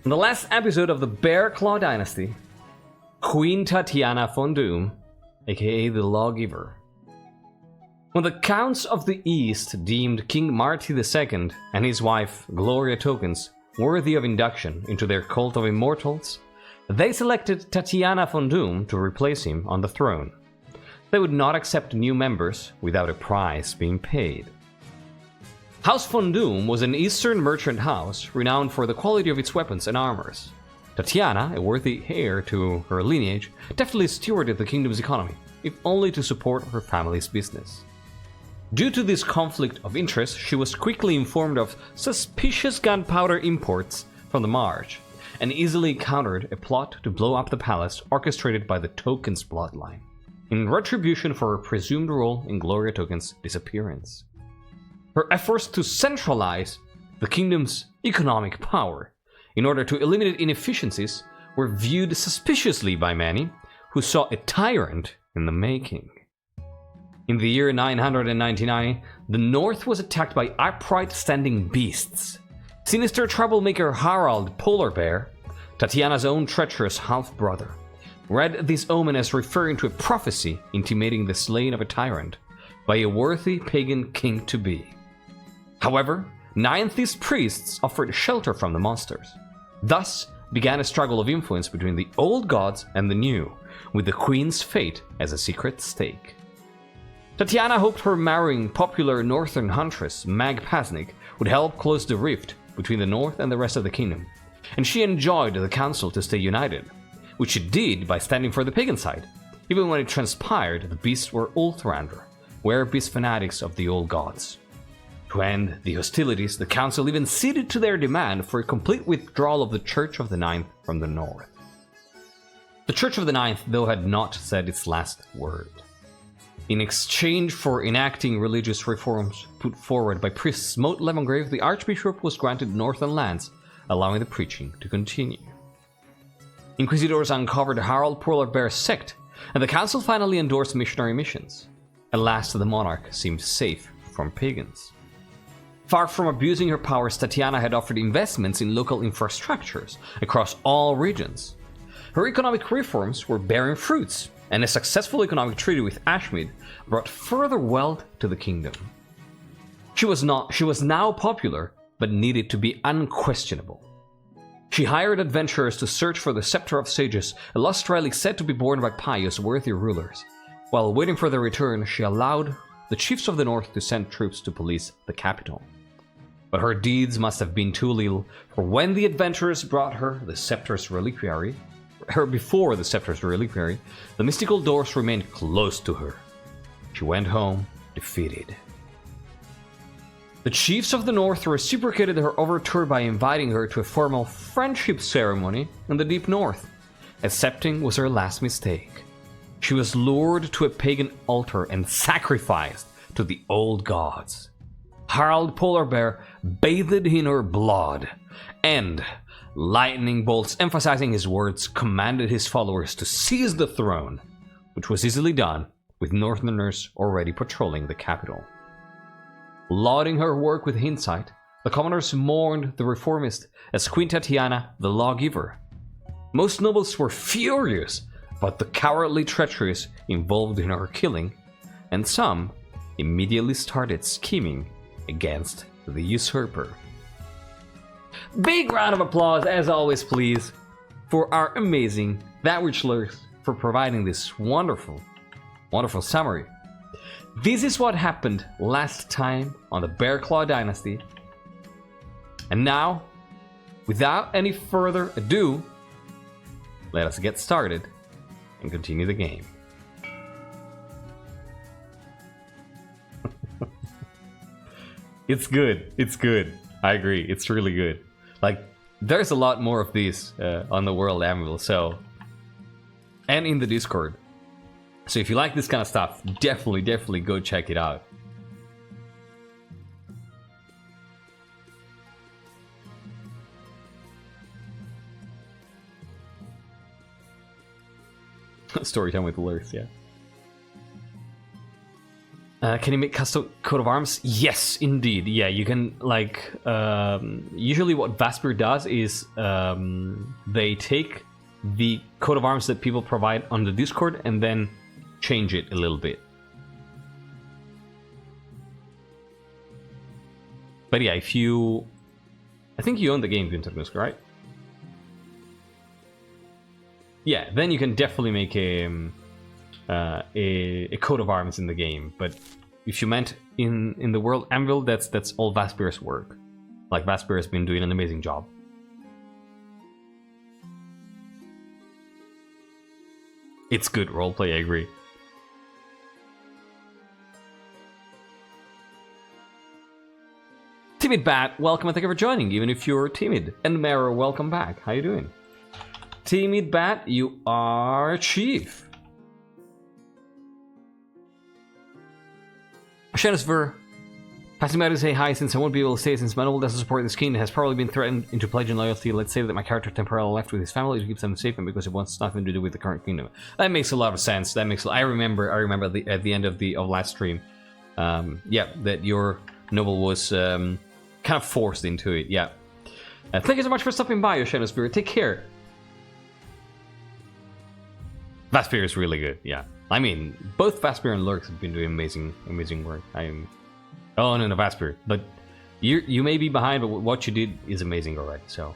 In the last episode of the Bearclaw Dynasty, Queen Tatiana von Doom, aka the Lawgiver. When the Counts of the East deemed King Marty II and his wife Gloria Tokens worthy of induction into their cult of immortals, they selected Tatiana von Doom to replace him on the throne. They would not accept new members without a price being paid. House von Doom was an Eastern merchant house renowned for the quality of its weapons and armors. Tatiana, a worthy heir to her lineage, deftly stewarded the kingdom's economy, if only to support her family's business. Due to this conflict of interest, she was quickly informed of suspicious gunpowder imports from the March, and easily countered a plot to blow up the palace orchestrated by the Tokens bloodline, in retribution for her presumed role in Gloria Tokens' disappearance. Her efforts to centralize the kingdom's economic power in order to eliminate inefficiencies were viewed suspiciously by many who saw a tyrant in the making. In the year 999, the north was attacked by upright standing beasts. Sinister troublemaker Harald Polar Bear, Tatiana's own treacherous half-brother, read this omen as referring to a prophecy intimating the slaying of a tyrant by a worthy pagan king-to-be. However, 9 these priests offered shelter from the monsters. Thus began a struggle of influence between the old gods and the new, with the queen's fate as a secret stake. Tatiana hoped her marrying popular northern huntress Mag Pasnik would help close the rift between the north and the rest of the kingdom, and she enjoyed the council to stay united, which she did by standing for the pagan side, even when it transpired the beasts were Ulthrander, were-beast fanatics of the old gods. To end the hostilities, the council even ceded to their demand for a complete withdrawal of the Church of the Ninth from the north. The Church of the Ninth, though, had not said its last word. In exchange for enacting religious reforms put forward by priests Moat Lemongrave, the archbishop was granted northern lands, allowing the preaching to continue. Inquisitors uncovered Harald Polar Bear's sect, and the council finally endorsed missionary missions. At last, the monarch seemed safe from pagans. Far from abusing her powers, Tatiana had offered investments in local infrastructures across all regions. Her economic reforms were bearing fruits, and a successful economic treaty with Ashmead brought further wealth to the kingdom. She was now popular, but needed to be unquestionable. She hired adventurers to search for the Scepter of Sages, a lost relic said to be borne by pious, worthy rulers. While waiting for their return, she allowed the chiefs of the north to send troops to police the capital. But her deeds must have been too little, for when the adventurers brought her the Scepter's reliquary, the mystical doors remained closed to her. She went home defeated. The chiefs of the north reciprocated her overture by inviting her to a formal friendship ceremony in the deep north. Accepting was her last mistake. She was lured to a pagan altar and sacrificed to the old gods. Harald Polar Bear bathed in her blood, and, lightning bolts emphasizing his words, commanded his followers to seize the throne, which was easily done with northerners already patrolling the capital. Lauding her work with hindsight, the commoners mourned the reformist as Queen Tatiana the Lawgiver. Most nobles were furious about the cowardly treacheries involved in her killing, and some immediately started scheming against the usurper. Big round of applause, as always, please, for our amazing That Which Lurks for providing this wonderful, wonderful summary. This is what happened last time on the Bearclaw Dynasty. And now, without any further ado, let us get started and continue the game. It's good. It's good. I agree. It's really good. Like, there's a lot more of these on the World Anvil, so, and in the Discord. So if you like this kind of stuff, definitely go check it out. Storytime with Lurks, yeah. Can you make custom coat of arms? Yes, indeed. Yeah, you can, like, usually what Vaspir does is they take the coat of arms that people provide on the Discord and then change it a little bit. But yeah, if you... I think you own the game, Gunternusk, right? Yeah, then you can definitely make a coat of arms in the game. But if you meant in the world Anvil, that's all Vaspir's work. Like, Vaspir has been doing an amazing job. It's good roleplay, I agree. Timid Bat, welcome and thank you for joining, even if you're timid. And Mara, welcome back. How you doing? Timid Bat, you are Chief. Shenisver, passing by to say hi since I won't be able to stay since my noble doesn't support this king has probably been threatened into pledging loyalty. Let's say that my character temporarily left with his family to keep them safe and because it wants nothing to do with the current kingdom. That makes a lot of sense. That makes. I remember at the end of last stream, yeah, that your noble was kind of forced into it. Yeah. Thank you so much for stopping by, Oceano Spirit. Take care. Vaspir is really good. Yeah. I mean, both Vaspir and Lurks have been doing amazing work. Oh no, Vaspir, but you may be behind, but what you did is amazing already. So,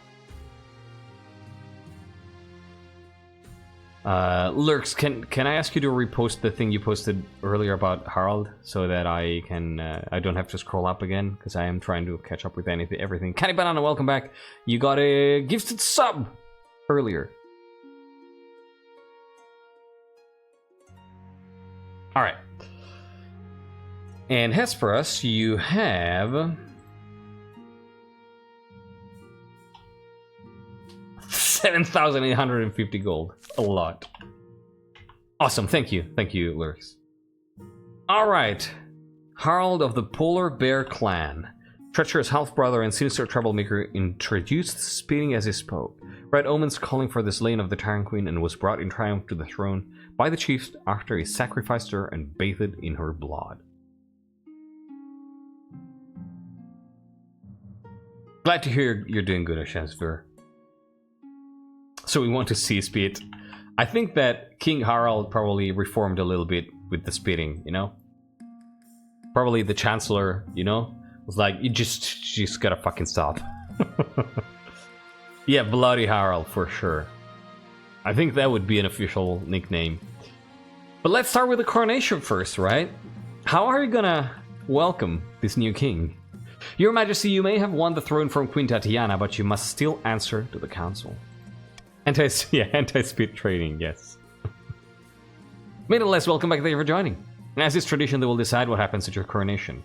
Lurks, can I ask you to repost the thing you posted earlier about Harald, so that I can I don't have to scroll up again because I am trying to catch up with everything. Candy Banana, welcome back. You got a gifted sub earlier. All right. And Hesperus, you have 7,850 gold. A lot. Awesome. Thank you, Lurks. All right. Harald of the Polar Bear Clan, treacherous half-brother and sinister troublemaker, introduced speeding as he spoke. Red omens calling for the slain of the Tyrant Queen, and was brought in triumph to the throne by the chiefs after he sacrificed her and bathed in her blood. Glad to hear you're doing good, Ashensver. So we want to see speed. I think that King Harald probably reformed a little bit with the speeding, you know? Probably the Chancellor, you know, was like, you just gotta fucking stop. Yeah, Bloody Harald for sure. I think that would be an official nickname. But let's start with the coronation first, right? How are you gonna welcome this new king? Your Majesty, you may have won the throne from Queen Tatiana, but you must still answer to the council. Anti-speed training, yes. Nonetheless, welcome back, thank you for joining. As is tradition, they will decide what happens at your coronation.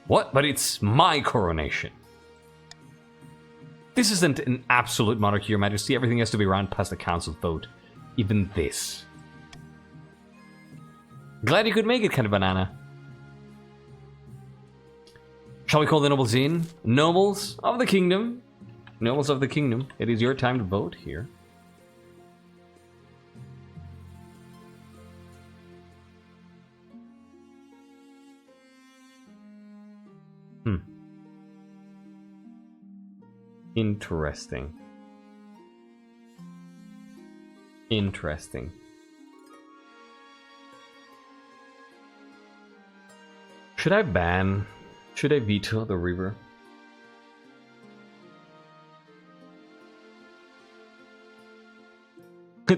What? But it's my coronation. This isn't an absolute monarchy, Your Majesty. Everything has to be run past the council vote. Even this. Glad you could make it, Candy Banana. Shall we call the nobles in? Nobles of the kingdom. Nobles of the kingdom. It is your time to vote here. Interesting. Interesting. Should I ban? Should I veto the river?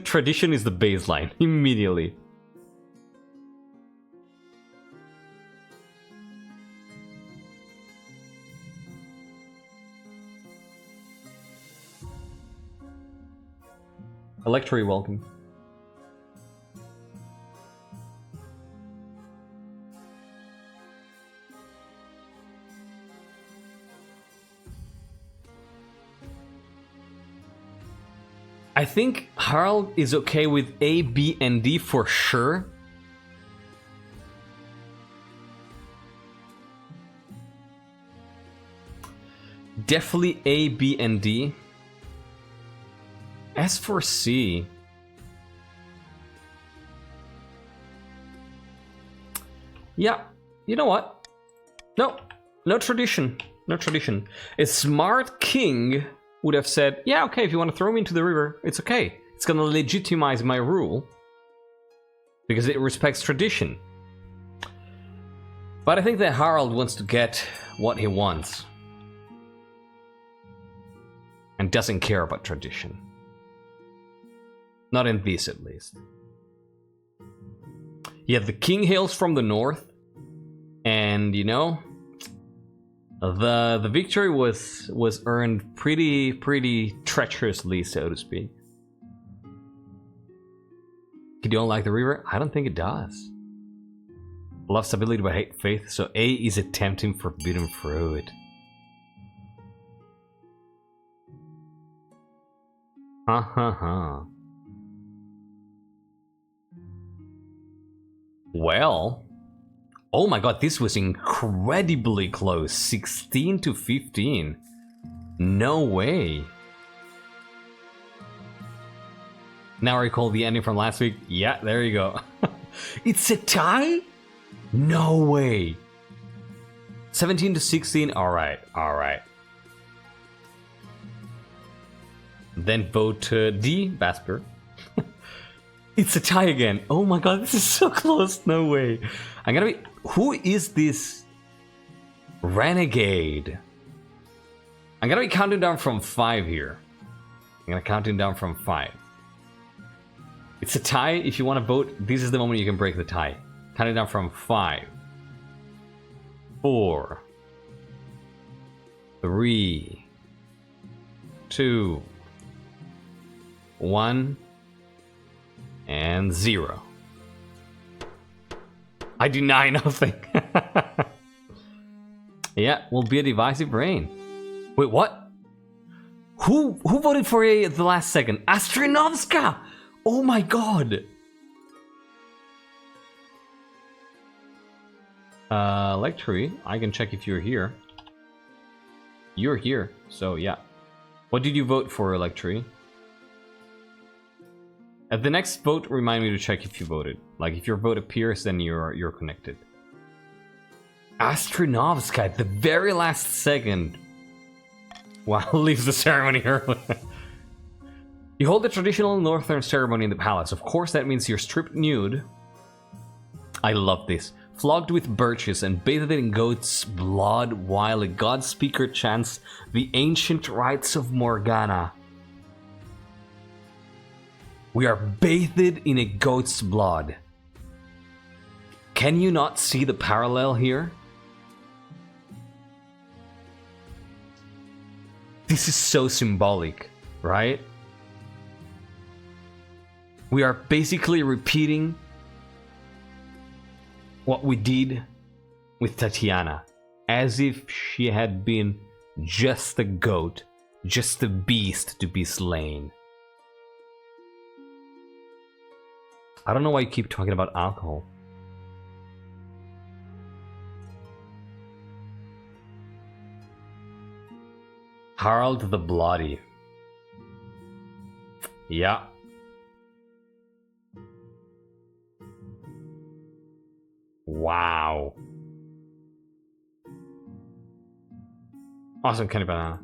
Tradition is the baseline, immediately. Electory, welcome. I think Harald is okay with A, B, and D for sure. Definitely A, B, and D. As for C, yeah, you know what? No, no tradition. No tradition. A smart king would have said, yeah, okay, if you want to throw me into the river, it's okay. It's gonna legitimize my rule. Because it respects tradition. But I think that Harald wants to get what he wants. And doesn't care about tradition. Not in this, at least. Yeah, the king hails from the north. And, you know, the victory was earned pretty treacherously, so to speak. You don't like the river? I don't think it does. Love stability but hate faith, so A is a tempting forbidden fruit. Ha ha ha. Well, oh my god, this was incredibly close. 16 to 15. No way. Now I recall the ending from last week. Yeah, there you go. It's a tie? No way. 17 to 16. Alright, alright. Then vote D, Vasper. It's a tie again. Oh my god, this is so close. No way. I'm gonna be... Who is this renegade? I'm gonna be counting down from 5 here. I'm gonna counting down from 5. It's a tie. If you want to vote, this is the moment you can break the tie. Counting down from 5, 4, 3, 2, 1, and 0. I deny nothing. Yeah, will be a divisive reign. Wait, what? Who voted for A at the last second? Astrinovska! Oh my god! Lectury, I can check if you're here. You're here, so yeah. What did you vote for, Lectury? At the next vote, remind me to check if you voted. Like, if your vote appears, then you're connected. Astrinovska at the very last second. Wow, leaves the ceremony early. You hold the traditional northern ceremony in the palace. Of course, that means you're stripped nude. I love this. Flogged with birches and bathed in goat's blood while a god speaker chants the ancient rites of Morgana. We are bathed in a goat's blood. Can you not see the parallel here? This is so symbolic, right? We are basically repeating what we did with Tatiana, as if she had been just a goat, just a beast to be slain. I don't know why you keep talking about alcohol. Harald the Bloody. Yeah. Wow. Awesome candy banana.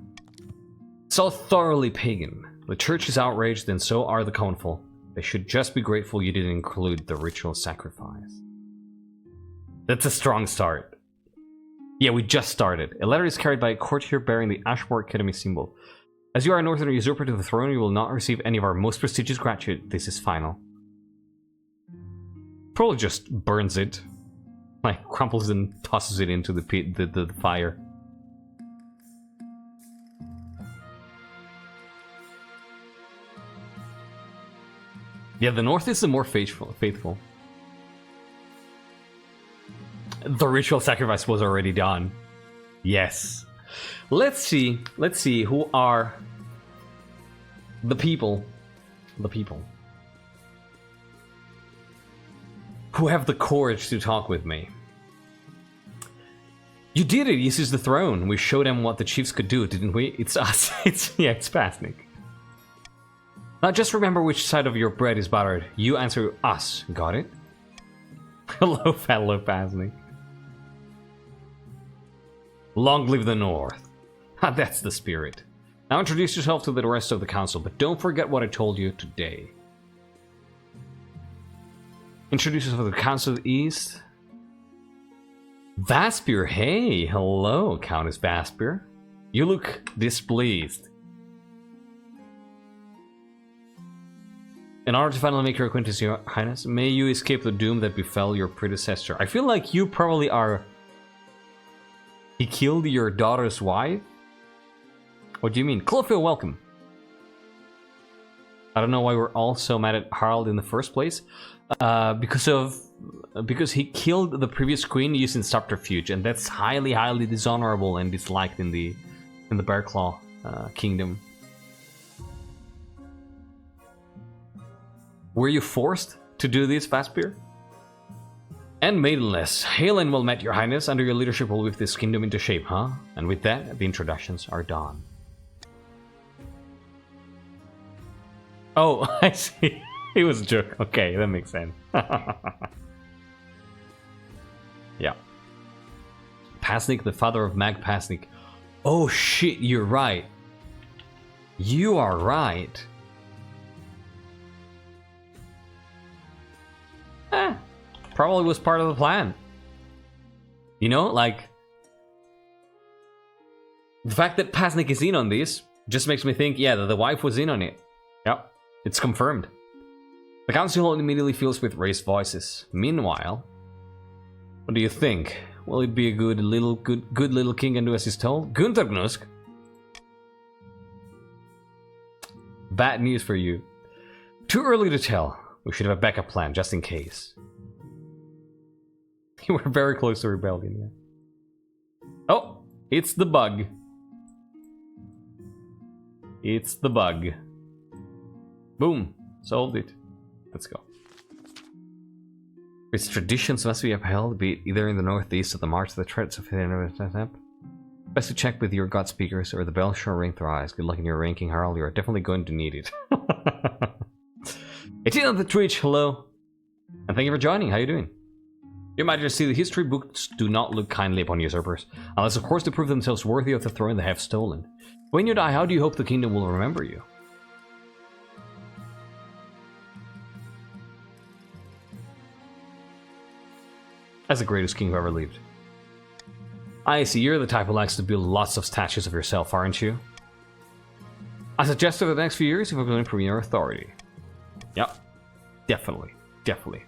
So thoroughly pagan. The church is outraged and so are the common folk. They should just be grateful you didn't include the ritual sacrifice. That's a strong start. Yeah, we just started. A letter is carried by a courtier bearing the Ashmore Academy symbol. As you are a northern usurper to the throne, you will not receive any of our most prestigious gratitude. This is final. Probably just burns it. Like, crumples and tosses it into the pit, the fire. Yeah, the north is the more faithful. The ritual sacrifice was already done. Yes. Let's see who are the people. The people. Who have the courage to talk with me. You did it, you seized the throne. We showed them what the chiefs could do, didn't we? It's us. It's Pasnik. Now just remember which side of your bread is buttered. You answer us. Got it? Hello, fellow Pasnik. Long live the North. That's the spirit. Now introduce yourself to the rest of the council, but don't forget what I told you today. Introduce yourself to the Council of the East. Vaspir, hey, hello, Countess Vaspir. You look displeased. In order to finally make your acquaintance, Your Highness, may you escape the doom that befell your predecessor. I feel like you probably are... He killed your daughter's wife? What do you mean? Clofield, welcome. I don't know why we're all so mad at Harald in the first place. Because he killed the previous queen using subterfuge, and that's highly, highly dishonorable and disliked in the Bearclaw kingdom. Were you forced to do this, Vaspir? And maidenless, hail and well met, Your Highness. Under your leadership we'll whip this kingdom into shape, huh? And with that, the introductions are done. Oh, I see. It was a joke. Okay, that makes sense. Yeah. Pasnik, the father of Mag Pasnik. Oh shit, you're right. You are right. Probably was part of the plan. You know, like... The fact that Pasnik is in on this just makes me think, yeah, that the wife was in on it. Yep, it's confirmed. The council immediately fills with raised voices. Meanwhile, what do you think? Will it be a good little king and do as he's told? Gunther Gnusk. Bad news for you. Too early to tell. We should have a backup plan just in case. You were very close to rebellion, yeah. Oh, it's the bug. It's the bug. Boom, solved it. Let's go. Its traditions must be upheld, be it either in the northeast or the march of the treads of the best to check with your god speakers or the bell shall ring thrice. Good luck in your ranking, Harald. You are definitely going to need it. 18 on the Twitch, hello. And thank you for joining. How you doing? Your Majesty, the history books do not look kindly upon usurpers, unless of course they prove themselves worthy of the throne they have stolen. When you die, how do you hope the kingdom will remember you? As the greatest king who ever lived. I see, you're the type who likes to build lots of statues of yourself, aren't you? I suggest over the next few years, if we're going to improve your authority. Yep. Definitely. Definitely.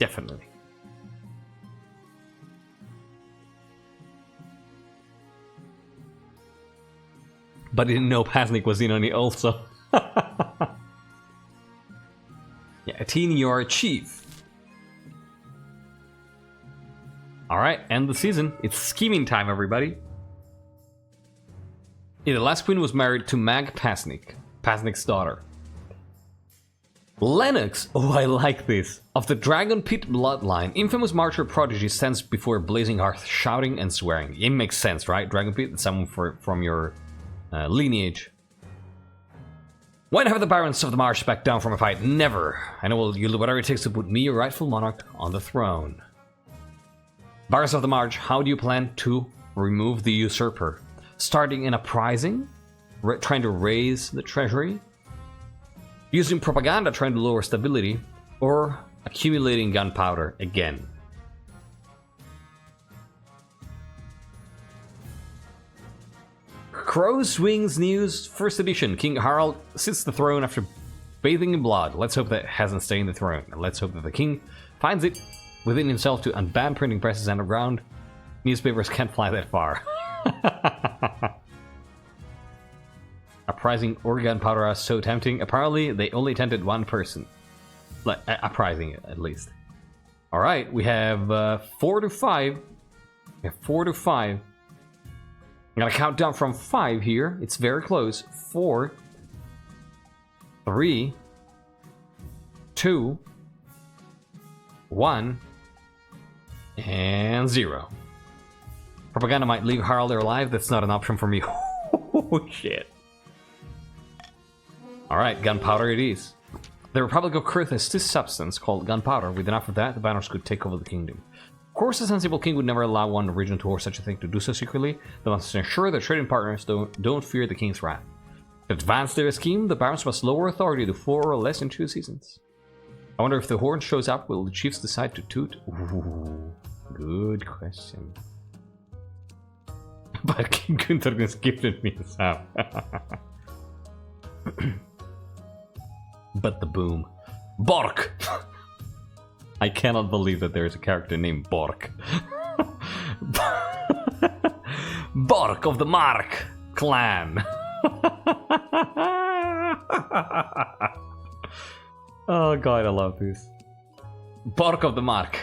Definitely. But I didn't know Pasnik was in on it also. Yeah, Atene, you're a chief. Alright, end the season. It's scheming time, everybody. Yeah, the last queen was married to Mag Pasnik, Pasnik's daughter. Lennox, oh I like this. Of the Dragon Pit bloodline, infamous marcher prodigy stands before a blazing hearth, shouting and swearing. It makes sense, right? Dragon Pit, someone from your lineage. When have the barons of the marsh back down from a fight? Never. I know you'll do whatever it takes to put me, your rightful monarch, on the throne. Barons of the march, how do you plan to remove the usurper? Starting an uprising? Trying to raise the treasury? Using propaganda trying to lower stability? Or accumulating gunpowder again? Crow's Wings News, first edition. King Harald sits the throne after bathing in blood. Let's hope that hasn't stained the throne. And let's hope that the king finds it within himself to unban printing presses underground. Newspapers can't fly that far. Uprising or gunpowder are so tempting. Apparently, they only tempted one person. Like, uprising, at least. Alright, we have 4 to 5. We have 4 to 5. I'm gonna count down from 5 here. It's very close. 4, 3, 2, 1, and 0. Propaganda might leave Harald alive. That's not an option for me. Oh shit. Alright, gunpowder it is. The Republic of Kurth has this substance called gunpowder. With enough of that, the banners could take over the kingdom. course, a sensible king would never allow one region to hoard such a thing to do so secretly. They must ensure their trading partners don't fear the king's wrath. To advance their scheme, the barons must lower authority to 4 or less in 2 seasons. I wonder if the horn shows up, will the chiefs decide to toot? Ooh, good question. But King Gunther has gifted me this out. But the boom. Bork! I cannot believe that there is a character named Bork. Bork of the Mark clan. Oh god, I love this. Bork of the Mark.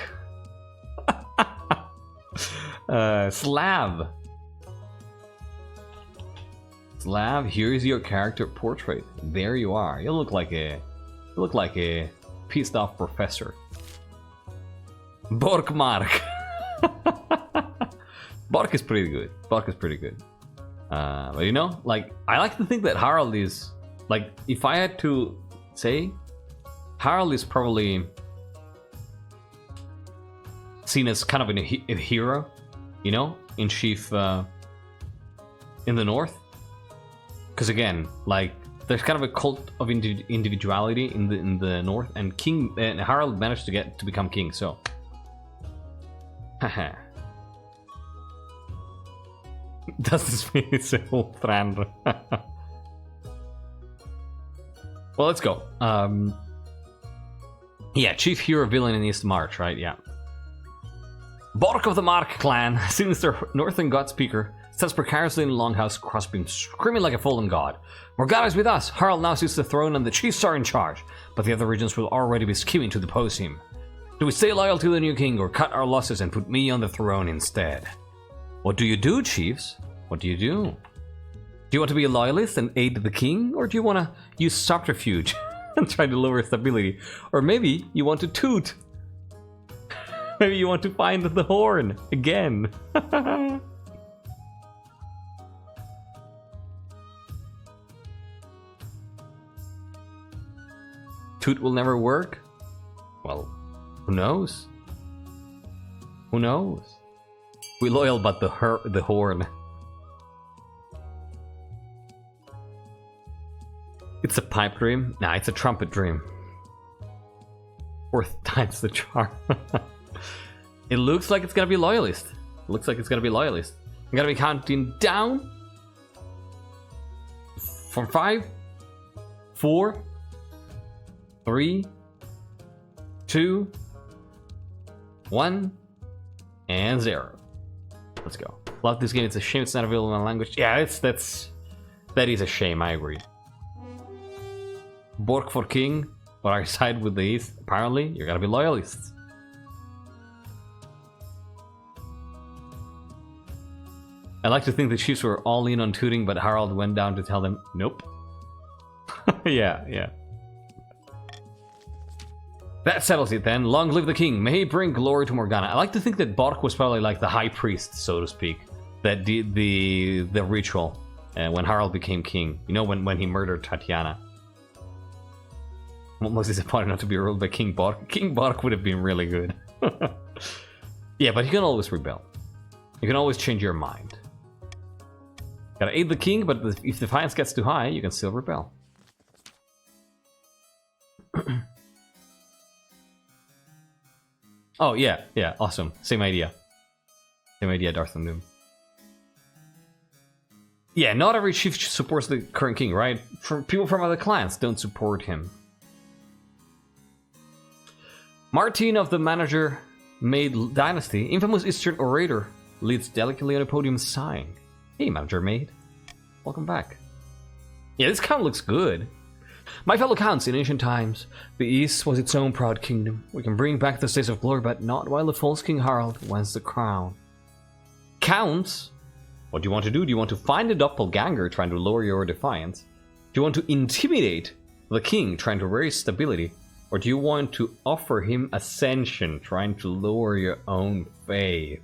Slav. Slav, here's your character portrait. There you are. You look like a pissed off professor. Bork Mark. Bork is pretty good. Bork is pretty good. But you know, like, I like to think that Harald is, like, if I had to say, Harald is probably seen as kind of a hero, you know, in chief in the north. Because again, like, there's kind of a cult of individuality in the north, and Harald managed to become king. So, haha. Das ist mir so dran. Well, let's go. Yeah, chief hero villain in East March, right? Yeah. Bork of the Mark clan, sinister northern god speaker, stands precariously in the longhouse crossbeam, screaming like a fallen god. Morgana is with us. Harald now sits the throne and the chiefs are in charge, but the other regions will already be scheming to depose him. Do we stay loyal to the new king or cut our losses and put me on the throne instead? What do you do, chiefs? What do you do? Do you want to be a loyalist and aid the king, or do you want to use subterfuge and try to lower stability? Or maybe you want to toot. Maybe you want to find the horn again. Toot will never work? Well, who knows? Who knows? We loyal but the horn. It's a pipe dream? Nah, it's a trumpet dream. 4th time's the charm. It looks like it's gonna be loyalist. Looks like it's gonna be loyalist. I'm gonna be counting down from 5, 4, 3, 2, 1, and 0. Let's go. Love this game. It's a shame it's not available in my language. Yeah, that is a shame. I agree. Bork for king, but I side with the East. Apparently, you're gonna be loyalists. I like to think the chiefs were all in on tooting, but Harald went down to tell them, nope. Yeah. That settles it then. Long live the king. May he bring glory to Morgana. I like to think that Bork was probably like the high priest, so to speak, that did the ritual when Harald became king. You know, when he murdered Tatiana. I'm almost disappointed not to be ruled by King Bork. King Bork would have been really good. Yeah, but you can always rebel. You can always change your mind. Gotta aid the king, but if defiance gets too high, you can still rebel. Oh, yeah, awesome. Same idea. Darth and Doom. Yeah, not every chief supports the current king, right? People from other clans don't support him. Martin of the Manager-Maid Dynasty, infamous Eastern orator, leads delicately on a podium sighing. Hey, Manager-Maid. Welcome back. Yeah, this count looks good. My fellow counts, in ancient times, the East was its own proud kingdom. We can bring back the states of glory, but not while the false King Harald wants the crown. Counts? What do you want to do? Do you want to find a doppelganger trying to lower your defiance? Do you want to intimidate the king trying to raise stability? Or do you want to offer him ascension trying to lower your own faith?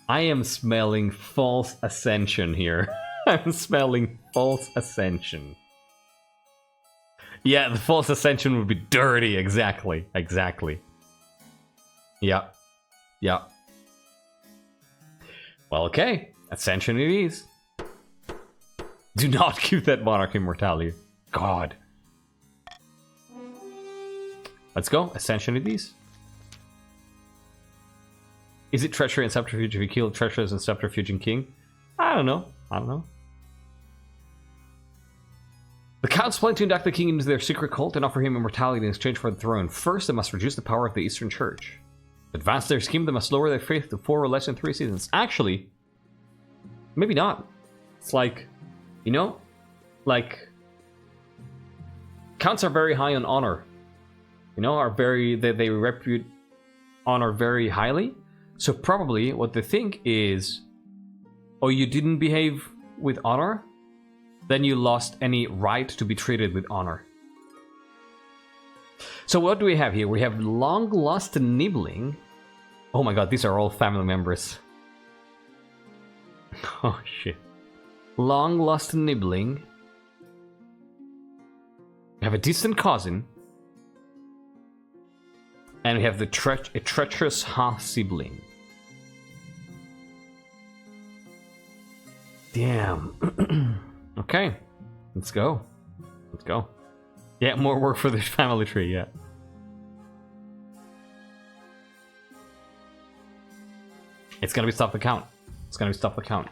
I am smelling false ascension here. I'm smelling false ascension. Yeah, the false ascension would be dirty. Exactly. Exactly. Yeah. Yeah. Well, okay. Ascension it is. Do not give that monarch immortality. God. Let's go. Ascension it is. Is it treachery and subterfuge if you kill treacherous and subterfuging king? I don't know. I don't know. The counts plan to induct the king into their secret cult and offer him immortality in exchange for the throne. First, they must reduce the power of the Eastern Church. To advance their scheme, they must lower their faith to 4 or less in 3 seasons. Actually, maybe not. It's like, you know, like counts are very high on honor. You know, are very they repute honor very highly. So probably what they think is, oh, you didn't behave with honor, then you lost any right to be treated with honor. So what do we have here? We have long lost nibbling. Oh my god, these are all family members. Oh shit. Long lost nibbling. We have a distant cousin. And we have the treacherous half sibling. Damn. Okay, let's go. Let's go. Yeah, more work for this family tree, yeah. It's gonna be stop the count. It's gonna be stop the count.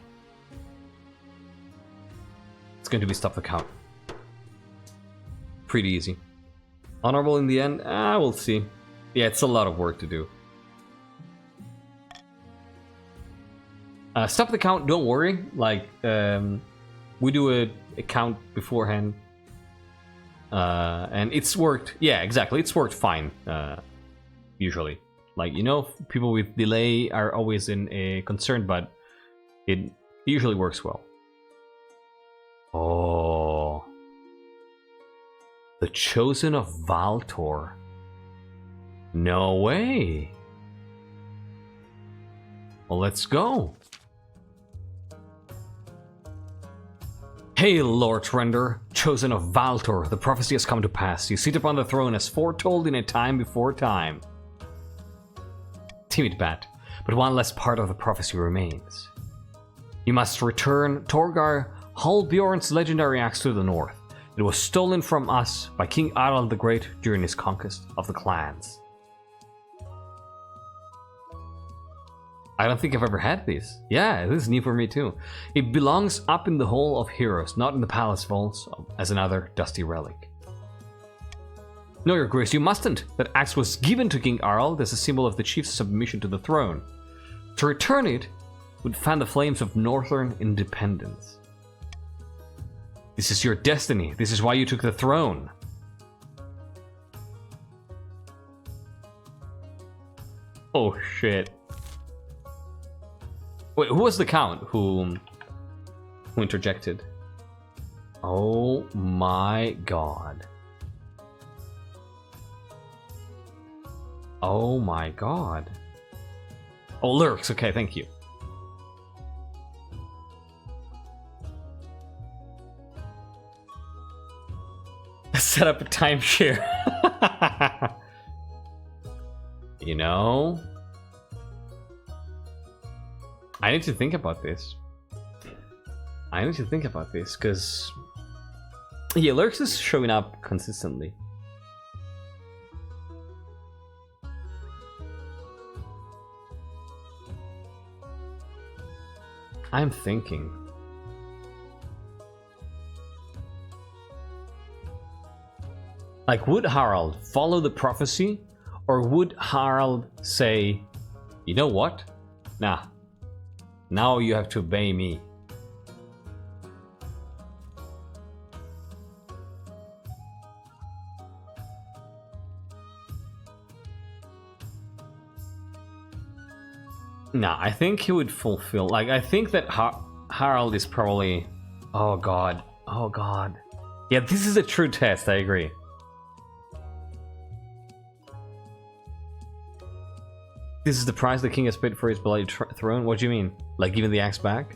It's going to be stop the count. Pretty easy. Honorable in the end? We'll see. Yeah, it's a lot of work to do. Stop the count, don't worry. Like, we do a count beforehand. And it's worked. Yeah, exactly. It's worked fine, usually. Like, you know, people with delay are always in a concern, but it usually works well. Oh. The Chosen of Valtor. No way. Well, let's go. Hail, Lord Render, Chosen of Valtor. The prophecy has come to pass. You sit upon the throne as foretold in a time before time. Timid bat, but one less part of the prophecy remains. You must return Torgar Halbjorn's legendary axe to the north. It was stolen from us by King Harald the Great during his conquest of the clans. I don't think I've ever had this. Yeah, this is new for me too. It belongs up in the Hall of Heroes, not in the palace vaults as another dusty relic. No, Your Grace, you mustn't. That axe was given to King Harald as a symbol of the chief's submission to the throne. To return it would fan the flames of northern independence. This is your destiny. This is why you took the throne. Oh shit. Wait, who was the count who interjected? Oh my god. Oh my god. Oh, Lurks, okay, thank you. Set up a timeshare. You know? I need to think about this. Because... yeah, Lurks is showing up consistently. I'm thinking. Like, would Harald follow the prophecy? Or would Harald say, you know what? Nah. Now you have to obey me. Nah, I think he would fulfill... like, I think that Harald is probably... oh god. Oh god. Yeah, this is a true test, I agree. This is the price the king has paid for his bloody throne? What do you mean? Like giving the axe back?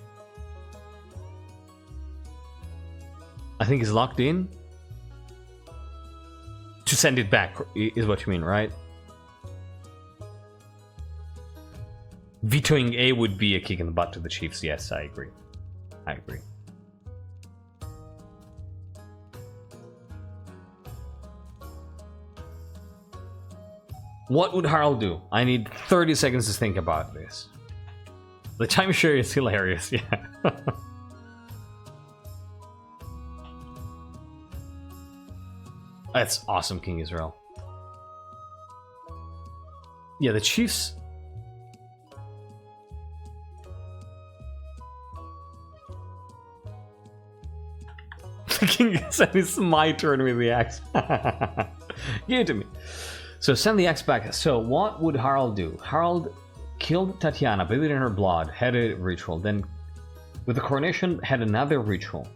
think he's locked in. To send it back is what you mean, right? Vetoing A would be a kick in the butt to the Chiefs. Yes, I agree. I agree. What would Harald do? I need 30 seconds to think about this. The timeshare is hilarious, yeah. That's awesome, King Israel. Yeah, the Chiefs... The King said it's my turn with the axe. Give it to me. So send the axe back. So what would Harald do? Harald killed Tatiana, bathed in her blood, had a ritual. Then with the coronation, had another ritual.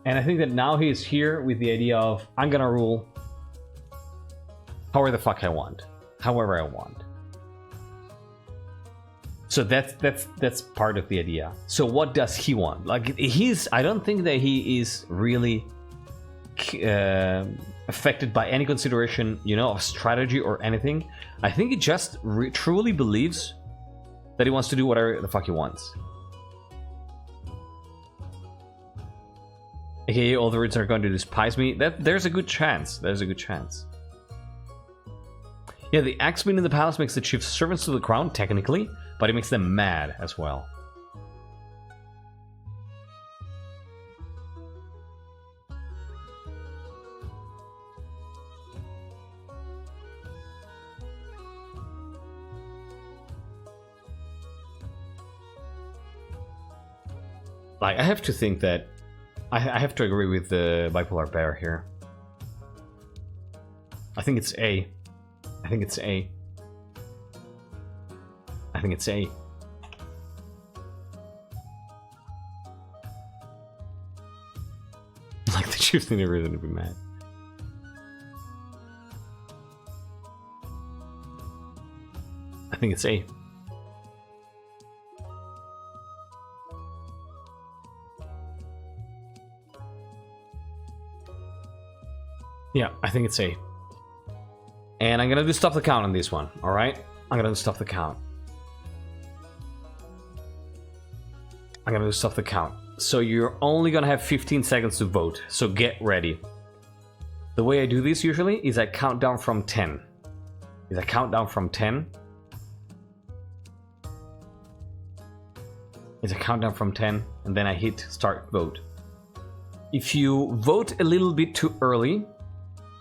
And I think that now he's here with the idea of, I'm gonna rule however the fuck I want. However I want. So that's part of the idea. So what does he want? Like, I don't think that he is really affected by any consideration, you know, of strategy or anything. I think he just truly believes that he wants to do whatever the fuck he wants. Okay, all the roots are going to despise me. There's a good chance. There's a good chance. Yeah, the axeman in the palace makes the chiefs servants to the crown, technically, but it makes them mad as well. Like, I have to think that I have to agree with the bipolar bear here. I think it's A. I think it's A. I think it's A. Like, the chiefs need a reason to be mad. I think it's A. Yeah, I think it's A. And I'm gonna do stop the count on this one, alright? I'm gonna do stop the count. I'm gonna do stop the count. So you're only gonna have 15 seconds to vote, so get ready. The way I do this usually is I count down from 10. And then I hit start vote. If you vote a little bit too early,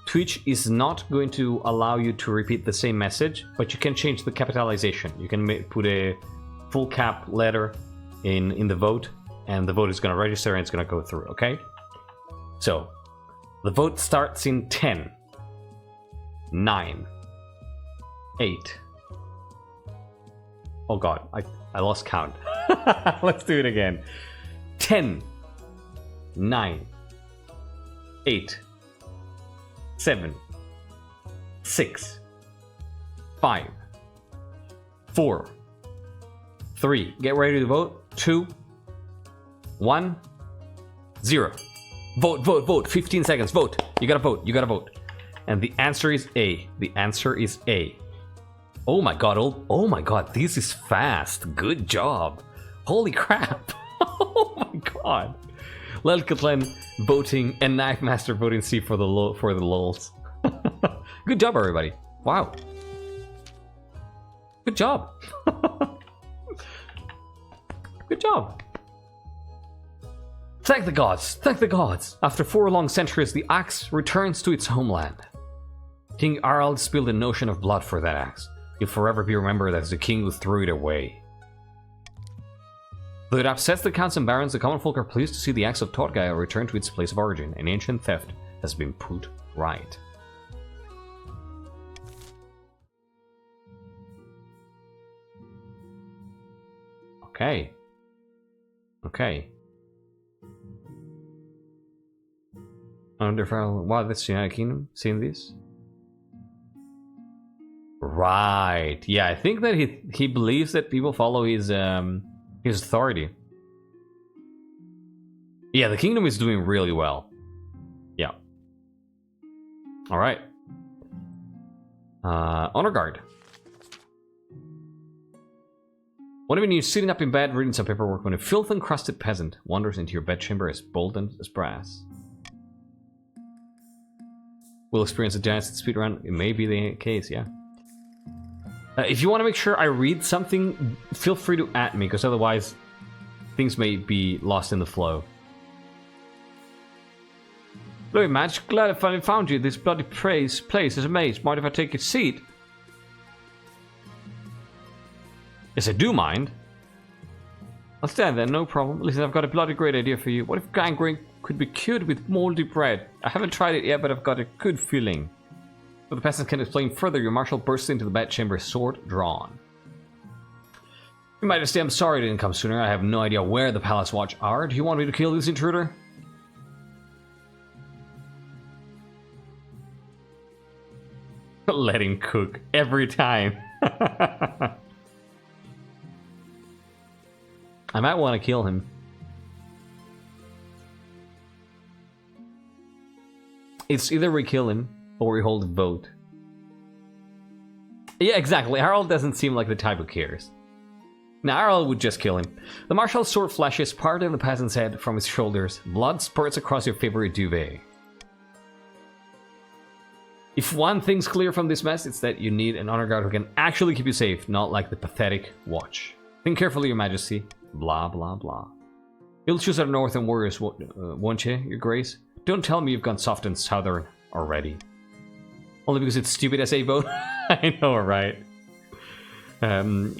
Twitch is not going to allow you to repeat the same message, but you can change the capitalization. You can put a full cap letter in the vote, and the vote is going to register and it's going to go through, okay? So, the vote starts in 10, 9, 8. Oh god, I lost count. Let's do it again. 10, 9, 8, 7, 6, 5, 4, 3. Get ready to vote. 2, 1, 0. Vote, vote, vote. 15 seconds. Vote. You gotta vote. You gotta vote. And the answer is A. The answer is A. Oh my god. Oh my god. This is fast. Good job. Holy crap. Oh my god. Lelkatlen voting and Knife Master voting C for the lols. Good job, everybody. Wow. Good job. Good job. Thank the gods. Thank the gods. After 4 long centuries, the axe returns to its homeland. King Harald spilled an ocean of blood for that axe. He'll forever be remembered as the king who threw it away. Though it upsets the counts and barons, the common folk are pleased to see the axe of Todgaia return to its place of origin. An ancient theft has been put right. Okay. Okay. Wow, that's United Kingdom. Seeing this? Right. Yeah, I think that he believes that people follow his authority. Yeah, the kingdom is doing really well. Yeah. Alright. Honor guard. What even you sitting up in bed reading some paperwork when a filth-encrusted peasant wanders into your bedchamber as bold as brass? We'll experience a giant speed run. It may be the case, yeah. If you want to make sure I read something, feel free to at me, because otherwise things may be lost in the flow. Bloody match, glad I finally found you. This bloody place is a maze. Mind if I take a seat? Yes, I do mind. I'll stand there, no problem. Listen, I've got a bloody great idea for you. What if gangrene could be cured with moldy bread? I haven't tried it yet, but I've got a good feeling. But the peasants can explain further. Your marshal bursts into the bedchamber, sword drawn. Your Majesty, I'm sorry it didn't come sooner. I have no idea where the palace watch are. Do you want me to kill this intruder? Let him cook every time. I might want to kill him. It's either we kill him or we hold a vote. Yeah, exactly. Harald doesn't seem like the type who cares. Now, Harald would just kill him. The marshal's sword flashes part of the peasant's head from his shoulders. Blood spurts across your favorite duvet. If one thing's clear from this mess, it's that you need an honor guard who can actually keep you safe, not like the pathetic watch. Think carefully, Your Majesty. Blah, blah, blah. You'll choose our northern warriors, won't you, Your Grace? Don't tell me you've gone soft and southern already. Only because it's stupid as a vote? I know, right?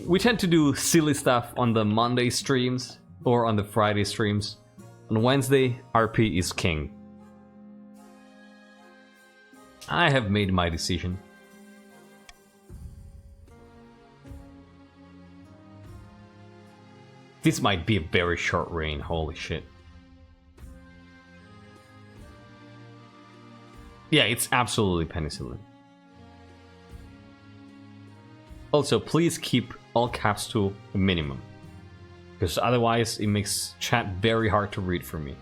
We tend to do silly stuff on the Monday streams or on the Friday streams. On Wednesday, RP is king. I have made my decision. This might be a very short reign, holy shit. Yeah, it's absolutely penicillin. Also, please keep all caps to a minimum, because otherwise it makes chat very hard to read for me.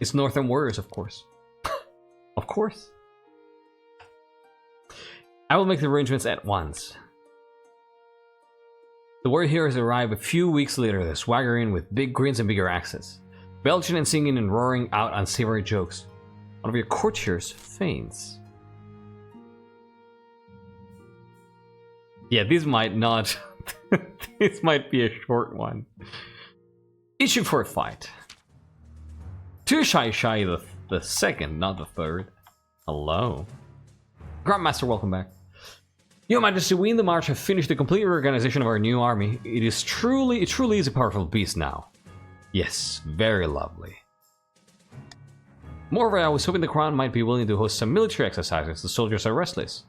It's Northern Warriors, of course. Of course. I will make the arrangements at once. The warrior heroes arrive a few weeks later. They're swaggering with big grins and bigger axes, belching and singing and roaring out unsavory jokes. One of your courtiers faints. Yeah, this might not. This might be a short one. Issue for a fight. Too shy the second, not the third. Hello. Grandmaster, welcome back. Your Majesty, we in the March have finished the complete reorganization of our new army. It truly is a powerful beast now. Yes, very lovely. Moreover, I was hoping the Crown might be willing to host some military exercises. The soldiers are restless.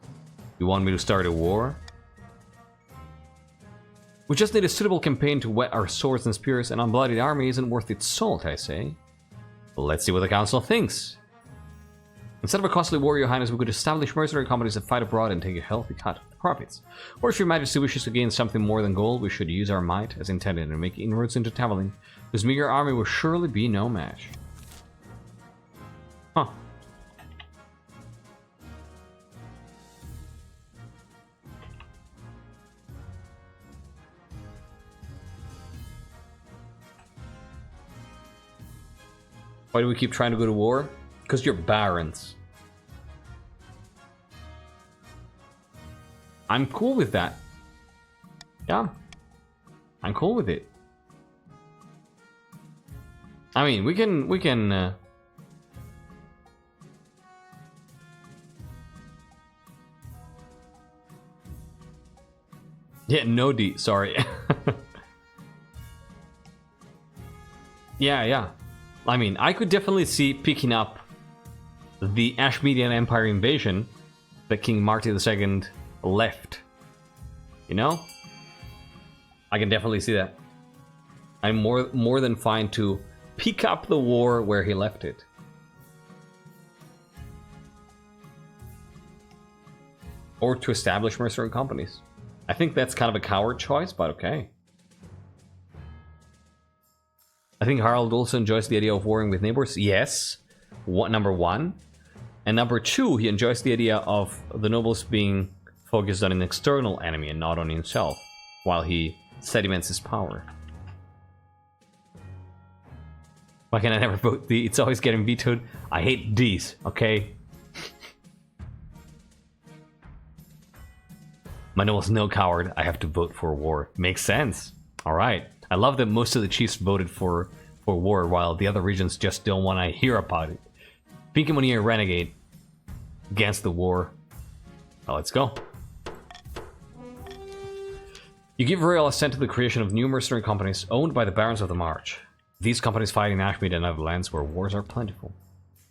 You want me to start a war? We just need a suitable campaign to whet our swords and spears. An unbloodied army isn't worth its salt, I say. Well, let's see what the council thinks. Instead of a costly war, Your Highness, we could establish mercenary companies that fight abroad and take a healthy cut of the profits. Or if Your Majesty wishes to gain something more than gold, we should use our might as intended and make inroads into Taveling, whose meager army will surely be no match. Huh. Why do we keep trying to go to war? Because you're barons. I'm cool with that. Yeah. I'm cool with it. I mean, we can yeah, no D, sorry. Yeah. I mean, I could definitely see picking up the Ashmedian Empire invasion that King Marty II left. You know? I can definitely see that. I'm more than fine to pick up the war where he left it. Or to establish mercenary companies. I think that's kind of a coward choice, but okay. I think Harald also enjoys the idea of warring with neighbors. Yes, number one. And number two, he enjoys the idea of the nobles being focused on an external enemy and not on himself, while he sediments his power. Why can I never vote D? It's always getting vetoed. I hate D's, okay? My noble's no coward. I have to vote for war. Makes sense. Alright. I love that most of the chiefs voted for war, while the other regions just don't want to hear about it. Pinky Money and Renegade against the war. Well, let's go. You give royal assent to the creation of new mercenary companies owned by the barons of the March. These companies fight in Ashmead and other lands where wars are plentiful.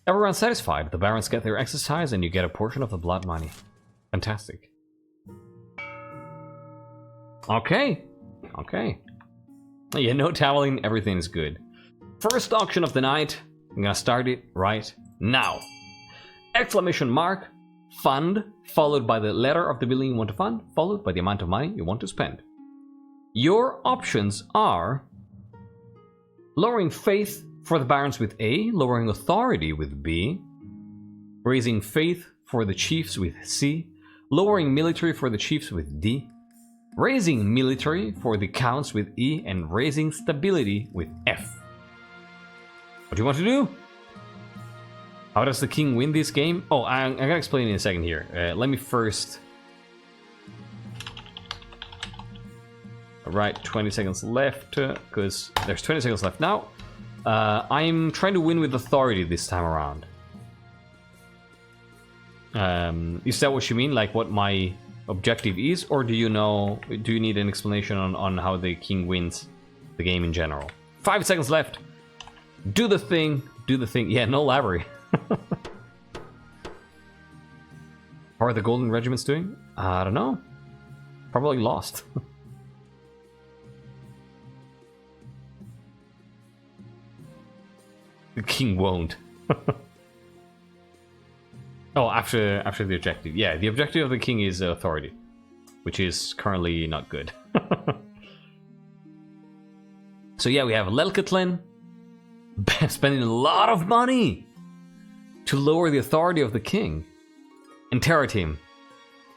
Everyone's satisfied. The barons get their exercise and you get a portion of the blood money. Fantastic. Okay. Okay. Yeah, no toweling. Everything is good. First auction of the night. I'm gonna start it right now. Exclamation mark. Fund. Followed by the letter of the building you want to fund. Followed by the amount of money you want to spend. Your options are lowering faith for the barons with A, lowering authority with B, raising faith for the chiefs with C, lowering military for the chiefs with D, raising military for the counts with E, and raising stability with F. What do you want to do? How does the king win this game? Oh, I'm gonna explain in a second here. Let me first... Right, 20 seconds left, because there's 20 seconds left now. I'm trying to win with authority this time around. Is that what you mean? Like what my objective is? Or do you know, do you need an explanation on how the king wins the game in general? 5 seconds left. Do the thing. Do the thing. Yeah, no library. How are the golden regiments doing? I don't know. Probably lost. The king won't. Oh, after the objective. Yeah, the objective of the king is authority, which is currently not good. So yeah, we have Lelkatlin spending a lot of money to lower the authority of the king, and Terra Team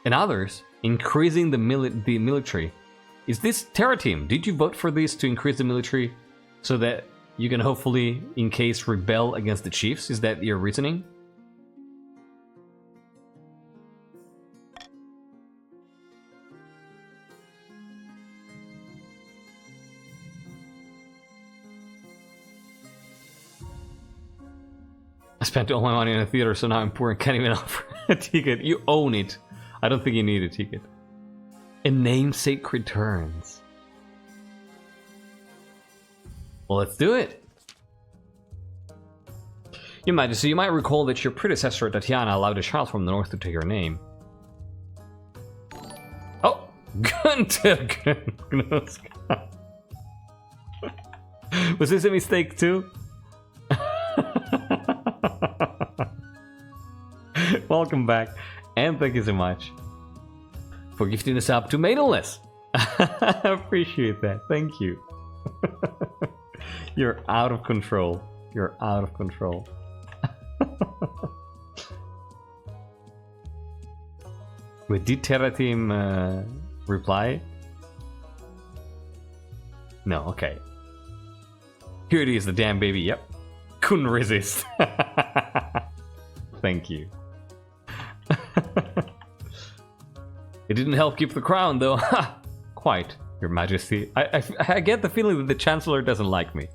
and others increasing the military. Is this Terra Team? Did you vote for this to increase the military so that you can hopefully, in case, rebel against the chiefs? Is that your reasoning? I spent all my money in a theater, so now I'm poor and can't even offer a ticket. You own it. I don't think you need a ticket. A namesake returns. Well, let's do it. Your Majesty, you might recall that your predecessor, Tatiana, allowed a child from the north to take your name. Oh! Gunter Gnoska. Was this a mistake too? Welcome back, and thank you so much for gifting us up to Maidenless. I appreciate that. Thank you. You're out of control. You're out of control. Wait, did Terra Team reply? No, okay. Here it is, the damn baby. Yep. Couldn't resist. Thank you. It didn't help keep the crown, though. Quite, Your Majesty. I get the feeling that the Chancellor doesn't like me.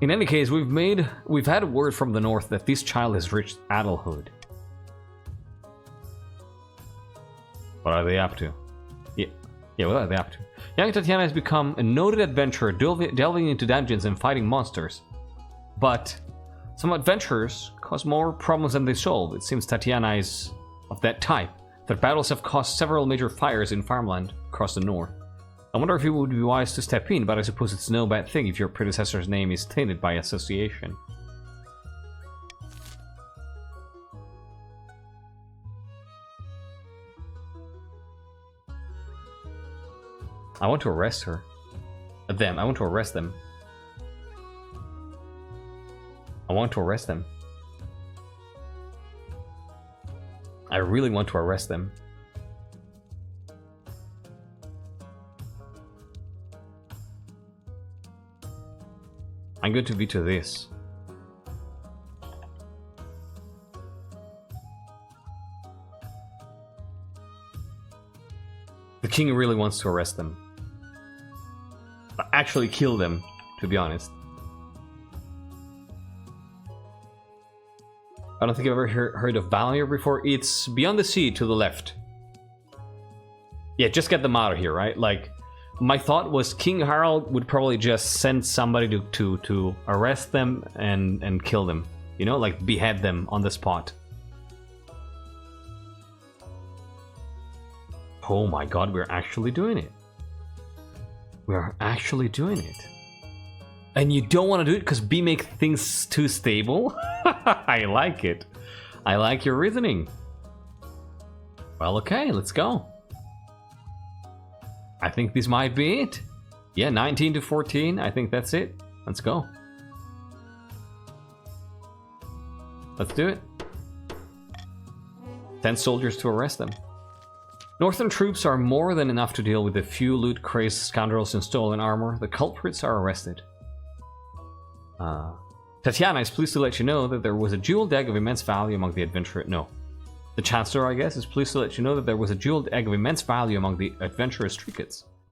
In any case, we've had a word from the north that this child has reached adulthood. What are they up to? Yeah, what are they up to? Young Tatiana has become a noted adventurer, delving into dungeons and fighting monsters. But some adventurers cause more problems than they solve. It seems Tatiana is of that type. Their battles have caused several major fires in farmland across the north. I wonder if it would be wise to step in, but I suppose it's no bad thing if your predecessor's name is tainted by association. I want to arrest her. them. I want to arrest them. I want to arrest them. I really want to arrest them. I'm going to veto this. The king really wants to arrest them. Actually kill them, to be honest. I don't think I've ever heard of Valir before. It's beyond the sea to the left. Yeah, just get them out of here, right? Like, my thought was King Harald would probably just send somebody to arrest them and kill them. You know, like behead them on the spot. Oh my god, we're actually doing it. We're actually doing it. And you don't want to do it because B make things too stable? I like it. I like your reasoning. Well, okay, let's go. I think this might be it. Yeah, 19 to 14. I think that's it. Let's go. Let's do it. 10 soldiers to arrest them. Northern troops are more than enough to deal with the few loot-crazed scoundrels in stolen armor. The culprits are arrested. Tatiana is pleased to let you know that there was a jeweled egg of immense value among the adventurers. No. The Chancellor, I guess, is pleased to let you know that there was a jeweled egg of immense value among the adventurers'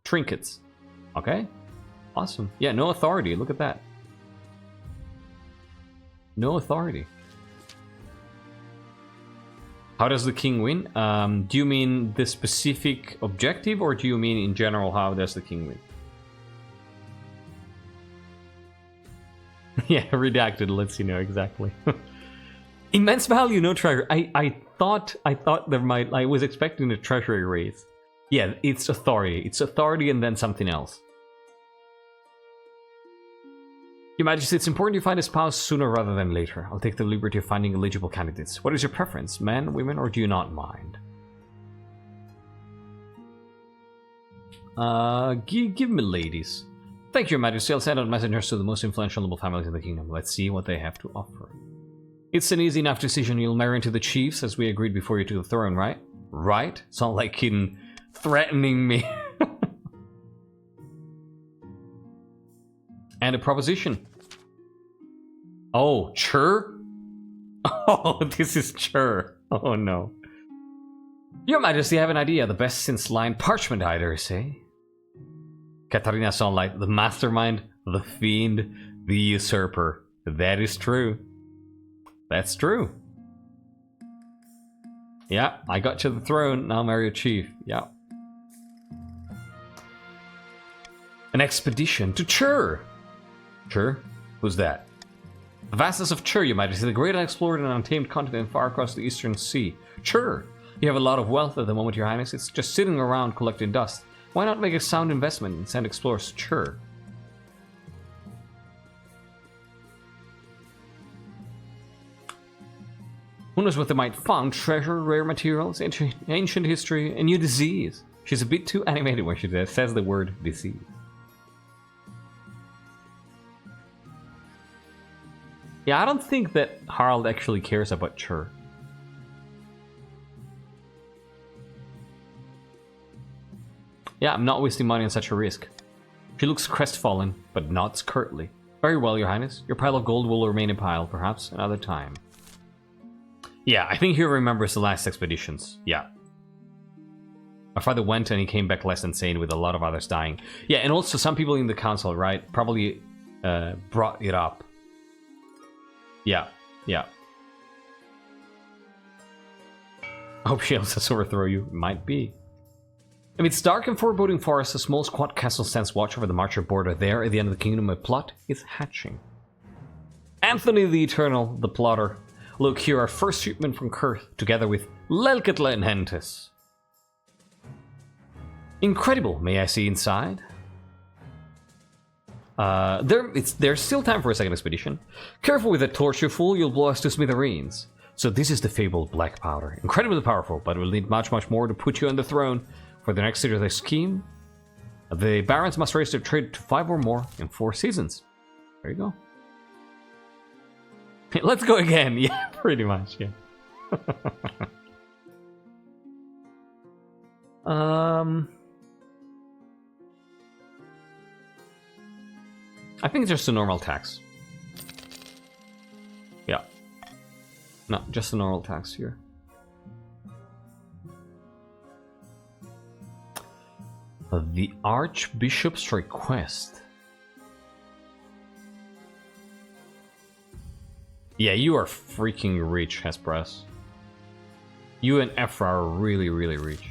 trinkets. Okay? Awesome. Yeah, no authority. Look at that. No authority. How does the king win? Do you mean the specific objective, or do you mean in general how does the king win? Yeah, redacted lets you know exactly. Immense value, no treasure. I thought there might. I was expecting a treasury raise. Yeah, it's authority. It's authority and then something else. Your Majesty, it's important you find a spouse sooner rather than later. I'll take the liberty of finding eligible candidates. What is your preference, men, women, or do you not mind? Give me ladies. Thank you, Your Majesty. I'll send out messengers to the most influential noble families in the kingdom. Let's see what they have to offer. It's an easy enough decision. You'll marry into the chiefs, as we agreed before you took the throne, right? Right? It's not like him threatening me. And a proposition. Oh, Chur? Oh, this is Chur. Oh, no. Your Majesty, I have an idea. The best since line parchment, I dare say. Katarina Sunlight, the mastermind, the fiend, the usurper. That is true. That's true. Yeah, I got to the throne, now marry a chief. Yeah. An expedition to Chur. Chur? Who's that? The vastness of Chur, Your Majesty, the great unexplored and untamed continent far across the eastern sea. Chur! You have a lot of wealth at the moment, Your Highness. It's just sitting around collecting dust. Why not make a sound investment and send explorers to Chur? Who knows what they might find? Treasure, rare materials, ancient history, a new disease. She's a bit too animated when she says the word disease. Yeah, I don't think that Harald actually cares about Chur. Yeah, I'm not wasting money on such a risk. She looks crestfallen, but nods curtly. Very well, Your Highness. Your pile of gold will remain a pile, perhaps another time. Yeah, I think he remembers the last expeditions. Yeah. My father went and he came back less insane with a lot of others dying. Yeah, and also some people in the council, right, probably brought it up. Yeah, yeah. I hope she helps us overthrow you. Might be. Amidst dark and foreboding forests, a small squat castle stands watch over the Marcher border. There, at the end of the kingdom, a plot is hatching. Anthony the Eternal, the plotter. Look, here our first shipment from Kurth, together with Lelkatla and Hentis. Incredible. May I see inside? There's still time for a second expedition. Careful with that torch, you fool, you'll blow us to smithereens. So this is the fabled black powder. Incredibly powerful, but we'll need much, much more to put you on the throne. For the next stage of the scheme, The barons must raise their trade to 5 or more in 4 seasons. There you go. Let's go again. Yeah, pretty much, yeah. I think it's just a normal tax. Yeah. No, just a normal tax here. The Archbishop's request. Yeah, you are freaking rich, Hesperus. You and Ephra are really, really rich.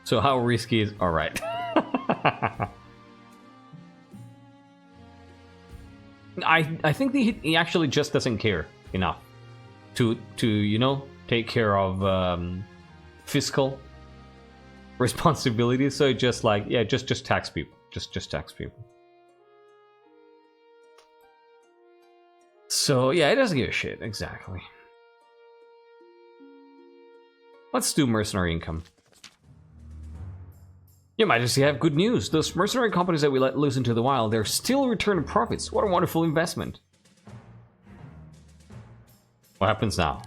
So how risky is... Alright. I think he actually just doesn't care enough to you know, take care of fiscal responsibilities. So just like, yeah, just tax people. Just tax people. So yeah, it doesn't give a shit, exactly. Let's do mercenary income. Your Majesty, I have good news. Those mercenary companies that we let loose into the wild, they're still returning profits. What a wonderful investment. What happens now?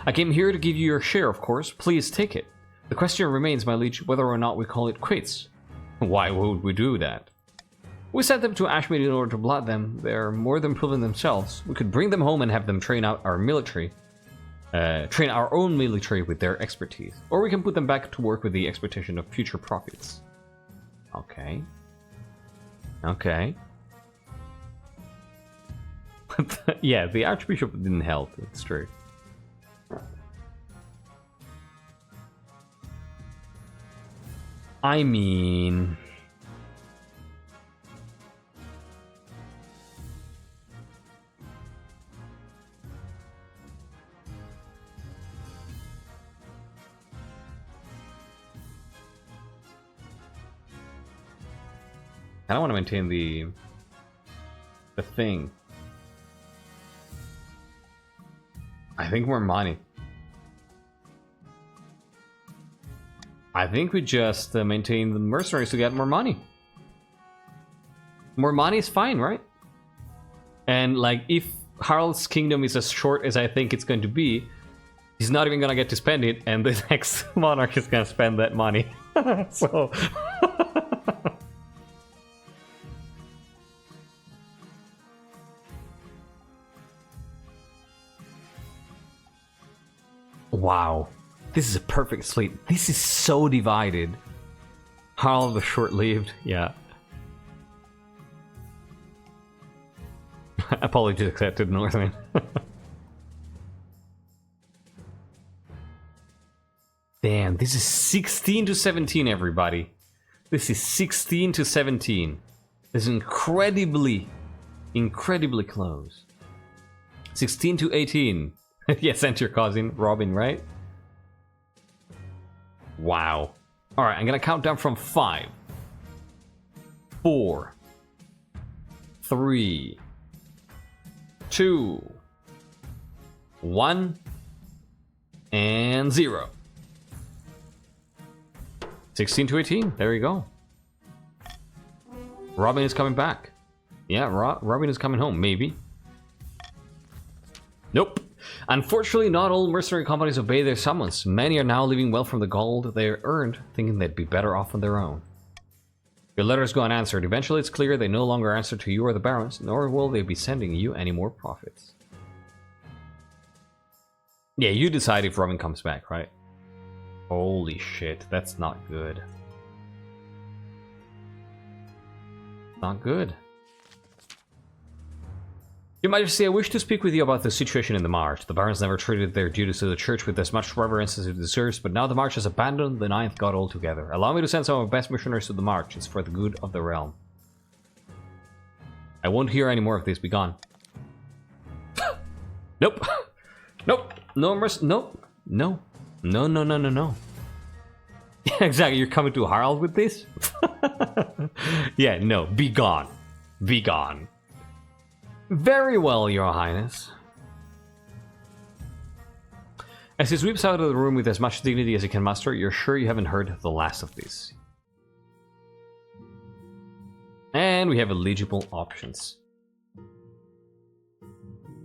I came here to give you your share, of course. Please take it. The question remains, my liege, whether or not we call it quits. Why would we do that? We sent them to Ashmead in order to blood them. They're more than proven themselves. We could bring them home and have them train out our military. Train our own military with their expertise. Or we can put them back to work with the expectation of future profits. Okay. Okay. Yeah, the Archbishop didn't help, it's true. I mean... I don't want to maintain the thing. I think more money. I think we just maintain the mercenaries to get more money. More money is fine, right? And like, if Harald's kingdom is as short as I think it's going to be, he's not even gonna get to spend it, and the next monarch is gonna spend that money. So... Wow, this is a perfect fleet. This is so divided. Harald the short-lived, yeah. Apologies accepted, Northman. Damn, this is 16 to 17, everybody. This is 16 to 17. This is incredibly close. 16 to 18. Yes, and your cousin, Robin, right? Wow. Alright, I'm gonna count down from 5, 4, 3, 2, 1, and 0. 16 to 18, there you go. Robin is coming back. Yeah, Robin is coming home, maybe. Nope. Unfortunately, not all mercenary companies obey their summons. Many are now living well from the gold they earned, thinking they'd be better off on their own. Your letters go unanswered. Eventually, it's clear they no longer answer to you or the barons, nor will they be sending you any more profits. Yeah, you decide if Robin comes back, right? Holy shit, that's not good. Not good. Your Majesty, I wish to speak with you about the situation in the March. The barons never treated their duties to the church with as much reverence as it deserves, but now the March has abandoned the Ninth God altogether. Allow me to send some of my best missionaries to the March. It's for the good of the realm. I won't hear any more of this. Be gone. Nope. Nope. No mercy. Nope. No. No, no, no, no, no. Yeah, exactly. You're coming to Harald with this? Yeah, no. Be gone. Be gone. Very well, Your Highness. As he sweeps out of the room with as much dignity as he can muster, you're sure you haven't heard the last of this. And we have eligible options.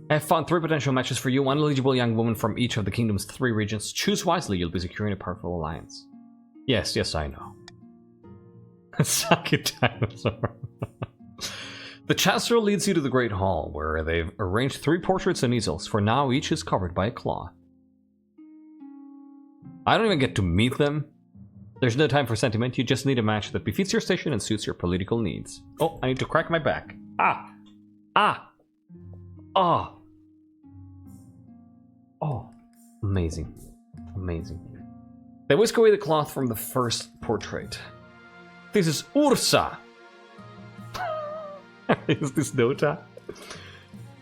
I have found 3 potential matches for you. 1 eligible young woman from each of the kingdom's 3 regions. Choose wisely, you'll be securing a powerful alliance. Yes, yes, I know. Suck it, dinosaur. The Chancellor leads you to the Great Hall, where they've arranged 3 portraits and easels. For now, each is covered by a cloth. I don't even get to meet them. There's no time for sentiment, you just need a match that befits your station and suits your political needs. Oh, I need to crack my back. Ah! Ah! Ah! Oh, amazing. Amazing. They whisk away the cloth from the first portrait. This is Ursa! Is this Dota?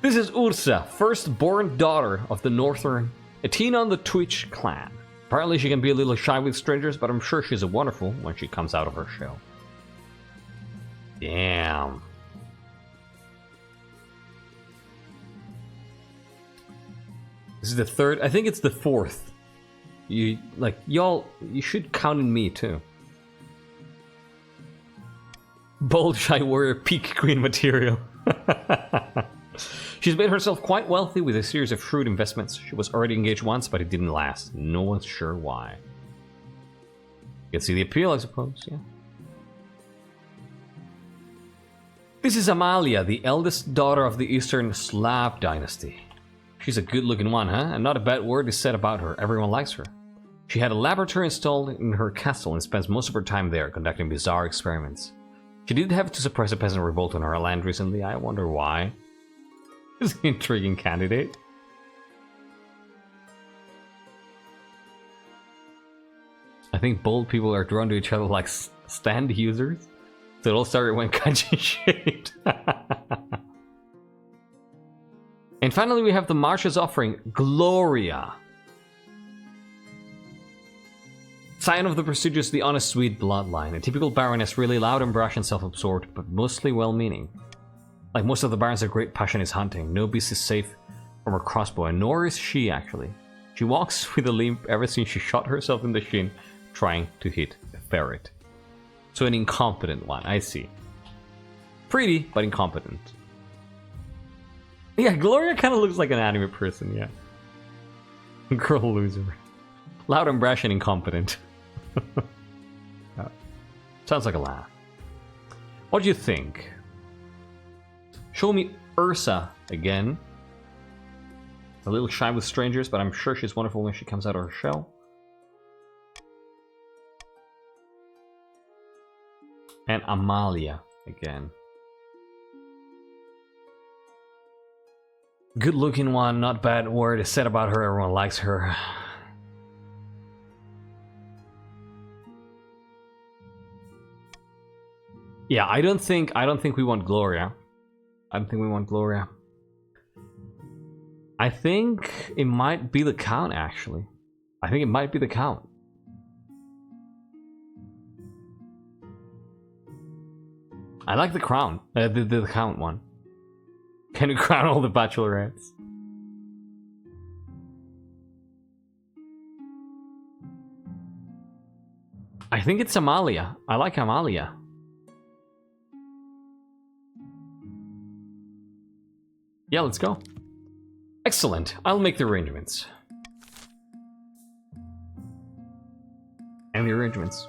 This is Ursa, first-born daughter of the Northern Athena on the Twitch clan. Apparently she can be a little shy with strangers, but I'm sure she's wonderful when she comes out of her shell. Damn. This is the 3rd. I think it's the 4th. Y'all, you should count in me too. Bold, shy warrior, peak queen material. She's made herself quite wealthy with a series of shrewd investments. She was already engaged once, but it didn't last. No one's sure why. You can see the appeal, I suppose, yeah. This is Amalia, the eldest daughter of the Eastern Slav dynasty. She's a good-looking one, huh? And not a bad word is said about her. Everyone likes her. She had a laboratory installed in her castle and spends most of her time there, conducting bizarre experiments. She did have to suppress a peasant revolt on her land recently. I wonder why. Is an intriguing candidate. I think bold people are drawn to each other like stand users. So it all started when Kaji shaped. And finally we have the Marsha's offering, Gloria. Scion of the prestigious, the honest Swede bloodline. A typical baroness, really loud and brash and self-absorbed, but mostly well-meaning. Like most of the barons, her great passion is hunting. No beast is safe from her crossbow, and nor is she, actually. She walks with a limp ever since she shot herself in the shin trying to hit a ferret. So an incompetent one, I see. Pretty, but incompetent. Yeah, Gloria kind of looks like an anime person, yeah. Girl loser. Loud and brash and incompetent. Sounds like a laugh. What do you think? Show me Ursa again. A little shy with strangers, but I'm sure she's wonderful when she comes out of her shell. And Amalia again. Good looking one, not bad word is said about her, everyone likes her. Yeah, I don't think we want Gloria. I don't think we want Gloria. I think it might be the Count, actually. I think it might be the Count. I like the crown. The Count one. Can we crown all the bachelorettes? I think it's Amalia. I like Amalia. Yeah, let's go. Excellent. I'll make the arrangements. And the arrangements.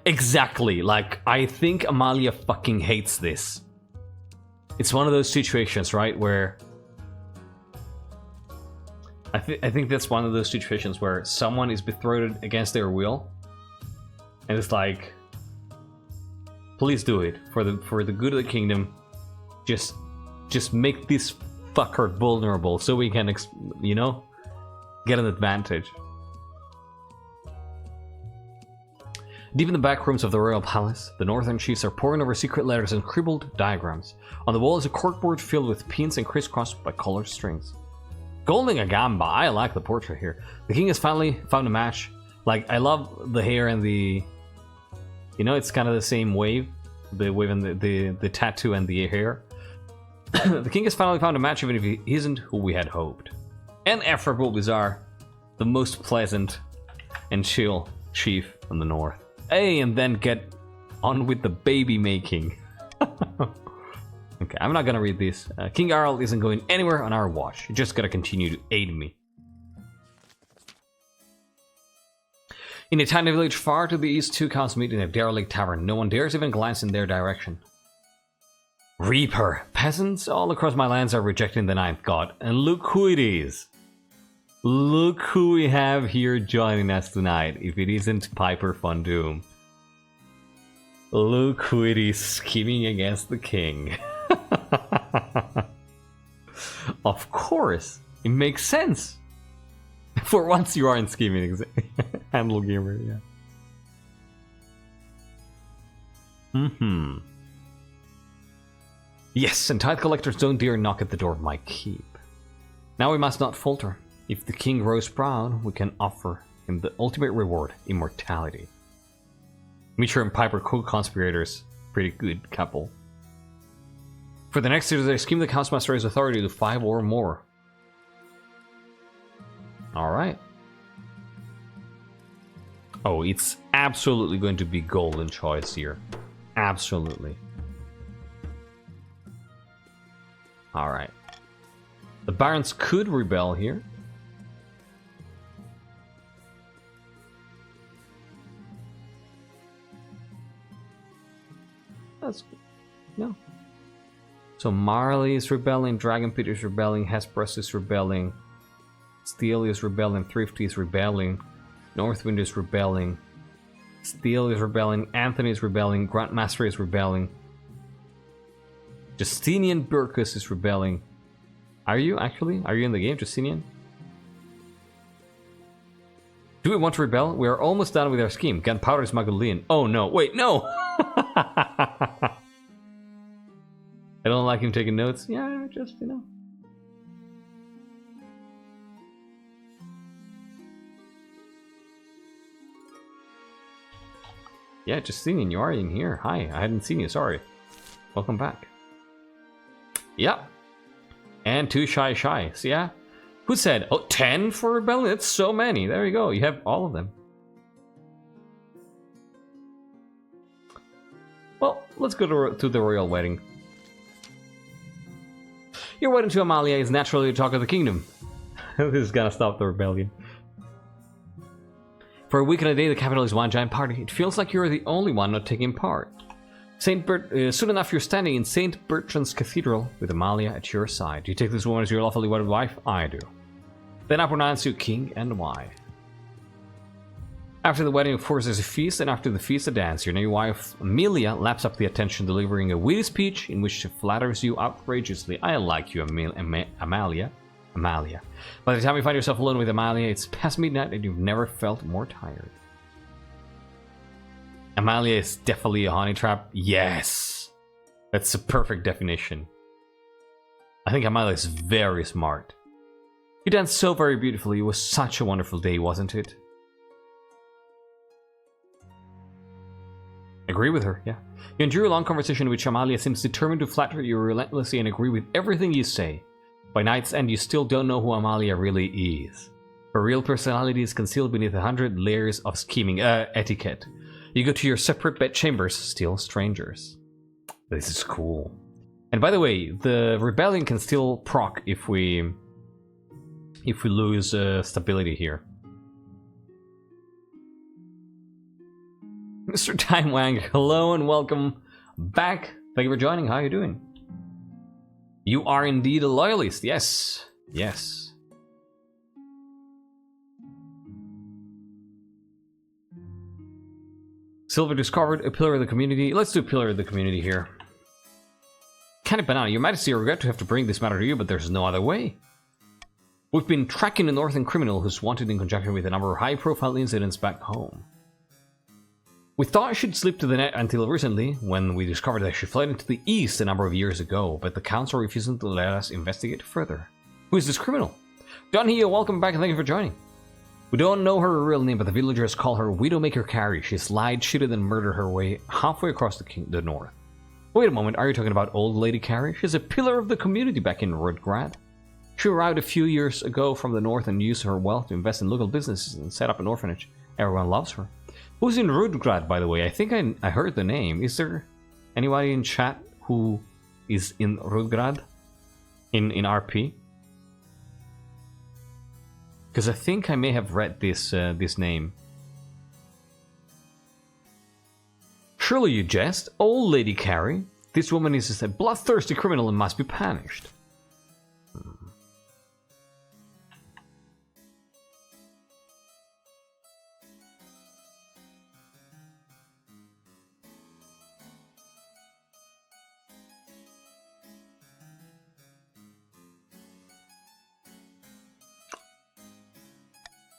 Exactly. Like, I think Amalia fucking hates this. It's one of those situations, right, where... I think that's one of those situations where someone is betrothed against their will. And it's like... Please do it. For the good of the kingdom. Just make this fucker vulnerable so we can, you know, get an advantage. Deep in the back rooms of the royal palace, the northern chiefs are poring over secret letters and scribbled diagrams. On the wall is a corkboard filled with pins and crisscrossed by colored strings. Golden Agamba, I like the portrait here. The king has finally found a match. Like, I love the hair and the... You know, it's kind of the same wave. The wave and the tattoo and the hair. The king has finally found a match, even if he isn't who we had hoped. And Afrabul Bizarre, the most pleasant and chill chief from the north. Hey, and then get On with the baby making. Okay, I'm not gonna read this. King Harald isn't going anywhere on our watch. You just gotta continue to aid me. In a tiny village far to the east, two counts meet in a derelict tavern. No one dares even glance in their direction. Reaper! Peasants all across my lands are rejecting the ninth god. And look who it is! Look who we have here joining us tonight, if it isn't Piper Von Doom. Look who it is scheming against the king. Of course, it makes sense. For once you aren't scheming. Handle gamer, yeah. Yes, and tithe collectors don't dare knock at the door of my keep. Now we must not falter. If the king grows proud, we can offer him the ultimate reward, immortality. Mitra and Piper co-conspirators, pretty good couple. For the next year, they scheme the Councilmaster's authority to 5 or more. Alright. Oh, it's absolutely going to be golden choice here. Absolutely. Alright. The barons could rebel here. That's good. No. So Marley is rebelling, Dragonpit is rebelling, Hesperus is rebelling, Steel is rebelling, Thrifty is rebelling, Northwind is rebelling, Steel is rebelling, Anthony is rebelling, Grandmaster is rebelling, Justinian Burkus is rebelling. Are you actually? Are you in the game, Justinian? Do we want to rebel? We are almost done with our scheme. Gunpowder is Magulian. Oh no, wait, no! I don't like him taking notes. Yeah, just, you know. Yeah, Justinian, you are in here. Hi, I hadn't seen you, sorry. Welcome back. Yep. And 2 shy. So yeah. Who said? Oh, 10 for rebellion? That's so many. There you go. You have all of them. Well, let's go to the royal wedding. Your wedding to Amalia is naturally the talk of the kingdom. This is gonna stop the rebellion. For a week and a day, the capital is one giant party. It feels like you're the only one not taking part. Soon enough, you're standing in St. Bertrand's Cathedral with Amalia at your side. Do you take this woman as your lawfully wedded wife? I do. Then I pronounce you king, and why? After the wedding, of course, there's a feast, and after the feast, a dance. Your new wife, Amelia, laps up the attention, delivering a witty speech in which she flatters you outrageously. I like you, Amalia. By the time you find yourself alone with Amalia, it's past midnight, and you've never felt more tired. Amalia is definitely a honey trap. Yes! That's a perfect definition. I think Amalia is very smart. You danced so very beautifully. It was such a wonderful day, wasn't it? Agree with her, yeah. You endure a long conversation in which Amalia seems determined to flatter you relentlessly and agree with everything you say. By night's end, you still don't know who Amalia really is. Her real personality is concealed beneath 100 layers of scheming, etiquette. You go to your separate bed chambers, still strangers. This is cool. And by the way, the rebellion can still proc if we lose stability here. Mr. Time Wang, hello and welcome back. Thank you for joining. How are you doing? You are indeed a loyalist. Yes. Yes. Silver discovered a pillar of the community. Let's do a pillar of the community here. Kind of banana. Your Majesty, I regret to have to bring this matter to you, but there's no other way. We've been tracking a northern criminal who's wanted in conjunction with a number of high-profile incidents back home. We thought she'd slip to the net until recently, when we discovered that she fled into the east a number of years ago, but the council refused to let us investigate further. Who is this criminal? Don here, welcome back and thank you for joining. We don't know her real name, but the villagers call her Widowmaker Carrie. She's lied, cheated, and murdered her way halfway across the north. Wait a moment, are you talking about old Lady Carrie? She's a pillar of the community back in Rodgrad. She arrived a few years ago from the north and used her wealth to invest in local businesses and set up an orphanage. Everyone loves her. Who's in Rudgrad, by the way? I think I heard the name. Is there anybody in chat who is in Rudgrad? In RP? Because I think I may have read this this name. Surely you jest, old Lady Carrie. This woman is a bloodthirsty criminal and must be punished.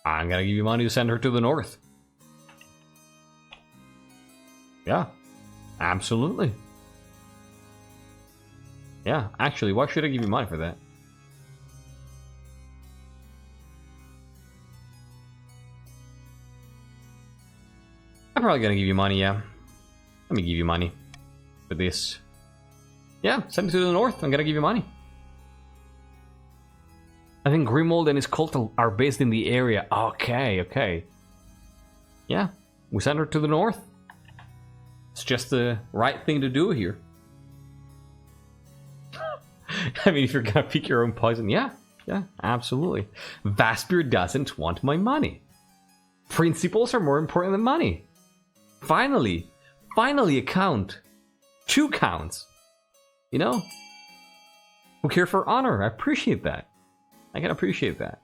I'm gonna give you money to send her to the north. Yeah, absolutely. Yeah, actually, why should I give you money for that? I'm probably gonna give you money, yeah. Let me give you money for this. Yeah, send me to the north, I'm gonna give you money. I think Grimold and his cult are based in the area. Okay, okay. Yeah, we send her to the north. It's just the right thing to do here. I mean, if you're gonna pick your own poison, yeah, absolutely. Vaspir doesn't want my money. Principles are more important than money. Finally a count. 2 counts. You know? Who care for honor? I appreciate that. I can appreciate that.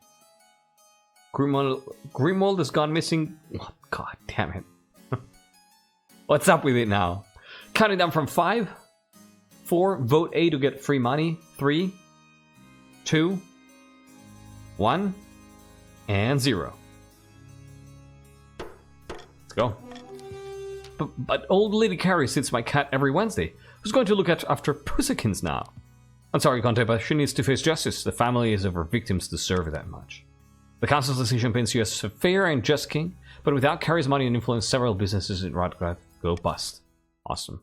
Grimold has gone missing. Oh, God damn it. What's up with it now? Counting down from 5, 4, vote A to get free money. 3, 2, 1, and 0. Let's go. But old Lady Carrie sits my cat every Wednesday. Who's going to look after Pussykins now? I'm sorry, Conte, but she needs to face justice. The families of her victims deserve that much. The council's decision paints you as a fair and just king, but without Carrie's money and influence, several businesses in Rudgrad go bust. Awesome.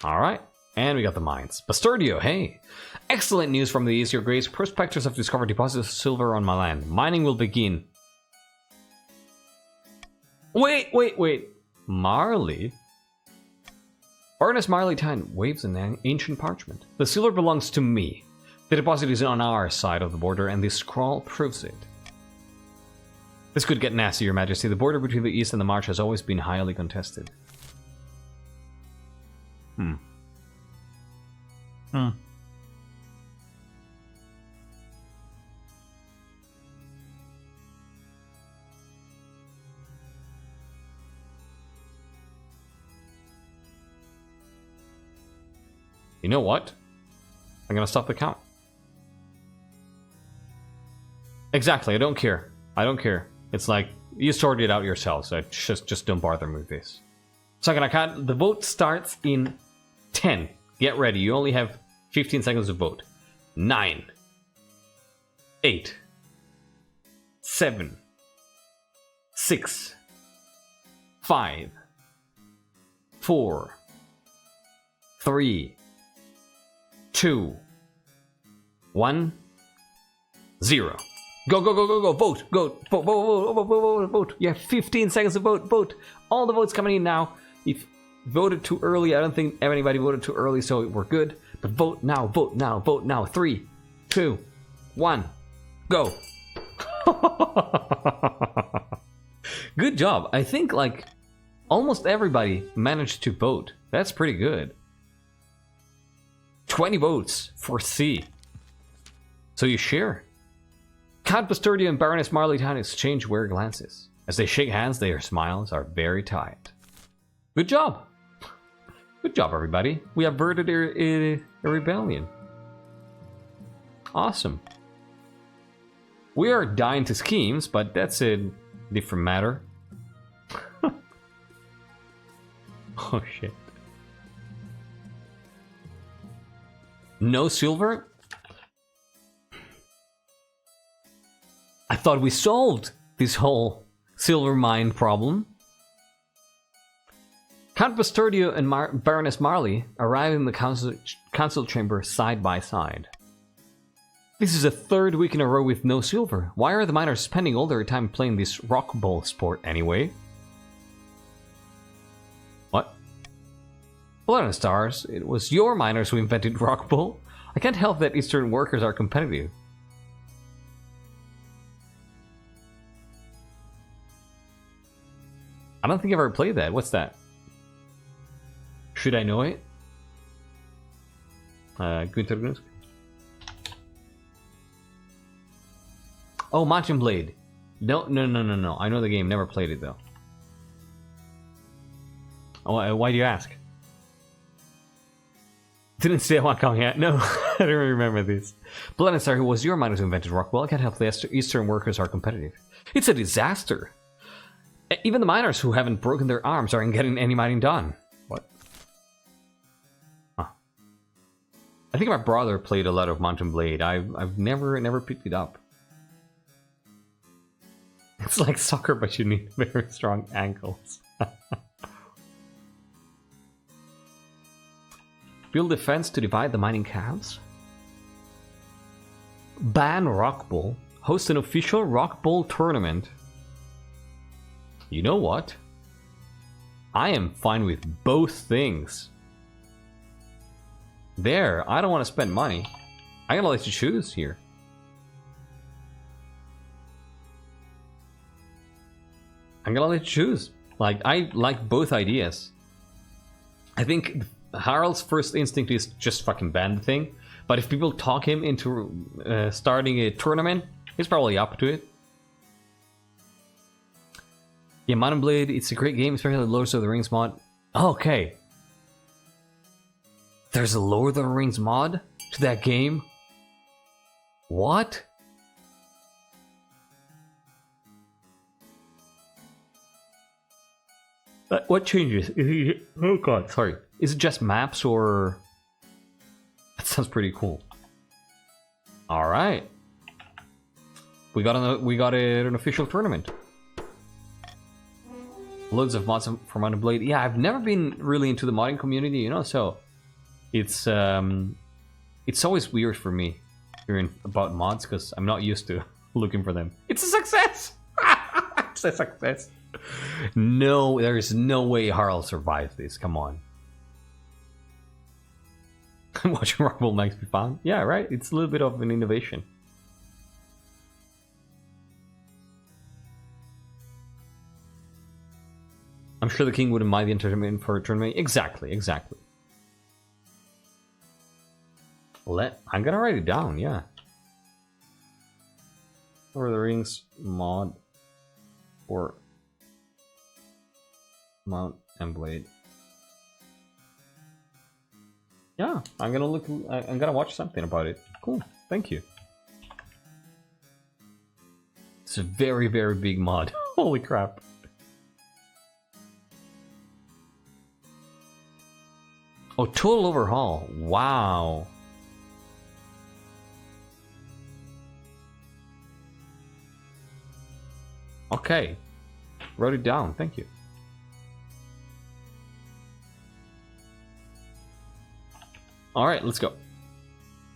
Alright, and we got the mines. Bastardio, hey! Excellent news from the east, your grace. Prospectors have discovered deposits of silver on my land. Mining will begin. Wait. Marley? Ernest Marley Tyne waves an ancient parchment. The silver belongs to me. The deposit is on our side of the border, and this scroll proves it. This could get nasty, Your Majesty. The border between the East and the March has always been highly contested. You know what? I'm gonna stop the count. Exactly, I don't care. It's like, you sorted it out yourselves, so just don't bother with this. So I'm gonna count. The vote starts in 10. Get ready, you only have 15 seconds to vote. 9, 8, 7, 6, 5, 4, 3, 2, 1, 0. Go. Vote. You have 15 seconds to vote. All the votes coming in now. If you voted too early, I don't think anybody voted too early, so we're good. But vote now. 3, 2, 1, go. Good job. I think like almost everybody managed to vote. That's pretty good. 20 votes for C. So you share. Count Bastardio and Baroness Marley Tyne exchange weird glances. As they shake hands, their smiles are very tight. Good job. Good job, everybody. We averted a rebellion. Awesome. We are dying to schemes, but that's a different matter. Oh, shit. No silver? I thought we solved this whole silver mine problem. Count Bastardio and Baroness Marley arrive in the council chamber side by side. This is a third week in a row with no silver. Why are the miners spending all their time playing this rock ball sport anyway? What? Blood and Stars, it was your miners who invented rock ball. I can't help that Eastern workers are competitive. I don't think I've ever played that. What's that? Should I know it? Günther. Oh, Mountain Blade. No. I know the game. Never played it though. Oh, why do you ask? Didn't say I want coming yet. No, I don't remember this. Blood and Star, who was your miners who invented rock? Well, I can't help the Eastern workers are competitive. It's a disaster. Even the miners who haven't broken their arms aren't getting any mining done. What? Huh. I think my brother played a lot of Mountain Blade. I've never picked it up. It's like soccer, but you need very strong ankles. Build a fence to divide the mining camps. Ban Rock Ball. Host an official Rock Ball tournament. You know what? I am fine with both things. There, I don't want to spend money. I'm gonna let you choose here. I'm gonna let you choose. Like, I like both ideas. I think Harald's first instinct is just fucking ban the thing. But if people talk him into starting a tournament, he's probably up to it. Yeah, Mountain Blade, it's a great game, especially the Lord of the Rings mod. Oh, okay. There's a Lord of the Rings mod to that game? What? What changes? Oh god, sorry. Is it just maps or... That sounds pretty cool. Alright. We got an official tournament. Loads of mods for Mountain Blade. Yeah, I've never been really into the modding community, you know, so it's always weird for me hearing about mods because I'm not used to looking for them. It's a success! It's a success. No, there is no way Harald survives this. Come on. Watching Rock Ball makes me fun. Yeah, right? It's a little bit of an innovation. I'm sure the king wouldn't mind the entertainment for a tournament. Exactly. I'm gonna write it down, yeah. Lord of the Rings mod for Mount and Blade. Yeah, I'm gonna watch something about it. Cool, thank you. It's a very, very big mod. Holy crap. Oh, total overhaul. Wow. Okay. Wrote it down. Thank you. Alright, let's go.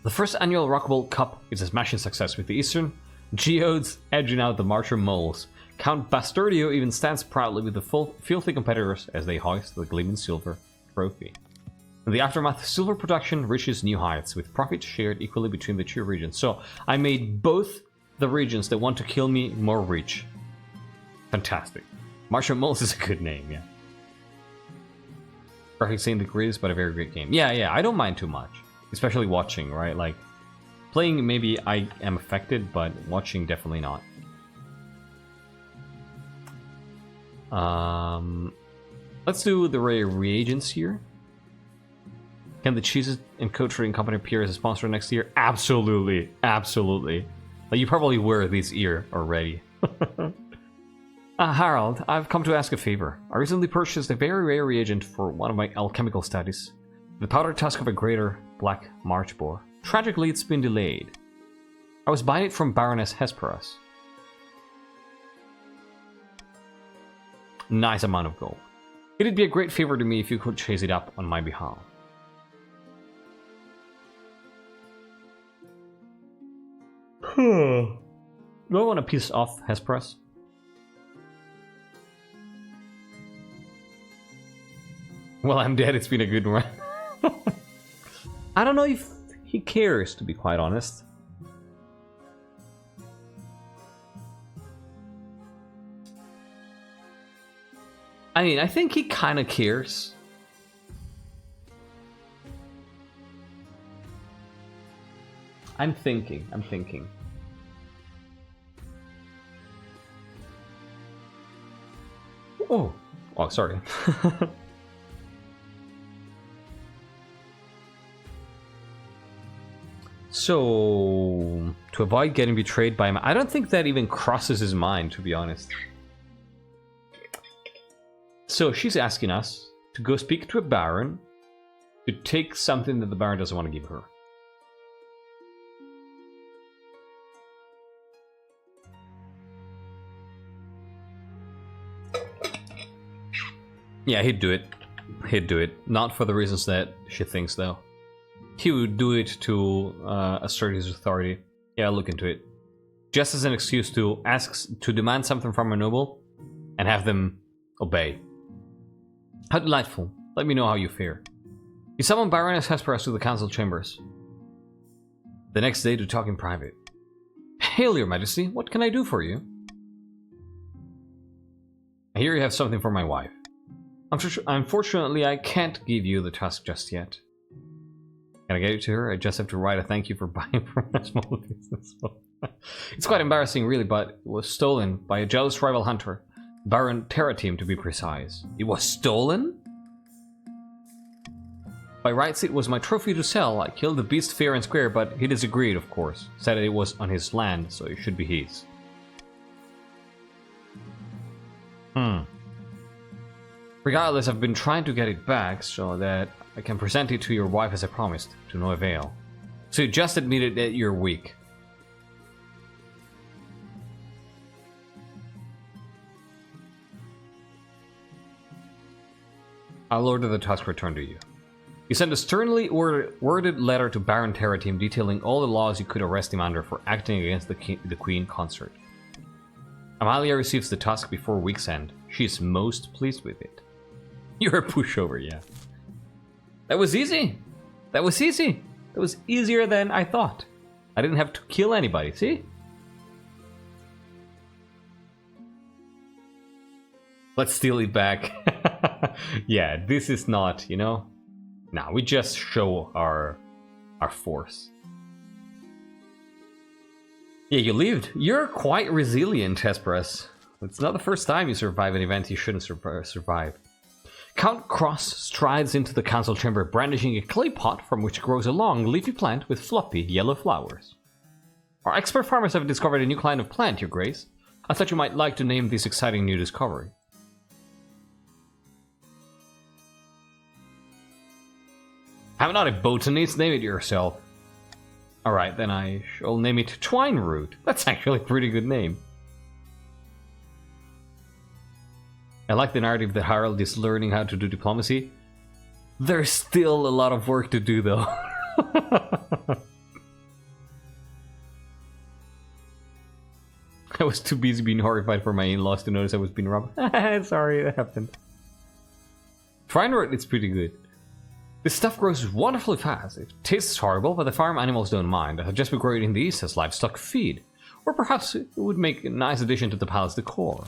The first annual Rock Ball Cup is a smashing success with the Eastern Geodes edging out the Marcher Moles. Count Bastardio even stands proudly with the filthy competitors as they hoist the gleaming silver trophy. In the aftermath, silver production reaches new heights, with profits shared equally between the two regions. So, I made both the regions that want to kill me more rich. Fantastic. Martial Moles is a good name, yeah. Graphics ain't the greatest, but a very great game. Yeah, I don't mind too much. Especially watching, right? Like, playing maybe I am affected, but watching definitely not. Let's do the reagents here. Can the Cheeses and Code Trading Company appear as a sponsor next year? Absolutely. Like, you probably were this year already. Harald, I've come to ask a favor. I recently purchased a very rare reagent for one of my alchemical studies. The powder tusk of a greater black march boar. Tragically, it's been delayed. I was buying it from Baroness Hesperus. Nice amount of gold. It'd be a great favor to me if you could chase it up on my behalf. Do I want to piss off Hesperus? Well, I'm dead. It's been a good run. I don't know if he cares, to be quite honest. I mean, I think he kind of cares. I'm thinking. Oh, sorry. So, to avoid getting betrayed by him, I don't think that even crosses his mind, to be honest. So, she's asking us to go speak to a baron to take something that the baron doesn't want to give her. Yeah, he'd do it. He'd do it. Not for the reasons that she thinks, though. He would do it to assert his authority. Yeah, I'll look into it. Just as an excuse to demand something from a noble and have them obey. How delightful. Let me know how you fare. He summoned Baroness Hesperus to the council chambers. The next day to talk in private. Hail, your majesty. What can I do for you? I hear you have something for my wife. Unfortunately, I can't give you the task just yet. Can I get it to her? I just have to write a thank you for buying from a small business. It's quite embarrassing, really, but it was stolen by a jealous rival hunter. Baron Terrateam, to be precise. It was stolen? By rights, it was my trophy to sell. I killed the beast fair and square, but he disagreed, of course. Said that it was on his land, so it should be his. Regardless, I've been trying to get it back so that I can present it to your wife as I promised, to no avail. So you just admitted that you're weak. I'll order the task returned to you. You sent a sternly worded letter to Baron Terrateam detailing all the laws you could arrest him under for acting against the Queen Consort. Amalia receives the task before week's end. She is most pleased with it. You're a pushover, yeah. That was easy. That was easy. That was easier than I thought. I didn't have to kill anybody, see? Let's steal it back. Yeah, this is not, you know? Nah, we just show our force. Yeah, you lived. You're quite resilient, Hesperus. It's not the first time you survive an event you shouldn't survive. Count Cross strides into the council chamber brandishing a clay pot from which grows a long, leafy plant with floppy, yellow flowers. Our expert farmers have discovered a new kind of plant, Your Grace. I thought you might like to name this exciting new discovery. I'm not a botanist, name it yourself. Alright, then I shall name it Twine Root. That's actually a pretty good name. I like the narrative that Harald is learning how to do diplomacy. There's still a lot of work to do, though. I was too busy being horrified for my in-laws to notice I was being robbed. Sorry, that happened. Twine Root, it's pretty good. This stuff grows wonderfully fast. It tastes horrible, but the farm animals don't mind. I'll just be growing in the east as livestock feed. Or perhaps it would make a nice addition to the palace decor.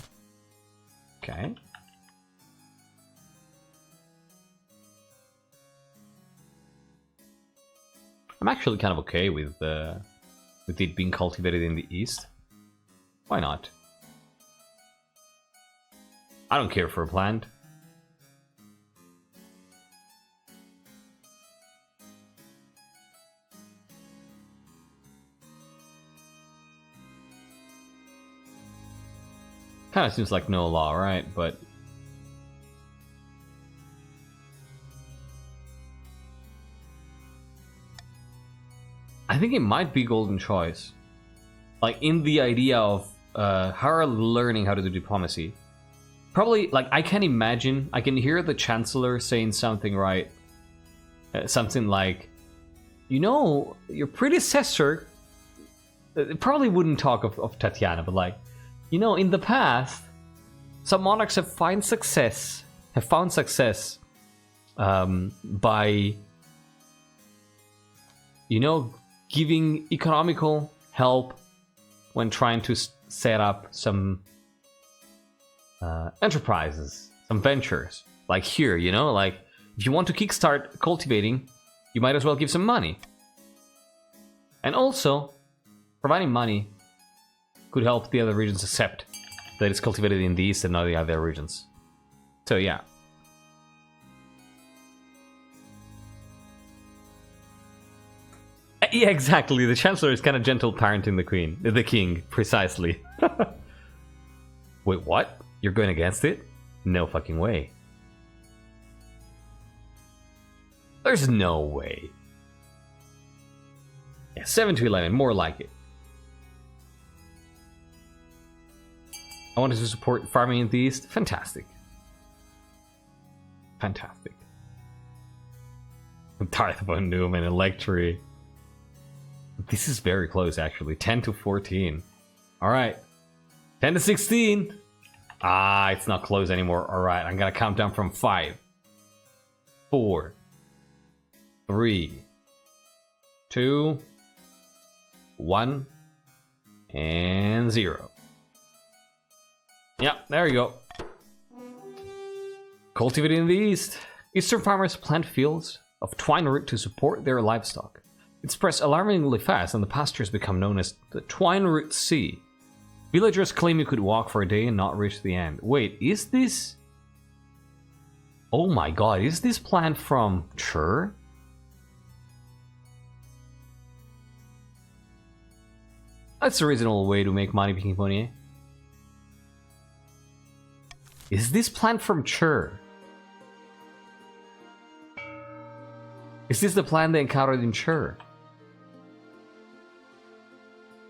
Okay. I'm actually kind of okay with it being cultivated in the east. Why not? I don't care for a plant. Kind of seems like no law, right? But I think it might be Golden Choice. Like, in the idea of Harald learning how to do diplomacy. Probably, like, I can imagine, I can hear the Chancellor saying something, right? Something like, you know, your predecessor It probably wouldn't talk of Tatiana, but like, you know, in the past, some monarchs have found success by, you know, giving economical help when trying to set up some enterprises, some ventures. Like here, you know, like if you want to kickstart cultivating, you might as well give some money. And also, providing money could help the other regions accept that it's cultivated in the east and not the other regions. So yeah. Yeah, exactly. The Chancellor is kind of gentle parenting the king, precisely. Wait, what? You're going against it? No fucking way. There's no way. Yeah, 7 to 11, more like it. I wanted to support farming in the east. Fantastic. Fantastic. Darth Von Doom and Electri. This is very close, actually. 10 to 14. Alright. 10 to 16. Ah, it's not close anymore. Alright, I'm gonna count down from 5, 4, 3, 2, 1, and 0. Yeah, there you go. Cultivating in the east. Eastern farmers plant fields of twine root to support their livestock. It spreads alarmingly fast, and the pastures become known as the Twine Root Sea. Villagers claim you could walk for a day and not reach the end. Wait, is this... Oh my god, is this plant from Chur? That's a reasonable way to make money picking pony, eh? Is this plant from Chur? Is this the plant they encountered in Chur?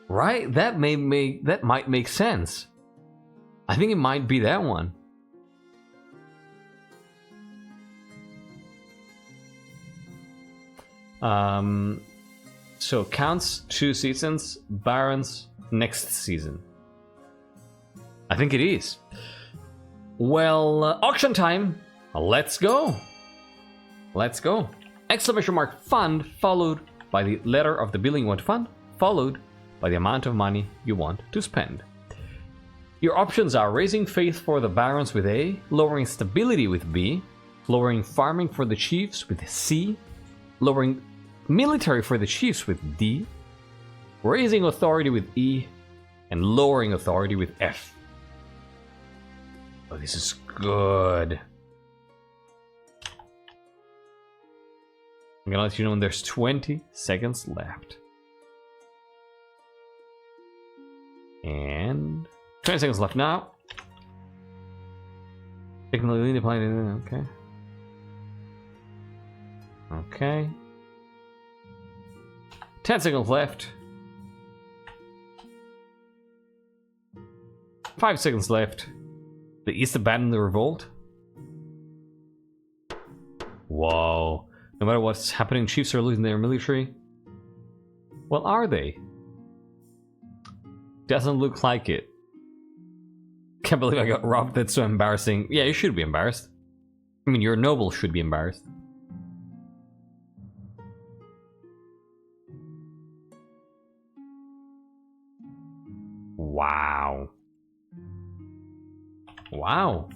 Right? That might make sense. I think it might be that one. So counts 2 seasons, Barons next season. I think it is. Well, auction time. Let's go. Let's go. Exclamation mark fund followed by the letter of the billing you want to fund, followed by the amount of money you want to spend. Your options are raising faith for the barons with A, lowering stability with B, lowering farming for the chiefs with C, lowering military for the chiefs with D, raising authority with E, and lowering authority with F. Oh, this is good. I'm gonna let you know when there's 20 seconds left. And 20 seconds left now. Technically applying. Okay. Okay. 10 seconds left. 5 seconds left. The East abandoned the revolt. Whoa. No matter what's happening, chiefs are losing their military. Well, are they? Doesn't look like it. Can't believe I got robbed. That's so embarrassing. Yeah, you should be embarrassed. I mean, your noble should be embarrassed. Wow. Wow.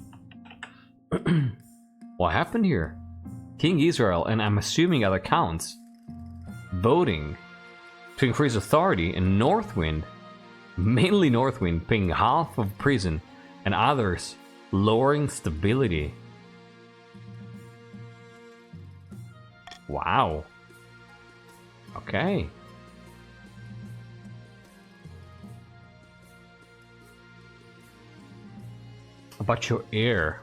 What happened here? King Israel, and I'm assuming other counts, voting to increase authority, and Northwind, mainly Northwind, paying half of prison, and others lowering stability. Wow. Okay. About your heir.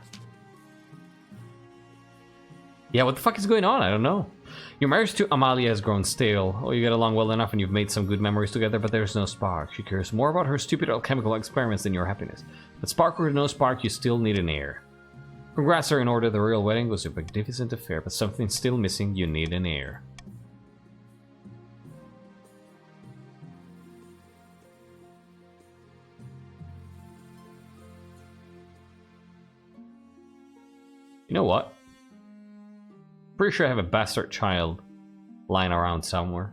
Yeah, what the fuck is going on? I don't know. Your marriage to Amalia has grown stale. Oh, you get along well enough and you've made some good memories together, but there's no spark. She cares more about her stupid alchemical experiments than your happiness. But spark or no spark, you still need an heir. Congrats are in order. The royal wedding was a magnificent affair, but something's still missing. You need an heir. You know what? Pretty sure I have a bastard child lying around somewhere.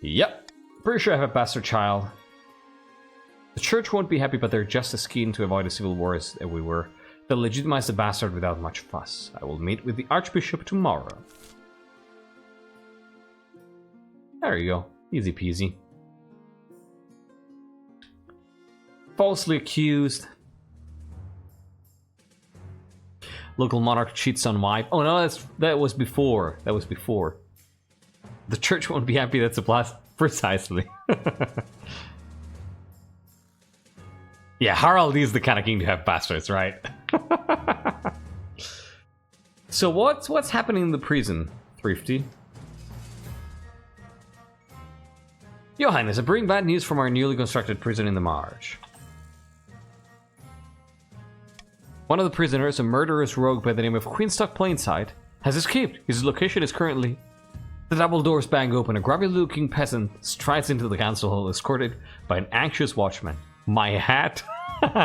Yep. Pretty sure I have a bastard child. The church won't be happy, but they're just as keen to avoid a civil war as we were. They'll legitimize the bastard without much fuss. I will meet with the Archbishop tomorrow. There you go. Easy peasy. Falsely accused. Local monarch cheats on wife. Oh no, that was before. That was before. The church won't be happy, that's a plus. Precisely. Yeah, Harald is the kind of king to have bastards, right? So what's happening in the prison, Thrifty? Your Highness, I bring bad news from our newly constructed prison in the marsh. One of the prisoners, a murderous rogue by the name of Queenstock Plainside, has escaped. His location is currently... The double doors bang open. A grubby-looking peasant strides into the council hall, escorted by an anxious watchman. My hat?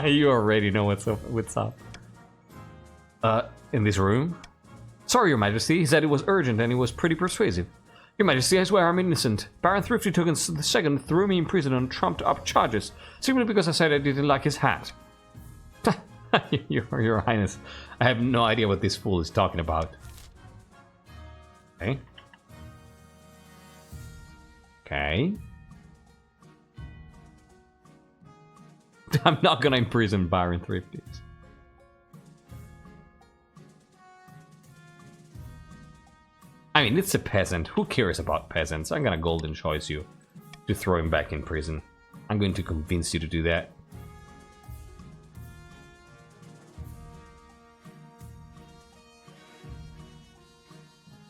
You already know what's up. In this room? Sorry, Your Majesty. He said it was urgent and he was pretty persuasive. Your Majesty, I swear I'm innocent. Baron Thrifty took the second threw me in prison on trumped-up charges, simply because I said I didn't like his hat. Your Highness, I have no idea what this fool is talking about. Okay. Okay. I'm not gonna imprison Baron Thrifty. I mean, it's a peasant. Who cares about peasants? I'm gonna golden choice you to throw him back in prison. I'm going to convince you to do that.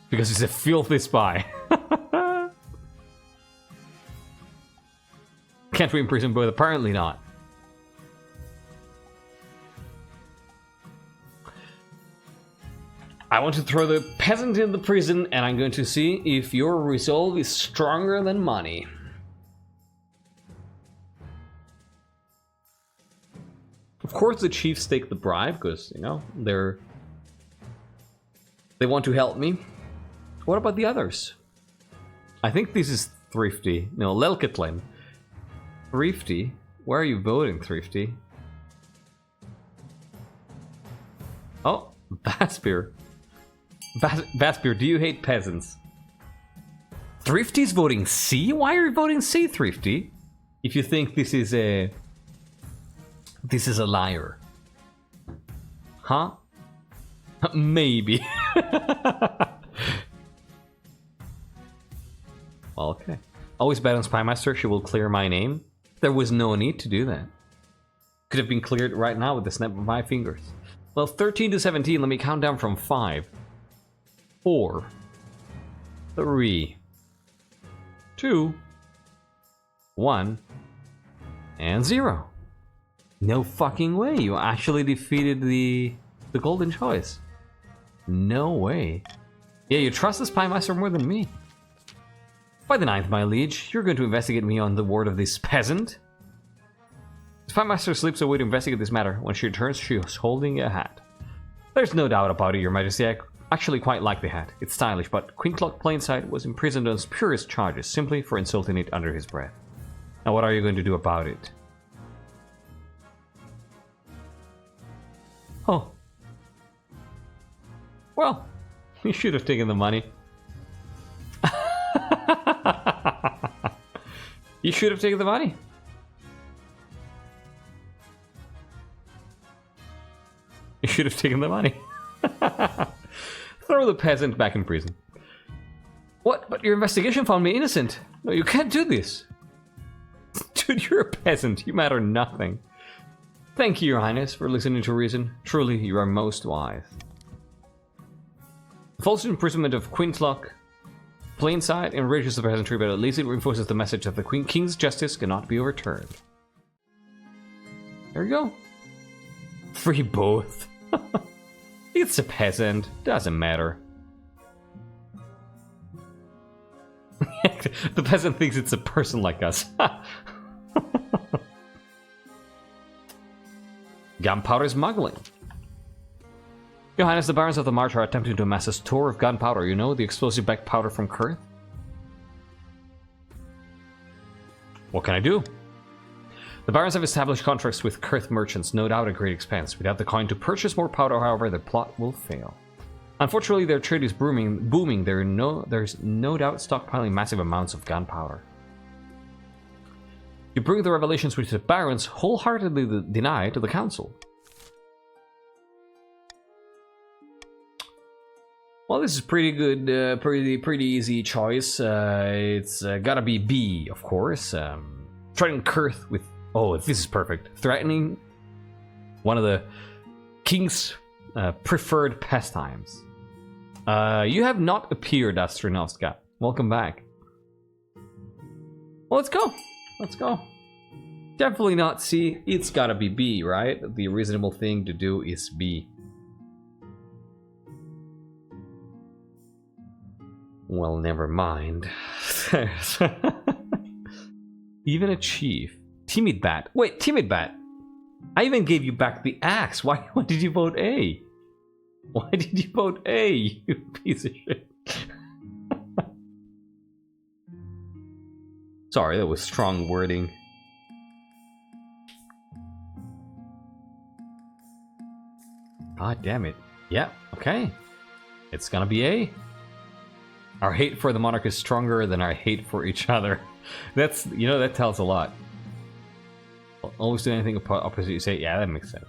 Because he's a filthy spy. Can't we imprison both? Apparently not. I want to throw the peasant in the prison, and I'm going to see if your resolve is stronger than money. Of course the chiefs take the bribe, because, you know, they want to help me. What about the others? I think this is Thrifty. No, Lelketlin. Thrifty? Where are you voting, Thrifty? Oh, Baspir. Baspir, do you hate peasants? Thrifty's voting C? Why are you voting C, Thrifty? If you think this is a liar. Huh? Maybe. Well, okay. Always bet on Spymaster, she will clear my name. There was no need to do that. Could have been cleared right now with the snap of my fingers. Well, 13 to 17, let me count down from 5, 4, 3, 2, 1, and 0. No fucking way, you actually defeated the golden choice. No way. Yeah, you trust the Spymaster more than me. By the 9th, my liege, you're going to investigate me on the word of this peasant. The Spymaster slips away to investigate this matter. When she returns, she is holding a hat. There's no doubt about it, Your Majesty. I actually quite like the hat. It's stylish, but Queenstock Plainside was imprisoned on spurious charges, simply for insulting it under his breath. Now what are you going to do about it? Oh. Well, you should have taken the money. You should have taken the money. You should have taken the money. Throw the peasant back in prison. What? But your investigation found me innocent. No, you can't do this. Dude, you're a peasant. You matter nothing. Thank you, Your Highness, for listening to reason. Truly, you are most wise. The false imprisonment of Queenstock Plainside enrages the peasantry, but at least it reinforces the message that the King's justice cannot be overturned. There you go. Free both. It's a peasant. Doesn't matter. The peasant thinks it's a person like us. Gunpowder smuggling. Your Highness, the Barons of the March are attempting to amass a store of gunpowder. You know, the explosive black powder from Kurth? What can I do? The Barons have established contracts with Kurth merchants, no doubt at great expense. Without the coin to purchase more powder, however, the plot will fail. Unfortunately, their trade is booming. There's no doubt stockpiling massive amounts of gunpowder. You bring the revelations which the Barons wholeheartedly deny to the Council. Well, this is pretty good, pretty easy choice. It's gotta be B, of course. Threatening Kurth with... Oh, this is perfect. Threatening one of the King's preferred pastimes. You have not appeared, Astronovska. Welcome back. Well, let's go. Let's go. Definitely not C. It's gotta be B, right? The reasonable thing to do is B. Well, never mind. Even a chief. Timid Bat. Wait, Timid Bat. I even gave you back the axe. Why did you vote A? Why did you vote A, you piece of shit? Sorry, that was strong wording. God damn it. Yeah, okay. It's gonna be A. Our hate for the monarch is stronger than our hate for each other. That's, you know, that tells a lot. Always do anything opposite you say. Yeah, that makes sense.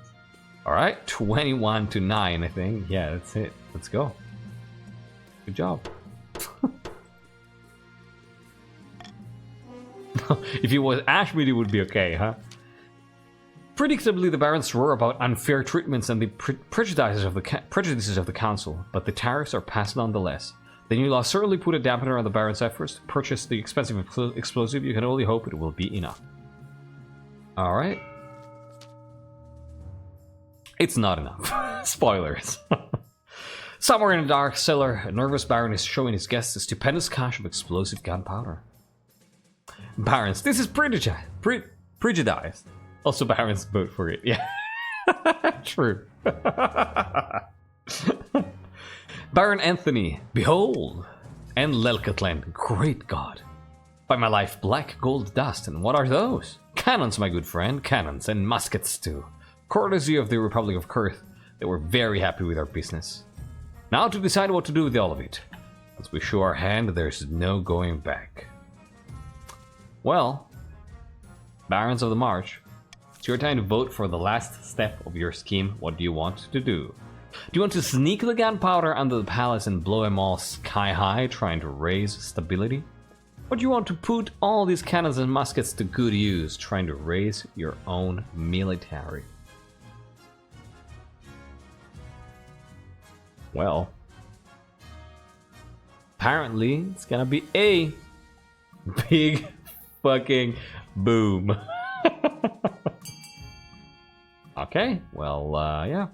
Alright, 21 to 9, I think. Yeah, that's it. Let's go. Good job. If it was Ashmead, it would be okay, huh? Predictably, the Barons roar about unfair treatments and the prejudices of the Council, but the tariffs are passed nonetheless. The new law certainly put a dampener on the Barons' efforts to purchase the expensive explosive. You can only hope it will be enough. Alright. It's not enough. Spoilers. Somewhere in a dark cellar, a nervous Baron is showing his guests a stupendous cache of explosive gunpowder. Barons, this is prejudiced. Also, Barons vote for it. Yeah. True. Baron Anthony, behold, and Lelkatland, great God. By my life, black gold dust, and what are those? Cannons, my good friend, cannons, and muskets too. Courtesy of the Republic of Kurth, they were very happy with our business. Now to decide what to do with all of it. Once we show our hand, there's no going back. Well, Barons of the March, it's your time to vote for the last step of your scheme. What do you want to do? Do you want to sneak the gunpowder under the palace and blow them all sky high, trying to raise stability? Or do you want to put all these cannons and muskets to good use, trying to raise your own military? Well, apparently it's gonna be A. Big fucking boom. Okay, well, yeah.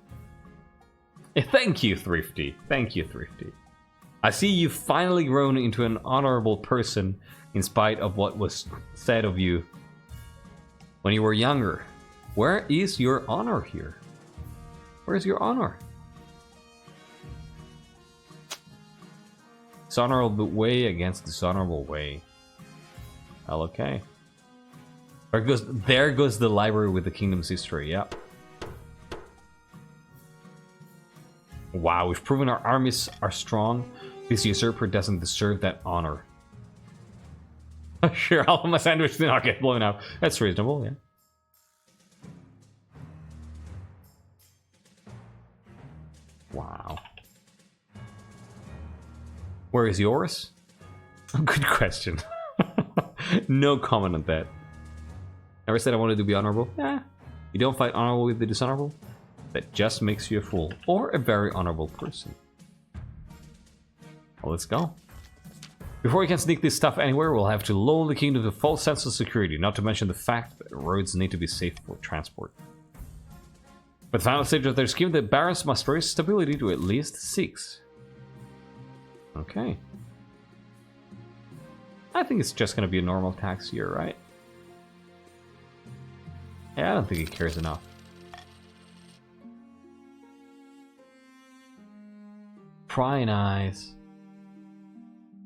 Thank you, Thrifty. Thank you, Thrifty. I see you've finally grown into an honorable person in spite of what was said of you when you were younger. Where is your honor here? Where is your honor? Dishonorable way against dishonorable way. Well, okay. There goes the library with the kingdom's history, yeah. Wow, we've proven our armies are strong. This usurper doesn't deserve that honor. Sure, all of my sandwich did not get blown up. That's reasonable, yeah. Wow. Where is yours? Good question. No comment on that. Never said I wanted to be honorable. Yeah. You don't fight honorable with the dishonorable? That just makes you a fool. Or a very honorable person. Well, let's go. Before we can sneak this stuff anywhere, we'll have to lull the kingdom to a false sense of security, not to mention the fact that roads need to be safe for transport. But the final stage of their scheme, the barons must raise stability to at least 6. Okay. I think it's just gonna be a normal tax year, right? Yeah, I don't think he cares enough. Pry Eyes,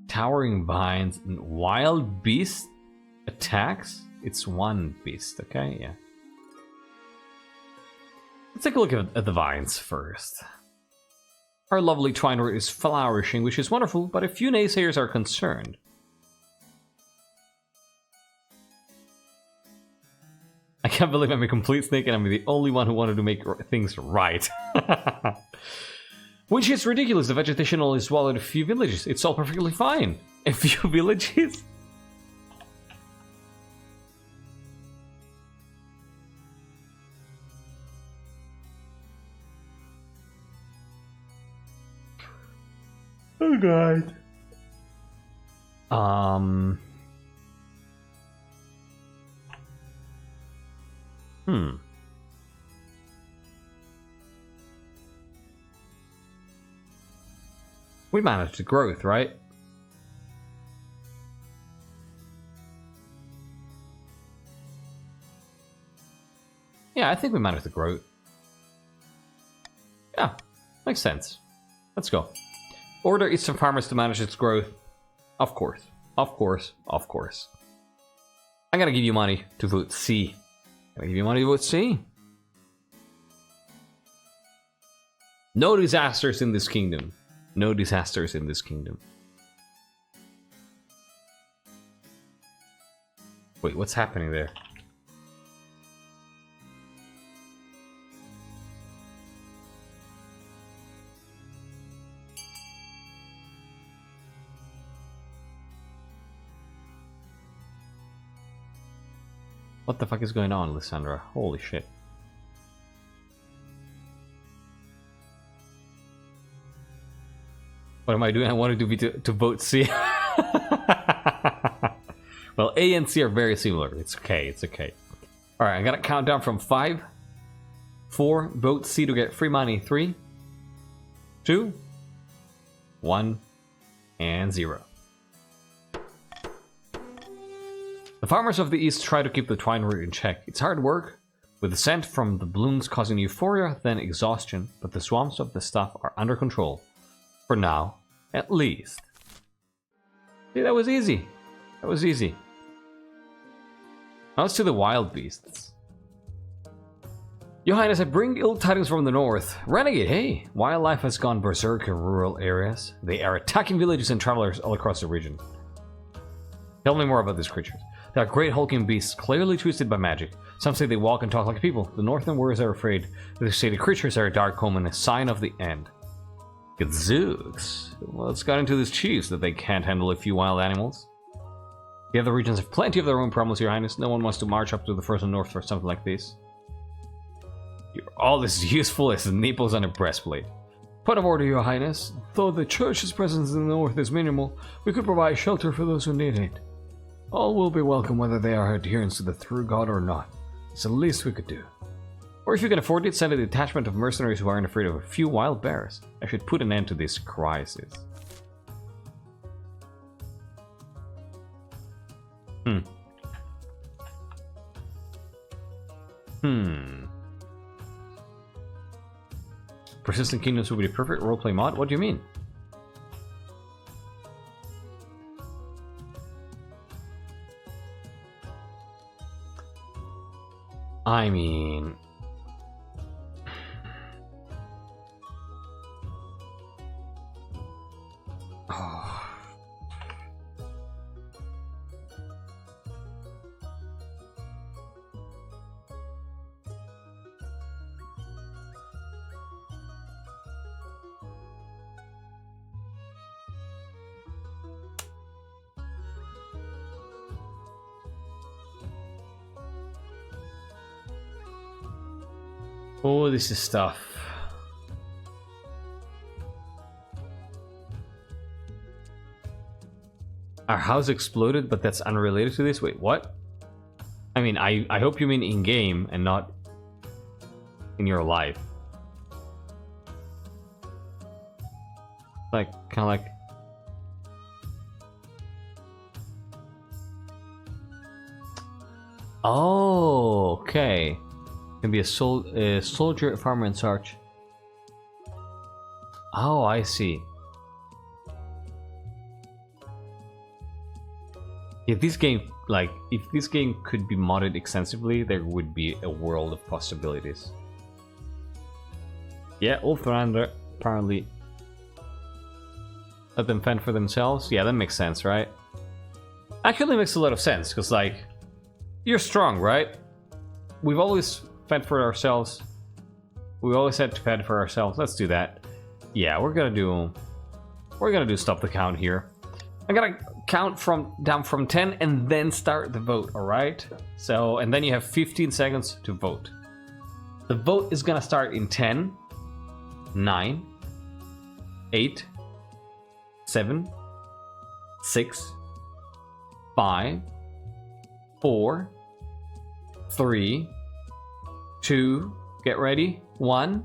Towering Vines, and Wild Beast attacks? It's one beast, okay? Yeah. Let's take a look at the vines first. Our lovely twine root is flourishing, which is wonderful, but a few naysayers are concerned. I can't believe I'm a complete snake and I'm the only one who wanted to make things right. Which is ridiculous. The vegetation only swallowed a few villages. It's all perfectly fine. A few villages? Oh god. We managed the growth, right? Yeah, I think we managed the growth. Yeah, makes sense. Let's go. Order Eastern farmers to manage its growth. Of course. Of course. Of course. I'm gonna give you money to vote C. I'm gonna give you money to vote C. No disasters in this kingdom. No disasters in this kingdom. Wait, what's happening there? What the fuck is going on, Lysandra? Holy shit. What am I doing? I wanted to be to vote C. Well, A and C are very similar. It's okay, it's okay. Alright, I'm gonna count down from 5, 4, vote C to get free money. 3, 2, 1, and 0. The farmers of the east try to keep the twine root in check. It's hard work, with the scent from the blooms causing euphoria, then exhaustion, but the swamps of the stuff are under control. For now, at least. See, that was easy. That was easy. Now let's do the wild beasts. Your Highness, I bring ill tidings from the north. Renegade, hey! Wildlife has gone berserk in rural areas. They are attacking villages and travelers all across the region. Tell me more about these creatures. They are great hulking beasts, clearly twisted by magic. Some say they walk and talk like people. The northern warriors are afraid. They say the creatures are a dark omen, a sign of the end. Gadzooks. Well, it's got into these chiefs that they can't handle a few wild animals. The other regions have plenty of their own problems, Your Highness. No one wants to march up to the frozen north for something like this. You're all as useful as nipples on a breastplate. Point of order, Your Highness. Though the church's presence in the north is minimal, we could provide shelter for those who need it. All will be welcome whether they are adherents to the true god or not. It's the least we could do. Or if you can afford it, send a detachment of mercenaries who aren't afraid of a few wild bears. I should put an end to this crisis. Persistent Kingdoms would be the perfect roleplay mod? What do you mean? I mean... Oh. Oh, this is stuff. Our house exploded, but that's unrelated to this? Wait, what? I mean, I hope you mean in-game and not in your life. Like, kind of like... Oh, okay. Can be a soldier, a farmer, and such. Oh, I see. If this game, like, if this game could be modded extensively, there would be a world of possibilities. Yeah, Ulthrander apparently let them fend for themselves. Yeah, that makes sense, right? Actually makes a lot of sense, because, like, you're strong, right? We've always fend for ourselves. We always had to fend for ourselves. Let's do that. Yeah, we're gonna do stop the count here. I'm gonna count down from 10 and then start the vote, alright? So, and then you have 15 seconds to vote. The vote is gonna start in 10, 9, 8, 7, 6, 5, 4, 3, 2, get ready, 1,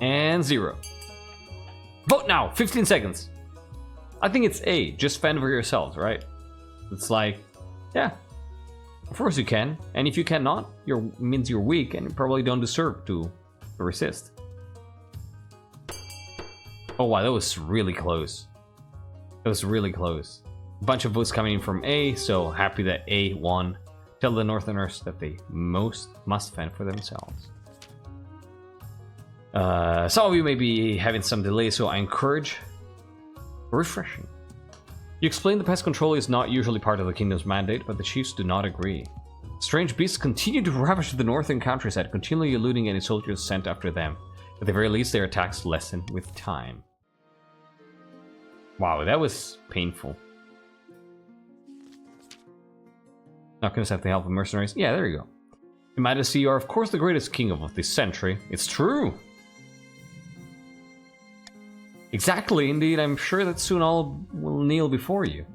and 0. Vote now! 15 seconds! I think it's A, just fend for yourselves, right? It's like, yeah, of course you can, and if you cannot, means you're weak and you probably don't deserve to resist. Oh wow, that was really close. That was really close. A bunch of votes coming in from A, so happy that A won. Tell the Northerners that they must fend for themselves. Some of you may be having some delay, so I encourage refreshing. You explain the pest control is not usually part of the kingdom's mandate, but the chiefs do not agree. Strange beasts continue to ravage the northern countryside, continually eluding any soldiers sent after them. At the very least, their attacks lessen with time. Wow, that was painful. Not gonna have the help of mercenaries. Yeah, there you go. Your Majesty, you are of course the greatest king of this century. It's true. Exactly, indeed. I'm sure that soon all will kneel before you.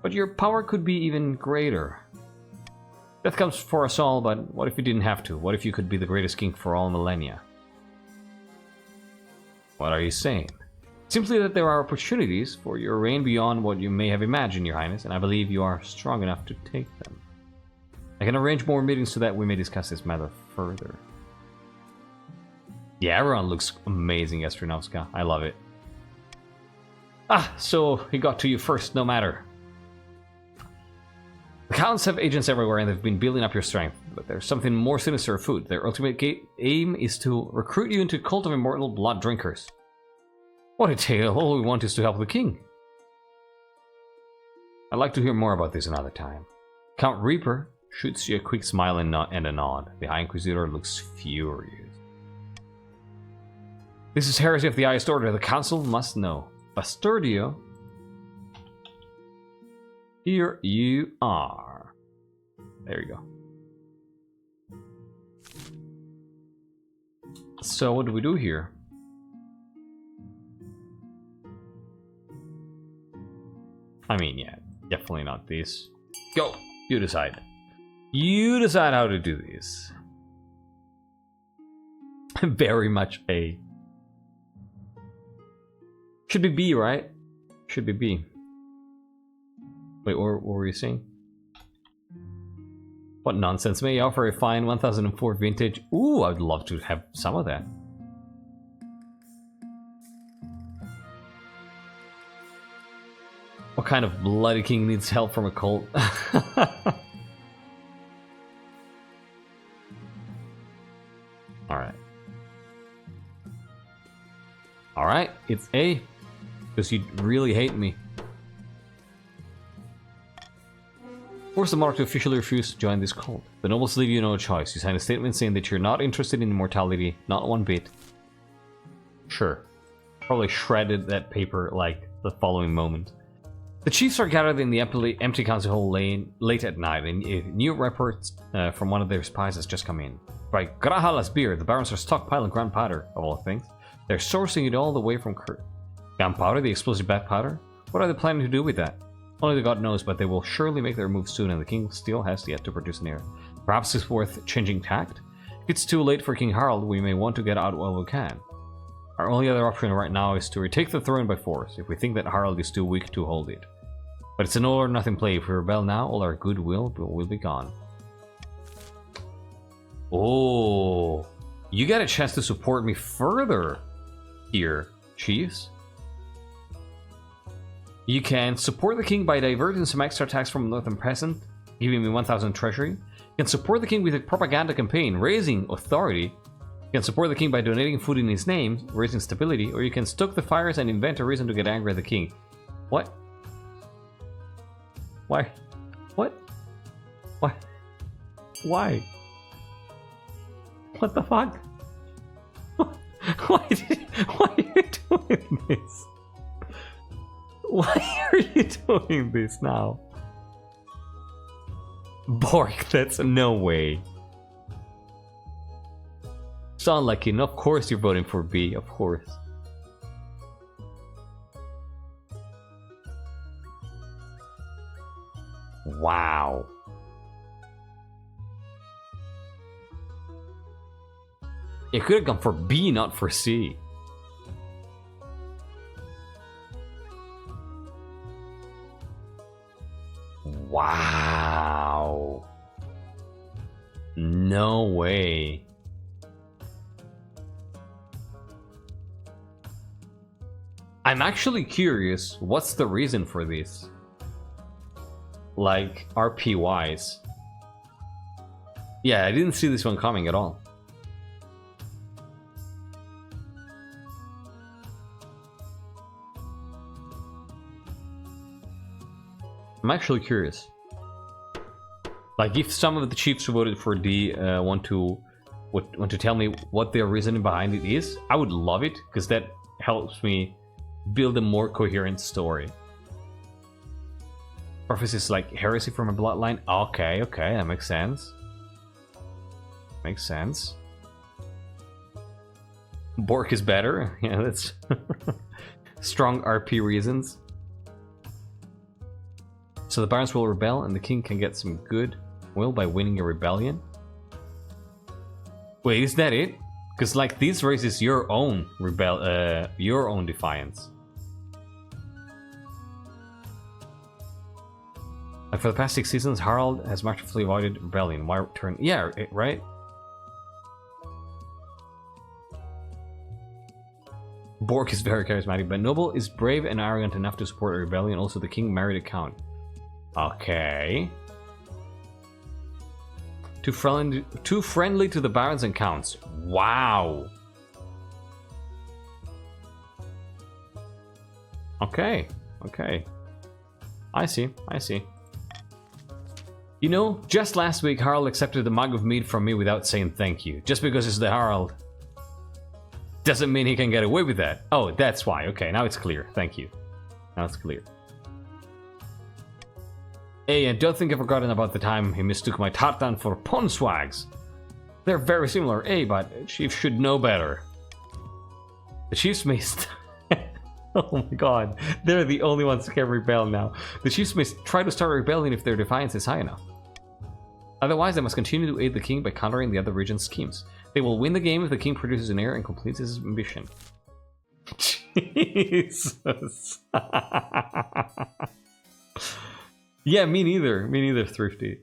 But your power could be even greater. Death comes for us all, but what if you didn't have to? What if you could be the greatest king for all millennia? What are you saying? Simply that there are opportunities for your reign beyond what you may have imagined, Your Highness, and I believe you are strong enough to take them. I can arrange more meetings so that we may discuss this matter further. Yeah, everyone looks amazing, Estrinovska. I love it. Ah, so he got to you first, no matter. The Counts have agents everywhere and they've been building up your strength, but there's something more sinister afoot. Their ultimate aim is to recruit you into a cult of immortal blood drinkers. What a tale, all we want is to help the king. I'd like to hear more about this another time. Count Reaper shoots you a quick smile and a nod. The High Inquisitor looks furious. This is heresy of the highest order, the council must know. Bastardio, here you are. There you go. So what do we do here? I mean, yeah, definitely not this. Go! You decide. You decide how to do this. Very much A. Should be B, right? Should be B. Wait, what were you saying? What nonsense. May you offer a fine 1004 vintage? Ooh, I'd love to have some of that. What kind of bloody king needs help from a cult? Alright. Alright, it's A. Because you really hate me. Force the monarch to officially refuse to join this cult. The nobles leave you no choice. You sign a statement saying that you're not interested in immortality, not one bit. Sure. Probably shredded that paper like the following moment. The chiefs are gathered in the empty council hall late at night, and a new report from one of their spies has just come in. By Grahala's beer, the barons are stockpiling gunpowder, of all things. They're sourcing it all the way from Kurt. Gunpowder, the explosive bat powder? What are they planning to do with that? Only the god knows, but they will surely make their move soon, and the king still has yet to produce an heir. Perhaps it's worth changing tact? If it's too late for King Harald, we may want to get out while we can. Our only other option right now is to retake the throne by force, if we think that Harald is too weak to hold it. But it's an all or nothing play. If we rebel now, all our goodwill will be gone. Oh, you get a chance to support me further here, chiefs. You can support the king by diverting some extra tax from northern peasant, giving me 1000 treasury. You can support the king with a propaganda campaign, raising authority. You can support the king by donating food in his name, raising stability, or you can stoke the fires and invent a reason to get angry at the king. What? Why? What? Why? Why? What the fuck? Why are you doing this? Why are you doing this now? Bork, that's no way. Sound like it. Of course you're voting for B, of course. Wow. It could have gone for B, not for C. Wow. No way. I'm actually curious, what's the reason for this? Like, RP wise. Yeah, I didn't see this one coming at all. I'm actually curious. Like, if some of the chiefs who voted for D want to tell me what their reasoning behind it is, I would love it, because that helps me build a more coherent story. Prophecies like heresy from a bloodline. Okay, okay, that makes sense. Makes sense. Bork is better. Yeah, that's strong RP reasons. So the barons will rebel and the king can get some good will by winning a rebellion. Wait, is that it? Because like this raises your own your own defiance. Like for the past 6 seasons, Harald has masterfully avoided rebellion. Why turn? Yeah, right. Bork is very charismatic, but Noble is brave and arrogant enough to support a rebellion. Also, the king married a count. Okay. Too friendly to the barons and counts. Wow. Okay. Okay. I see. I see. You know, just last week Harald accepted a mug of meat from me without saying thank you. Just because it's the Harald doesn't mean he can get away with that. Oh, that's why. Okay, now it's clear. Thank you. Now it's clear. Hey, and don't think I've forgotten about the time he mistook my tartan for pon swags. They're very similar, but chiefs should know better. The chiefs may oh my god, they're the only ones who can rebel now. The chiefs may try to start a rebellion if their defiance is high enough. Otherwise, they must continue to aid the king by countering the other region's schemes. They will win the game if the king produces an heir and completes his ambition. Jesus. Yeah, me neither. Me neither, Thrifty.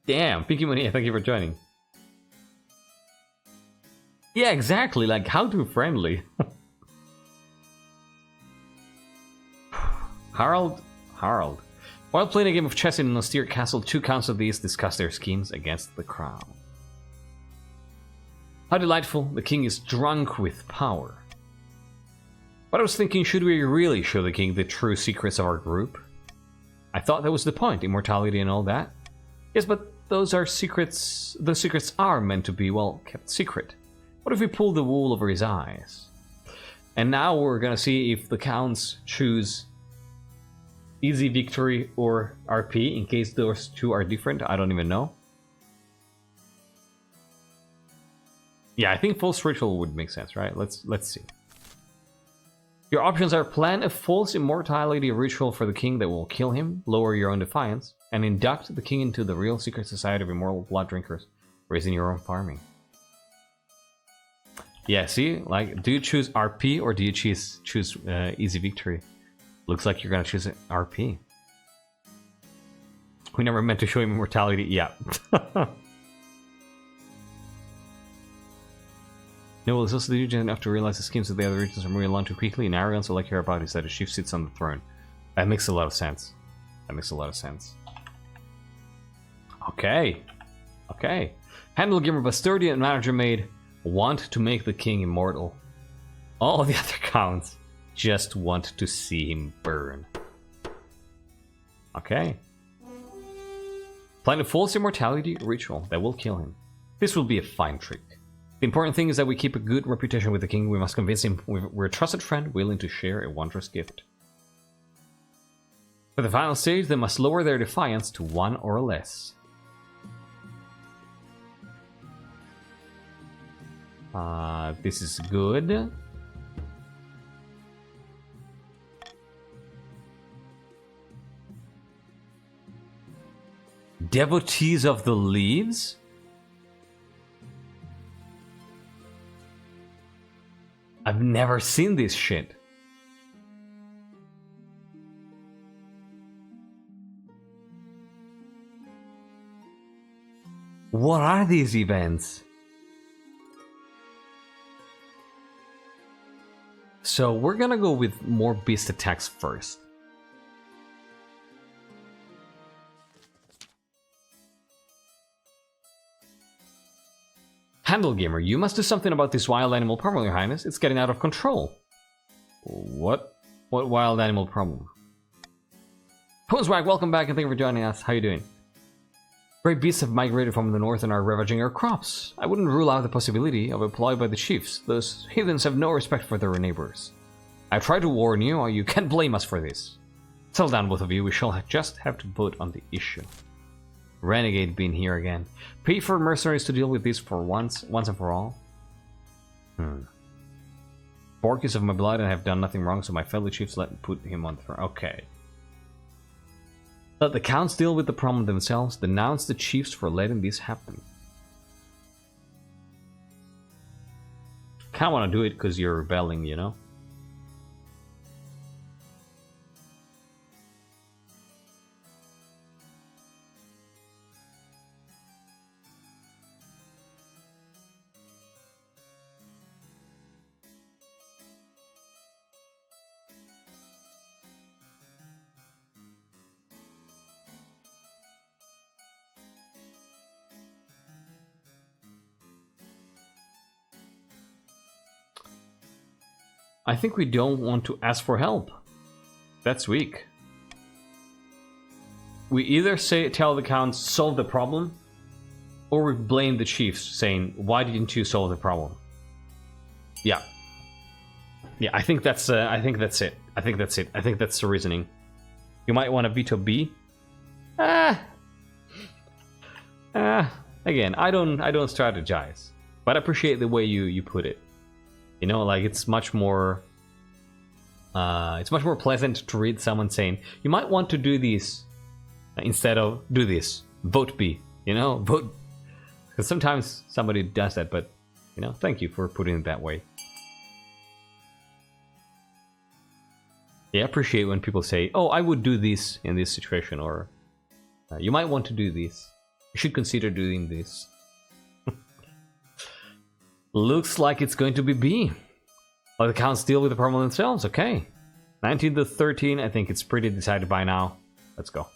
Damn, Pinky Money, thank you for joining. Yeah, exactly. Like, how too friendly. Harald. While playing a game of chess in an austere castle, 2 counts of these discuss their schemes against the crown. How delightful. The king is drunk with power. But I was thinking, should we really show the king the true secrets of our group? I thought that was the point, immortality and all that. Yes, but those are secrets. Those secrets are meant to be, well, kept secret. What if we pull the wool over his eyes? And now we're gonna see if the counts choose easy victory or RP, in case those two are different. I don't even know. Yeah, I think false ritual would make sense, right? Let's see. Your options are: plan a false immortality ritual for the king that will kill him, lower your own defiance, and induct the king into the real secret society of immortal blood drinkers, raising your own farming. Yeah, see? Like, do you choose RP or do you choose easy victory? Looks like you're gonna choose RP. We never meant to show him immortality. Yeah. Noel is also diligent enough to realize the schemes of the other regions are moving along too quickly, and arrogance all I care about is that a chief sits on the throne. That makes a lot of sense. That makes a lot of sense. Okay. Okay. Handlegamer, Bastardia, and Manager Maid want to make the king immortal. All the other counts just want to see him burn. Okay. Plan a false immortality ritual that will kill him. This will be a fine trick. The important thing is that we keep a good reputation with the king. We must convince him we're a trusted friend willing to share a wondrous gift. For the final stage, they must lower their defiance to 1 or less. This is good. Devotees of the Leaves? I've never seen this shit. What are these events? So we're gonna go with more beast attacks first. Handlegamer, you must do something about this wild animal problem, Your Highness. It's getting out of control. What? What wild animal problem? Poswag, welcome back and thank you for joining us. How you doing? Great beasts have migrated from the north and are ravaging our crops. I wouldn't rule out the possibility of a ploy by the chiefs. Those heathens have no respect for their neighbors. I tried to warn you, or you can't blame us for this. Settle down, both of you. We shall just have to vote on the issue. Renegade being here again. Pay for mercenaries to deal with this for once and for all. Bork is of my blood and I have done nothing wrong, so my fellow chiefs let me put him on the throne. Okay. Let the counts deal with the problem themselves. Denounce the chiefs for letting this happen. Kinda wanna do it because you're rebelling, you know? I think we don't want to ask for help. That's weak. We either tell the counts solve the problem, or we blame the chiefs, saying, why didn't you solve the problem? Yeah. Yeah, I think that's it. I think that's it. I think that's the reasoning. You might want to veto B. Again, I don't strategize, but I appreciate the way you put it. You know, like it's much more pleasant to read someone saying, you might want to do this instead of do this. Vote B, you know, vote. Because sometimes somebody does that, but, you know, thank you for putting it that way. Yeah, I appreciate when people say, oh, I would do this in this situation, or you might want to do this. You should consider doing this. Looks like it's going to be B. Let the counts deal with the problem themselves, okay. 19 to 13, I think it's pretty decided by now. Let's go.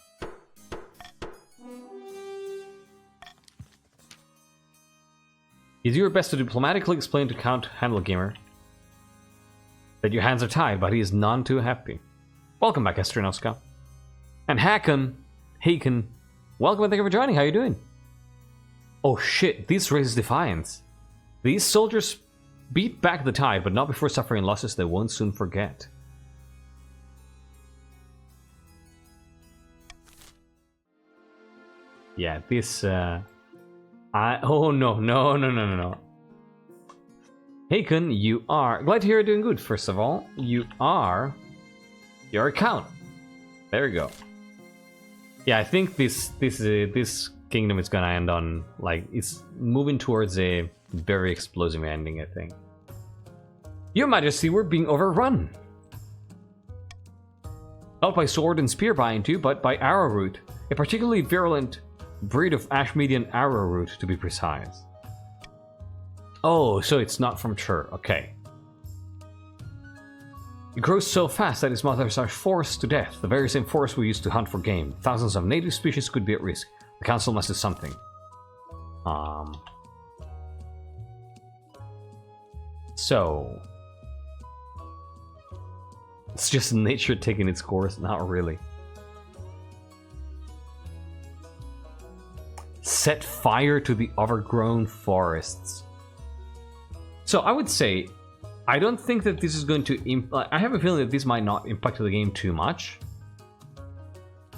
You do your best to diplomatically explain to Count Handlegamer that your hands are tied, but he is none too happy. Welcome back, Estrinoska. And Haken, welcome and thank you for joining. How you doing? Oh shit, this raises defiance. These soldiers beat back the tide, but not before suffering losses they won't soon forget. Yeah, this, oh, no. Haken, you are... Glad to hear you're doing good, first of all. You're a count. There we go. Yeah, I think this kingdom is gonna end on, like, it's moving towards a very explosive ending, I think. Your Majesty, we're being overrun. Not by sword and spear bind too, but by arrowroot. A particularly virulent breed of Ashmedian arrowroot, to be precise. Oh, so it's not from Chur. Okay. It grows so fast that its mothers are forced to death. The very same forest we used to hunt for game. Thousands of native species could be at risk. The council must do something. So... It's just nature taking its course? Not really. Set fire to the overgrown forests. So I would say, I don't think that this is going to... I have a feeling that this might not impact the game too much.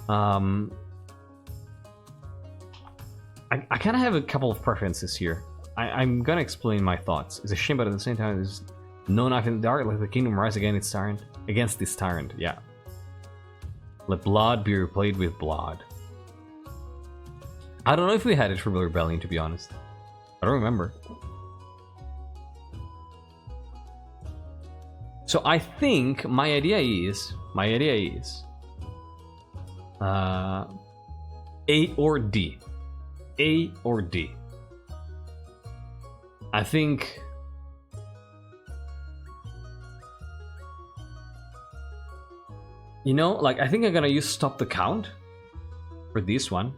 I kind of have a couple of preferences here. I'm gonna explain my thoughts. It's a shame, but at the same time, there's no knife in the dark. Let the kingdom rise against this tyrant. Yeah. Let blood be replaced with blood. I don't know if we had a Tribal Rebellion, to be honest. I don't remember. So I think my idea is A or D. A or D. I think... You know, like, I think I'm gonna use Stop the Count for this one.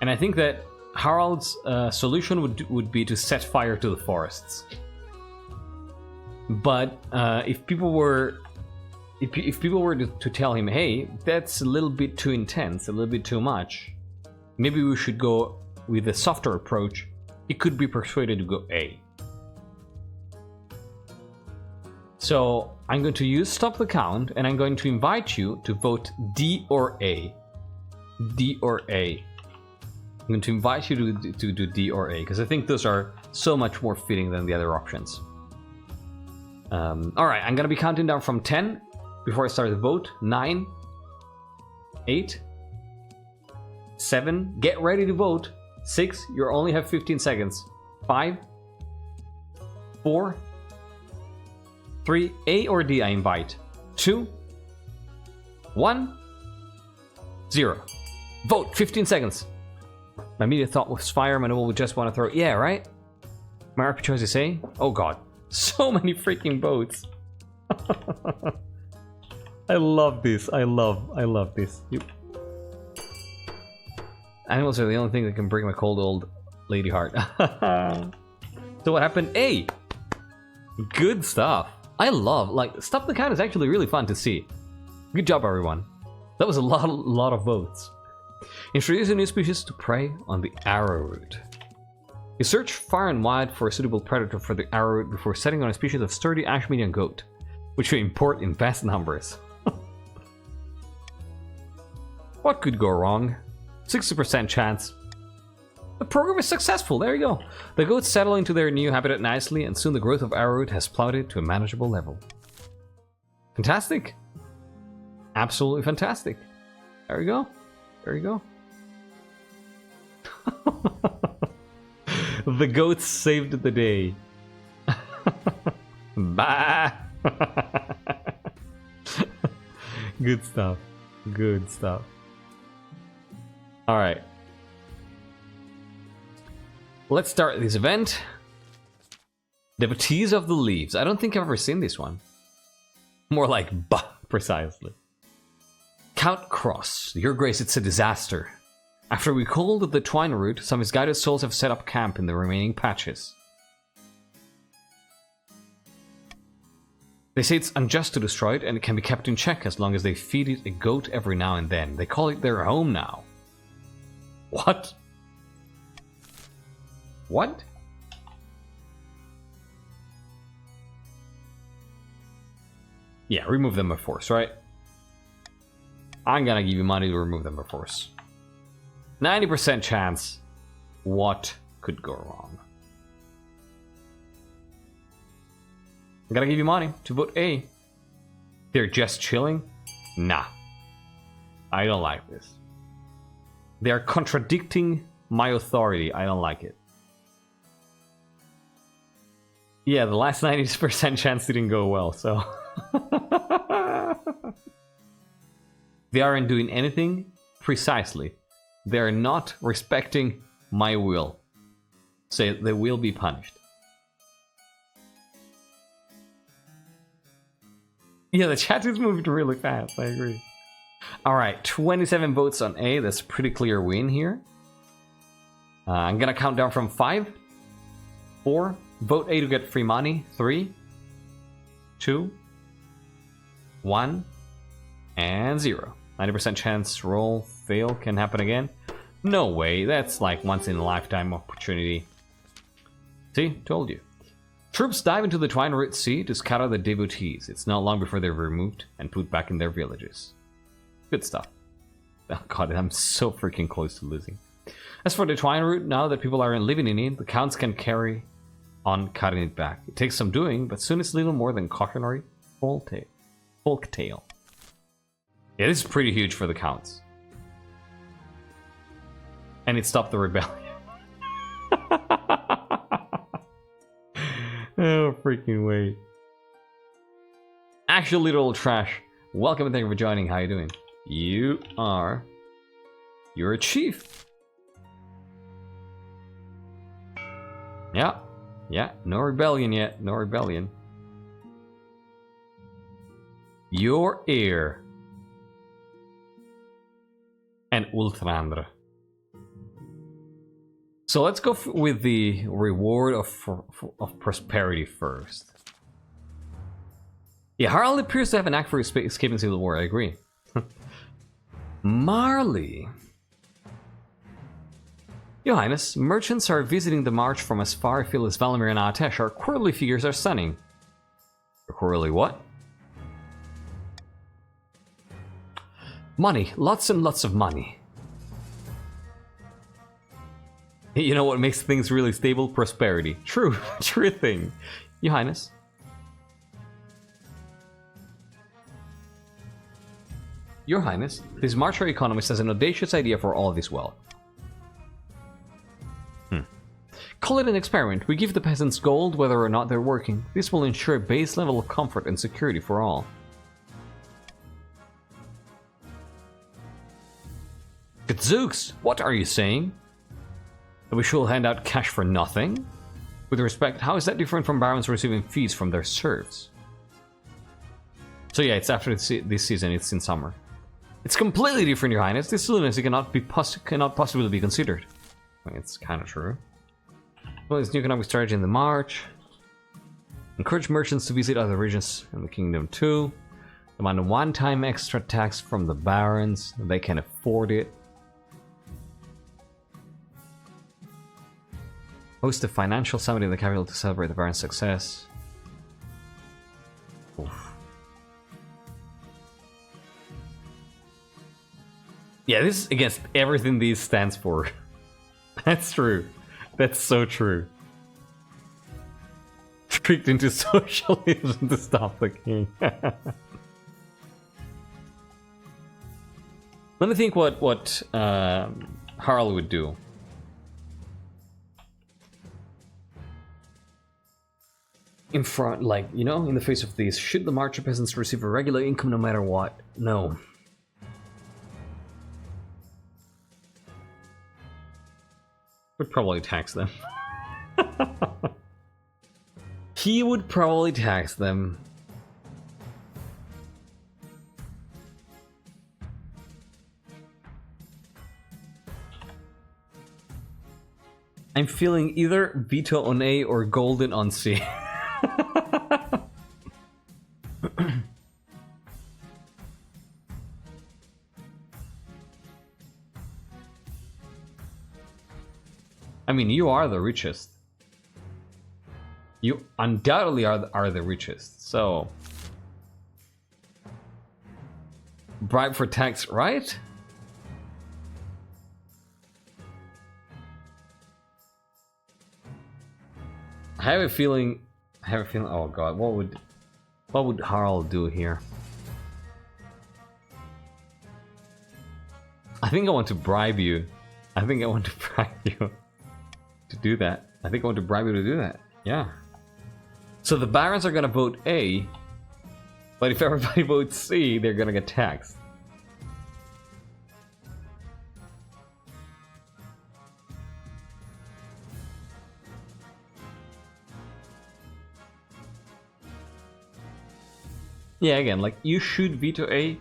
And I think that Harald's solution would be to set fire to the forests. But if people were... If people were to tell him, hey, that's a little bit too intense, a little bit too much, maybe we should go with a softer approach, he could be persuaded to go A. So I'm going to use Stop the Count, and I'm going to invite you to vote D or A. D or A. I'm going to invite you to do D or A, because I think those are so much more fitting than the other options. Alright, I'm going to be counting down from 10 before I start the vote. 9, 8, 7, get ready to vote. 6, you only have 15 seconds. 5, 4, 3, A or D I invite. 2, 1, 0. Vote, 15 seconds. My immediate thought was fire, my noble would just want to throw... Yeah, right? My RP choice is A? Oh god. So many freaking votes. I love this. I love this. Animals are the only thing that can break my cold old lady heart. So what happened? A! Good stuff. I love, like, Stop the Count is actually really fun to see. Good job, everyone. That was a lot of votes. Introduce a new species to prey on the arrowroot. You search far and wide for a suitable predator for the arrowroot before setting on a species of sturdy ash median goat, which you import in vast numbers. What could go wrong? 60% chance. The program is successful, there you go. The goats settle into their new habitat nicely, and soon the growth of arrowroot has plowed it to a manageable level. Fantastic. Absolutely fantastic. There you go. There you go. The goats saved the day. Bye. Good stuff. Good stuff. Alright. Let's start this event. Devotees of the Leaves. I don't think I've ever seen this one. More like bah, precisely. Count Cross. Your Grace, it's a disaster. After we culled the twine root, some misguided souls have set up camp in the remaining patches. They say it's unjust to destroy it, and it can be kept in check as long as they feed it a goat every now and then. They call it their home now. What? What? Yeah, remove them by force, right? I'm gonna give you money to remove them by force. 90% chance. What could go wrong? I'm gonna give you money to vote A. They're just chilling? Nah. I don't like this. They are contradicting my authority. I don't like it. Yeah, the last 90% chance didn't go well, so... They aren't doing anything precisely. They are not respecting my will. So they will be punished. Yeah, the chat is moving really fast. I agree. All right, 27 votes on A. That's a pretty clear win here. I'm gonna count down from 5, 4. Vote A to get free money. 3, 2, 1, and 0. 90% chance roll fail can happen again. No way. That's like once in a lifetime opportunity. See, told you. Troops dive into the Twine Root Sea to scatter the devotees. It's not long before they're removed and put back in their villages. Good stuff. Oh god, I'm so freaking close to losing. As for the Twine Root, now that people are living in it, the counts can carry on cutting it back. It takes some doing, but soon it's little more than cautionary folk tale. Yeah, this is pretty huge for the counts. And it stopped the rebellion. Oh, freaking way. Actual little trash. Welcome and thank you for joining. How you doing? You're a chief. Yeah. Yeah, no rebellion yet. No rebellion. Your heir. And Ultrandra. So let's go with the reward of prosperity first. Yeah, Harald appears to have an knack for escaping civil war, I agree. Marley. Your Highness, merchants are visiting the march from as far afield as Valimir and Atesh. Our quarterly figures are stunning. Our quarterly what? Money. Lots and lots of money. You know what makes things really stable? Prosperity. True. True thing. Your Highness. Your Highness, this marcher economist has an audacious idea for all this wealth. Call it an experiment. We give the peasants gold whether or not they're working. This will ensure a base level of comfort and security for all. Gadzooks! What are you saying? That we shall hand out cash for nothing? With respect, how is that different from barons receiving fees from their serfs? So yeah, it's after this season, it's in summer. It's completely different, Your Highness. This lunacy cannot possibly be considered. I mean, it's kind of true. Well, this new economic strategy in the March. Encourage merchants to visit other regions in the kingdom too. Demand a one-time extra tax from the barons. They can afford it. Host a financial summit in the capital to celebrate the baron's success. Oof. Yeah, this is against everything these stands for. That's true. That's so true. Tricked into socialism to stop the king. Let me think what Harald would do. In front, like, you know, in the face of these, should the marcher peasants receive a regular income no matter what? No. Would probably tax them. He would probably tax them. I'm feeling either veto on A or golden on C. I mean, you are the richest. You undoubtedly are the richest, so... Bribe for tax, right? I have a feeling... oh god, what would Harald do here? I think I want to bribe you. I think I want to bribe you to do that. I think I want to bribe you to do that. Yeah. So the barons are gonna vote A, but if everybody votes C, they're gonna get taxed. Yeah, again, like, you should veto A.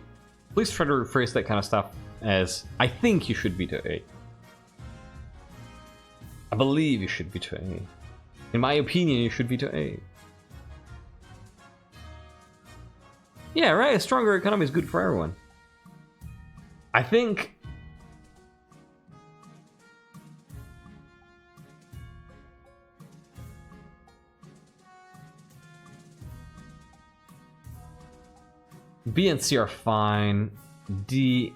Please try to rephrase that kind of stuff as, I think you should veto A. I believe you should veto A. In my opinion, you should veto A. Yeah, right, a stronger economy is good for everyone. I think... B and C are fine. D...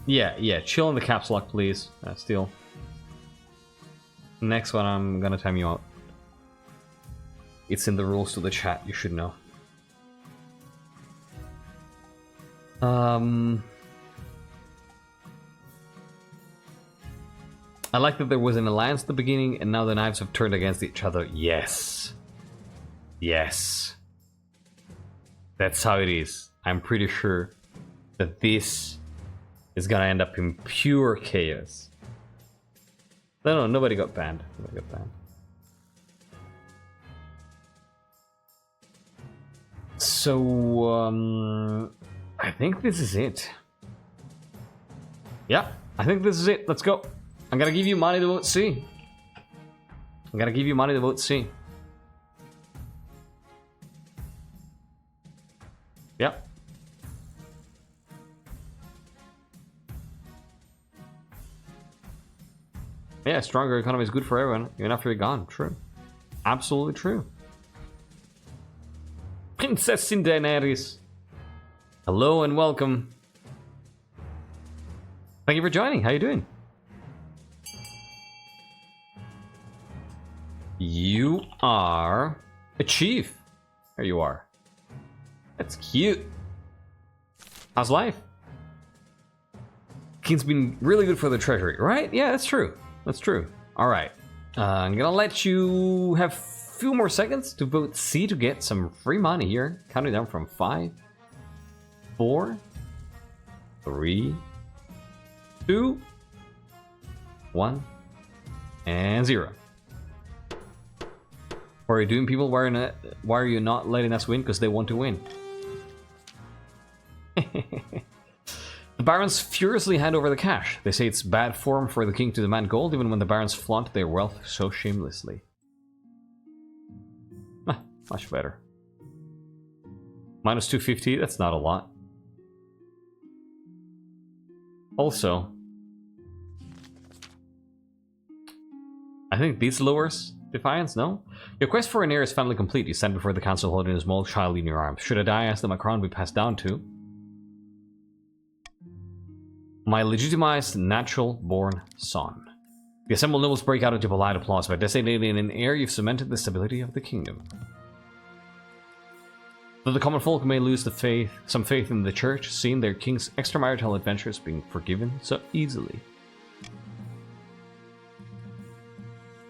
Yeah, chill in the caps lock, please. Steal. Next one, I'm gonna time you out. It's in the rules to the chat, you should know. I like that there was an alliance at the beginning, and now the knives have turned against each other. Yes. Yes. That's how it is. I'm pretty sure that this is gonna end up in pure chaos. No, nobody got banned. Nobody got banned. So, I think this is it. Yeah, I think this is it. Let's go. I'm gonna give you money to vote C. I'm gonna give you money to vote C. Yep. Yeah, stronger economy is good for everyone, even after you're gone. True. Absolutely true. Princess Daenerys. Hello and welcome. Thank you for joining. How you doing? You are a chief. There you are. That's cute. How's life? King's been really good for the treasury, right? Yeah, that's true. That's true. All right. I'm gonna let you have a few more seconds to vote C to get some free money here. Counting down from 5, 4, 3, 2, 1, and 0. What are you doing, people? Why are you not letting us win? Because they want to win. The barons furiously hand over the cash. They say it's bad form for the king to demand gold, even when the barons flaunt their wealth so shamelessly. Much better. Minus 250, that's not a lot. Also, I think this lowers defiance, no? Your quest for an heir is finally complete. You stand before the council holding a small child in your arms. Should I die, ask that my crown be passed down to my legitimized, natural-born son. The assembled nobles break out into polite applause. By designating an heir, you've cemented the stability of the kingdom. Though the common folk may lose some faith in the church, seeing their king's extramarital adventures being forgiven so easily.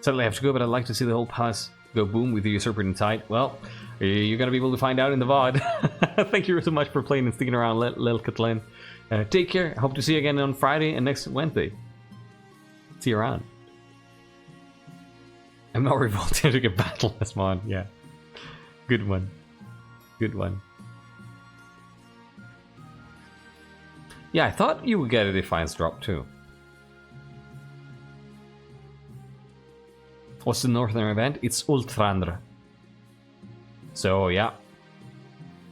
Sadly, I have to go, but I'd like to see the whole palace go boom with the usurper inside. Well, you're gonna be able to find out in the VOD. Thank you so much for playing and sticking around, Lil Kathleen. Take care. Hope to see you again on Friday and next Wednesday. See you around. I'm not revolting to get battle this mod. Yeah. Good one. Good one. Yeah, I thought you would get a Defiance drop too. What's the northern event? It's Ultrandra. So yeah.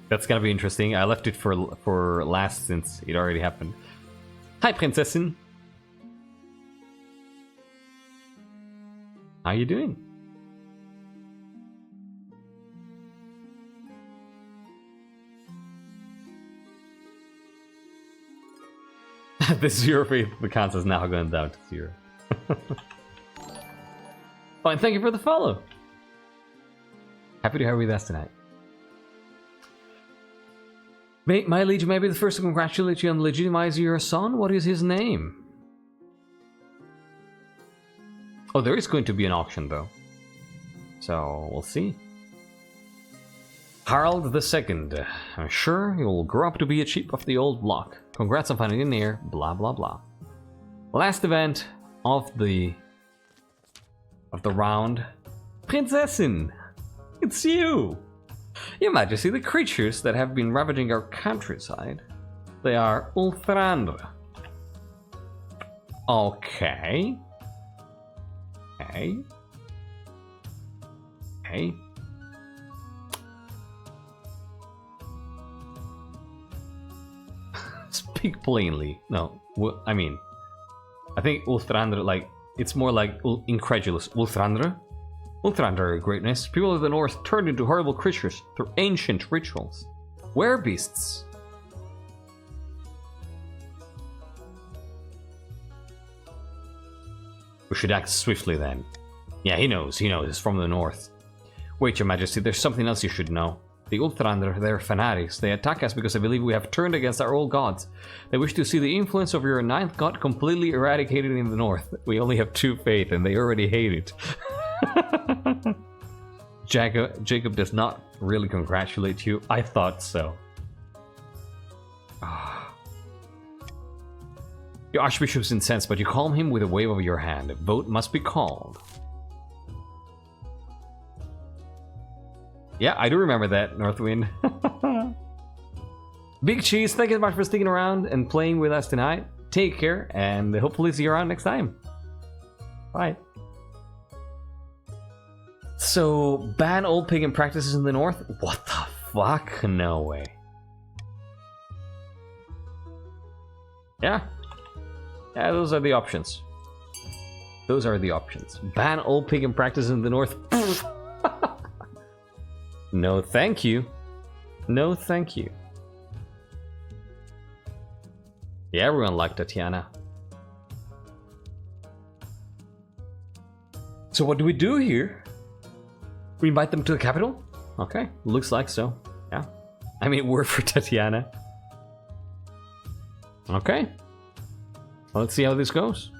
That's gonna be interesting. I left it for last since it already happened. Hi, Princessin. How you doing? The 0 faith the count is now going down to 0. Fine, thank you for the follow. Happy to have you with us tonight. My liege may be the first to congratulate you on legitimizing your son. What is his name? Oh, there is going to be an auction, though. So, we'll see. Harald II. I'm sure he will grow up to be a chief of the old block. Congrats on finding an heir, blah blah blah. Last event of the round. Prinzessin! It's you! Your Majesty, the creatures that have been ravaging our countryside, they are Ulthrandra. Okay. Okay. Okay. Speak plainly. No, I mean, I think Ulthrandra, like, it's more like incredulous. Ulthrandra? Ulthrandra are greatness. People of the north turned into horrible creatures through ancient rituals. Werebeasts. We should act swiftly then. Yeah, he knows, it's from the north. Wait, Your Majesty, there's something else you should know. The Ulthrandra, they're fanatics. They attack us because they believe we have turned against our old gods. They wish to see the influence of your ninth god completely eradicated in the north. We only have 2 faith and they already hate it. Jacob does not really congratulate you. I thought so. Your Archbishop's incensed, but you calm him with a wave of your hand. A vote must be called. Yeah, I do remember that, Northwind. Big Cheese, thank you so much for sticking around and playing with us tonight. Take care, and hopefully see you around next time. Bye. So, ban old pagan practices in the north? What the fuck? No way. Yeah. Yeah, those are the options. Those are the options. Ban old pagan practices in the north? No thank you. No thank you. Yeah, everyone liked Tatiana. So what do we do here? We invite them to the capital? Okay, looks like so. Yeah. I mean, word for Tatiana. Okay. Well, let's see how this goes.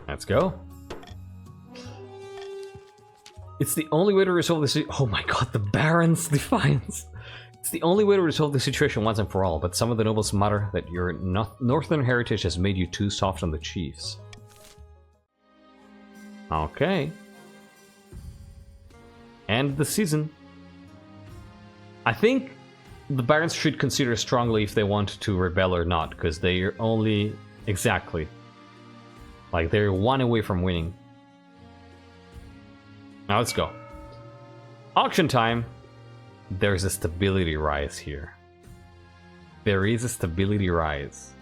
Let's go. It's the only way to resolve this. Oh my god, the Baron's defiance. It's the only way to resolve the situation once and for all, but some of the nobles mutter that your northern heritage has made you too soft on the chiefs. Okay. End the season. I think the Barons should consider strongly if they want to rebel or not, because they're only... Exactly. Like, they're 1 away from winning. Now let's go. Auction time. There's a stability rise here. There is a stability rise.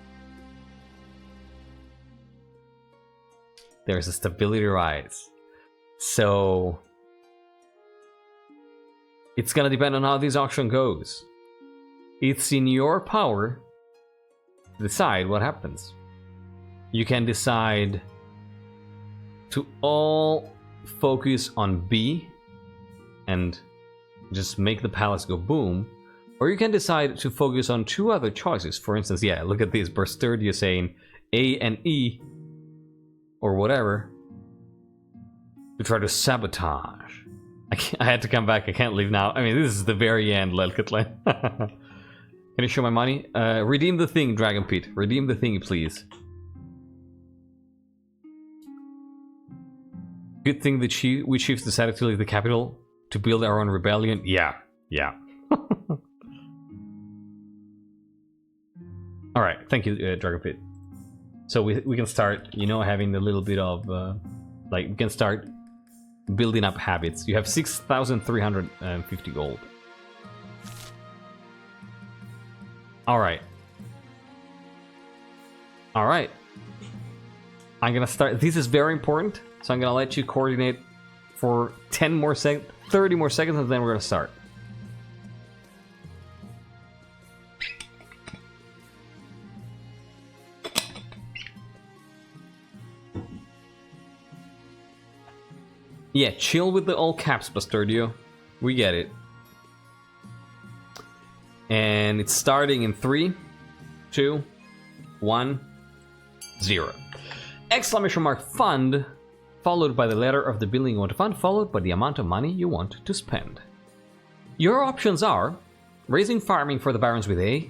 There's a stability rise. So it's gonna depend on how this auction goes. It's in your power to decide what happens. You can decide to all focus on B and just make the palace go boom, or you can decide to focus on 2 other choices. For instance, yeah, look at this, Bursturdia saying A and E or whatever to try to sabotage. I had to come back, I can't leave now. I mean, this is the very end, Lelkatlan. Can you show my money? Redeem the thing, Dragon Pete. Redeem the thing, please. Good thing that we chiefs decided to leave the capital to build our own rebellion. Yeah, yeah. Alright, thank you, Dragon Pit. So we can start, you know, having a little bit of, like, we can start building up habits. You have 6,350 gold. Alright. Alright. I'm gonna start, this is very important. So I'm gonna let you coordinate for 10 more seconds, 30 more seconds, and then we're gonna start. Yeah, chill with the all caps, Bastardio. We get it. And it's starting in 3, 2, 1, 0. Exclamation mark fund, followed by the letter of the building you want to fund, followed by the amount of money you want to spend. Your options are raising farming for the barons with A,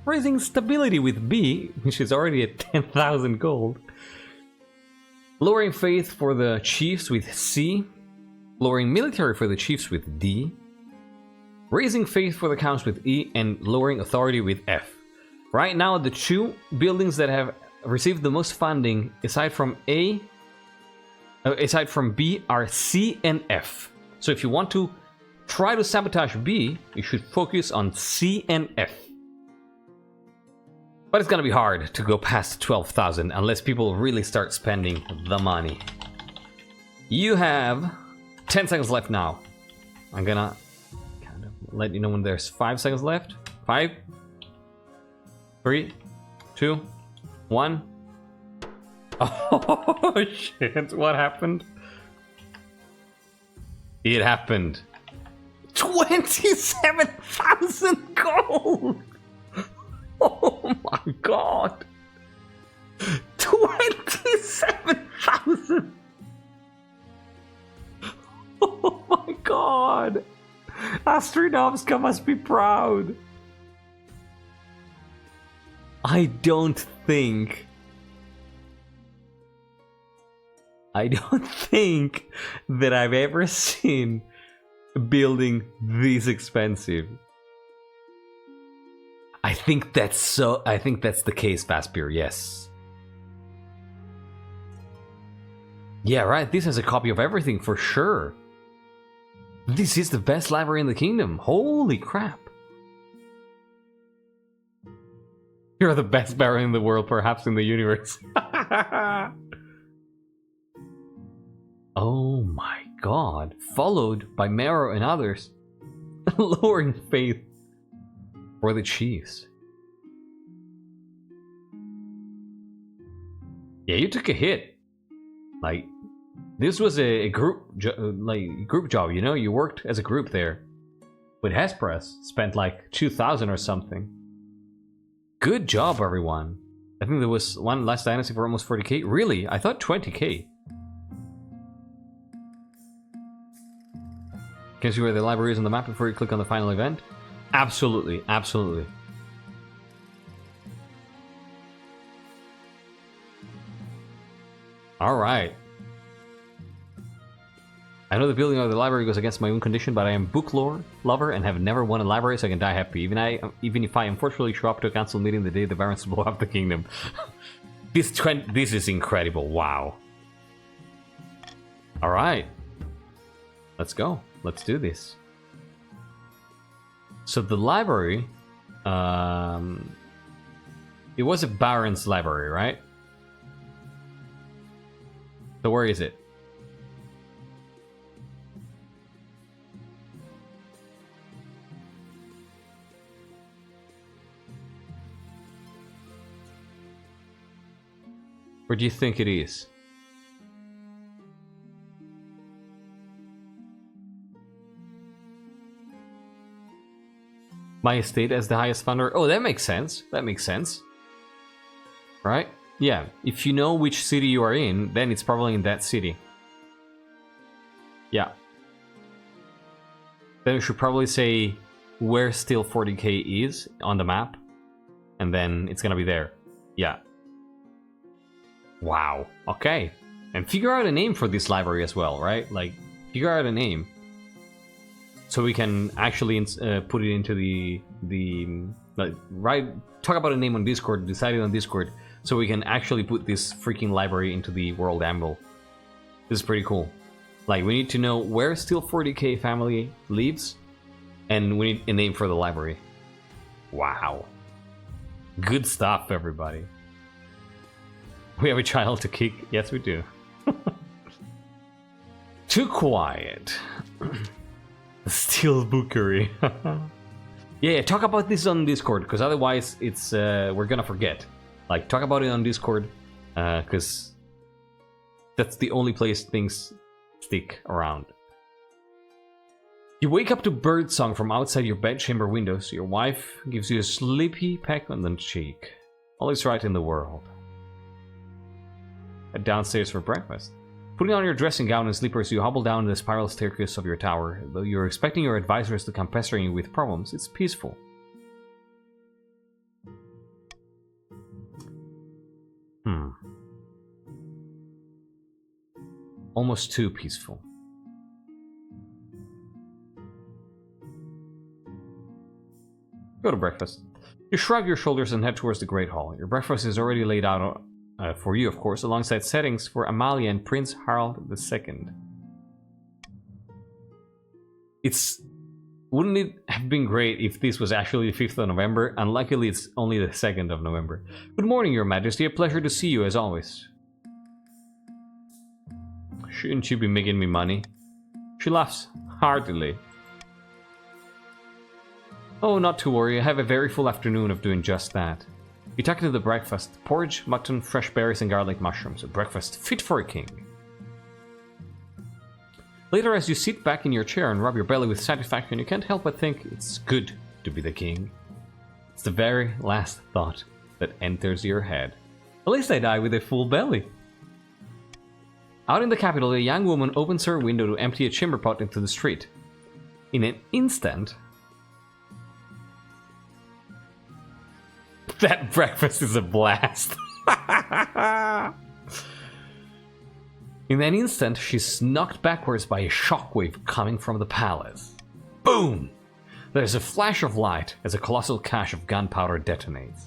raising stability with B, which is already at 10,000 gold, Lowering faith for the chiefs with C. Lowering military for the chiefs with D. Raising faith for the counts with E. And lowering authority with F. Right now, the two buildings that have received the most funding, aside from B, are C and F. So if you want to try to sabotage B, you should focus on C and F. But it's gonna be hard to go past 12,000 unless people really start spending the money. You have 10 seconds left now. I'm gonna kind of let you know when there's 5 seconds left. 5, 3, 2, 1. Oh shit, what happened? It happened. 27,000 gold! Oh my god! 27,000! Oh my god! Astronomska must be proud. I don't think that I've ever seen a building this expensive. I think that's the case, Vaspir, yes. Yeah, right, this has a copy of everything for sure. This is the best library in the kingdom. Holy crap. You're the best baron in the world, perhaps in the universe. Oh my god. Followed by Mero and others. Lowering faith for the chiefs. Yeah, you took a hit. Like, this was a group job, you know? You worked as a group there. With Hesperus, spent like 2,000 or something. Good job, everyone. I think there was one last dynasty for almost 40k. Really? I thought 20k. Can you see where the library is on the map before you click on the final event? Absolutely, absolutely. Alright. I know the building of the library goes against my own condition, but I am book lover and have never won a library, so I can die happy. Even if I unfortunately show up to a council meeting the day the barons blow up the kingdom. This is incredible, wow. Alright. Let's go. Let's do this. So the library, it was a baron's library, right? So where is it? Where do you think it is? My estate as the highest funder. Oh, that makes sense. That makes sense. Right? Yeah. If you know which city you are in, then it's probably in that city. Yeah. Then you should probably say where still 40k is on the map. And then it's gonna be there. Yeah. Wow. Okay. And figure out a name for this library as well, right? Like, figure out a name. So we can actually put it into talk about a name on Discord, decide it on Discord, so we can actually put this freaking library into the World Anvil. This is pretty cool. Like, we need to know where still 40k family lives, and we need a name for the library. Wow. Good stuff, everybody. We have a child to kick. Yes, we do. Too quiet. Steel bookery. Yeah, talk about this on Discord, because otherwise it's we're gonna forget. Like, talk about it on Discord, because that's the only place things stick around. You wake up to birdsong from outside your bedchamber windows. Your wife gives you a sleepy peck on the cheek. All is right in the world. Head downstairs for breakfast. Putting on your dressing gown and slippers, you hobble down the spiral staircase of your tower. Though you're expecting your advisors to come pestering you with problems, it's peaceful. Almost too peaceful. Go to breakfast. You shrug your shoulders and head towards the Great Hall. Your breakfast is already laid out for you, of course, alongside settings for Amalia and Prince Harald II. Wouldn't it have been great if this was actually the 5th of November? Unluckily, it's only the 2nd of November. Good morning, Your Majesty. A pleasure to see you, as always. Shouldn't you be making me money? She laughs heartily. Oh, not to worry. I have a very full afternoon of doing just that. You tuck into the breakfast. Porridge, mutton, fresh berries, and garlic mushrooms. A breakfast fit for a king. Later, as you sit back in your chair and rub your belly with satisfaction, you can't help but think it's good to be the king. It's the very last thought that enters your head. At least I die with a full belly. Out in the capital, a young woman opens her window to empty a chamber pot into the street. In an instant... That breakfast is a blast. In an instant, she's knocked backwards by a shockwave coming from the palace. Boom! There's a flash of light as a colossal cache of gunpowder detonates.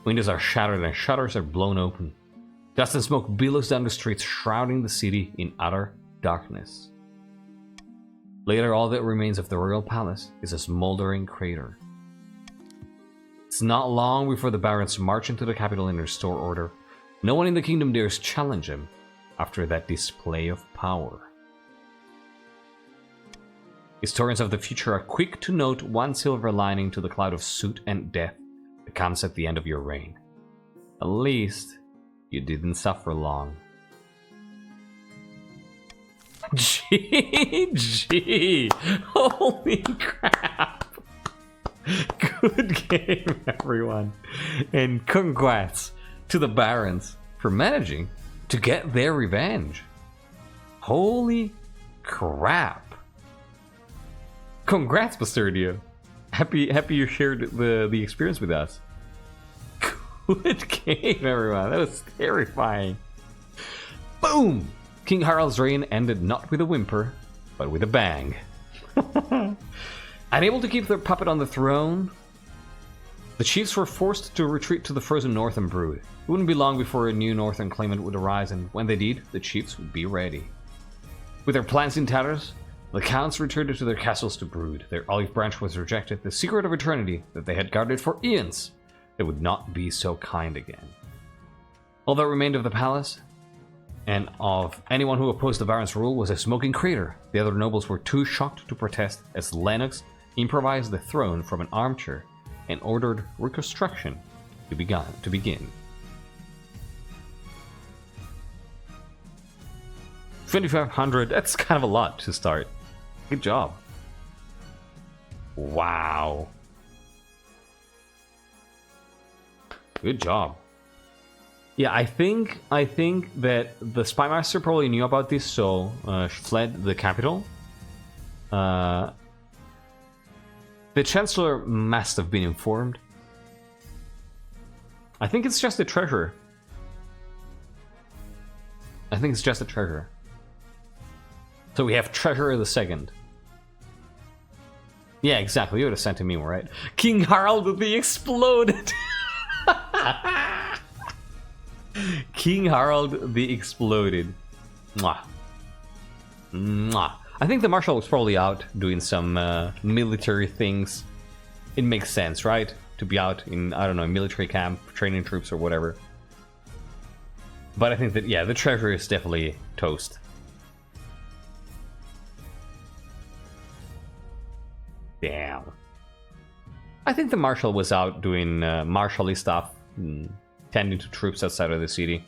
Windows are shattered and shutters are blown open. Dust and smoke billows down the streets, shrouding the city in utter darkness. Later, all that remains of the royal palace is a smoldering crater. It's not long before the barons march into the capital and restore order. No one in the kingdom dares challenge him after that display of power. Historians of the future are quick to note one silver lining to the cloud of soot and death that comes at the end of your reign. At least, you didn't suffer long. GG! Holy crap! Good game, everyone. And congrats to the barons for managing to get their revenge. Holy crap. Congrats, Bastardio. Happy you shared the experience with us. Good game, everyone. That was terrifying. Boom! King Harald's reign ended not with a whimper, but with a bang. Unable to keep their puppet on the throne, the chiefs were forced to retreat to the frozen northern brood. It wouldn't be long before a new northern claimant would arise, and when they did, the chiefs would be ready. With their plans in tatters, the counts returned to their castles to brood. Their olive branch was rejected, the secret of eternity that they had guarded for eons. They would not be so kind again. All that remained of the palace, and of anyone who opposed the Baron's rule, was a smoking crater. The other nobles were too shocked to protest, as Lennox improvised the throne from an armchair and ordered reconstruction to begin. 2,500, that's kind of a lot to start. Good job. Wow. Good job. Yeah, I think that the Spymaster probably knew about this, so fled the capital. The Chancellor must have been informed. I think it's just a treasure. So we have Treasurer the Second. Yeah, exactly. You would have sent a meme, right? King Harald the Exploded. King Harald the Exploded. Mwah. Mwah. I think the Marshal was probably out doing some military things. It makes sense, right? To be out in, I don't know, a military camp, training troops or whatever. But I think that, yeah, the treasure is definitely toast. Damn. I think the Marshal was out doing martially stuff, tending to troops outside of the city.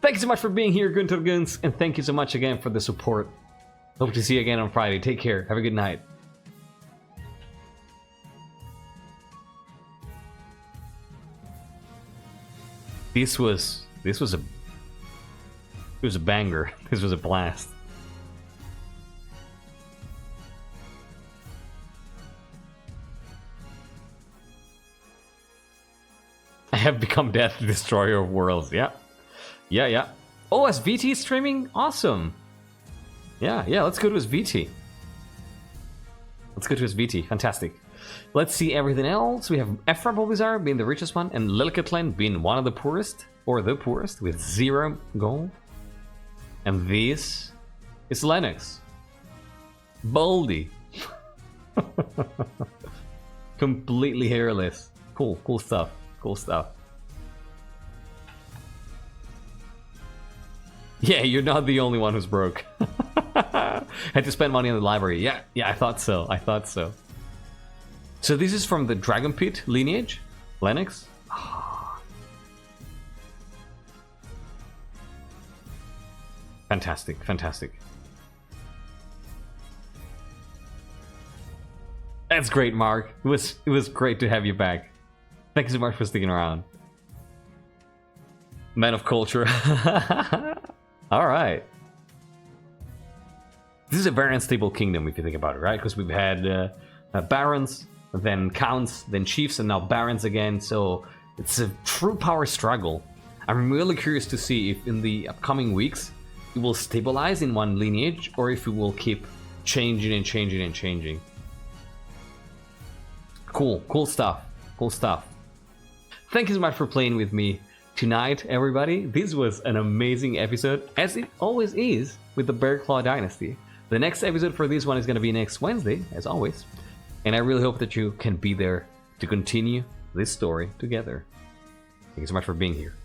Thank you so much for being here, Gunter Guns, and thank you so much again for the support. Hope to see you again on Friday. Take care. Have a good night. This was a banger. This was a blast. I have become Death, Destroyer of Worlds. Yeah. Yeah. Oh, is VT streaming? Awesome. Yeah, let's go to his VT. Let's go to his VT. Fantastic. Let's see everything else. We have Ephra Bulbasaur being the richest one, and Lillicatlen being one of the poorest, or the poorest, with 0 gold. And this is Lennox. Baldy. Completely hairless. Cool stuff. Cool stuff. Yeah, you're not the only one who's broke. Had to spend money on the library. Yeah, I thought so. So this is from the Dragon Pit lineage? Lennox? Fantastic. That's great, Mark. It was great to have you back. Thank you so much for sticking around. Man of culture. Alright. This is a very unstable kingdom if you think about it, right? Because we've had barons, then counts, then chiefs, and now barons again. So it's a true power struggle. I'm really curious to see if in the upcoming weeks it will stabilize in one lineage or if it will keep changing and changing and changing. Cool stuff. Thank you so much for playing with me tonight, everybody. This was an amazing episode, as it always is with the Bearclaw Dynasty. The next episode for this one is going to be next Wednesday, as always. And I really hope that you can be there to continue this story together. Thank you so much for being here.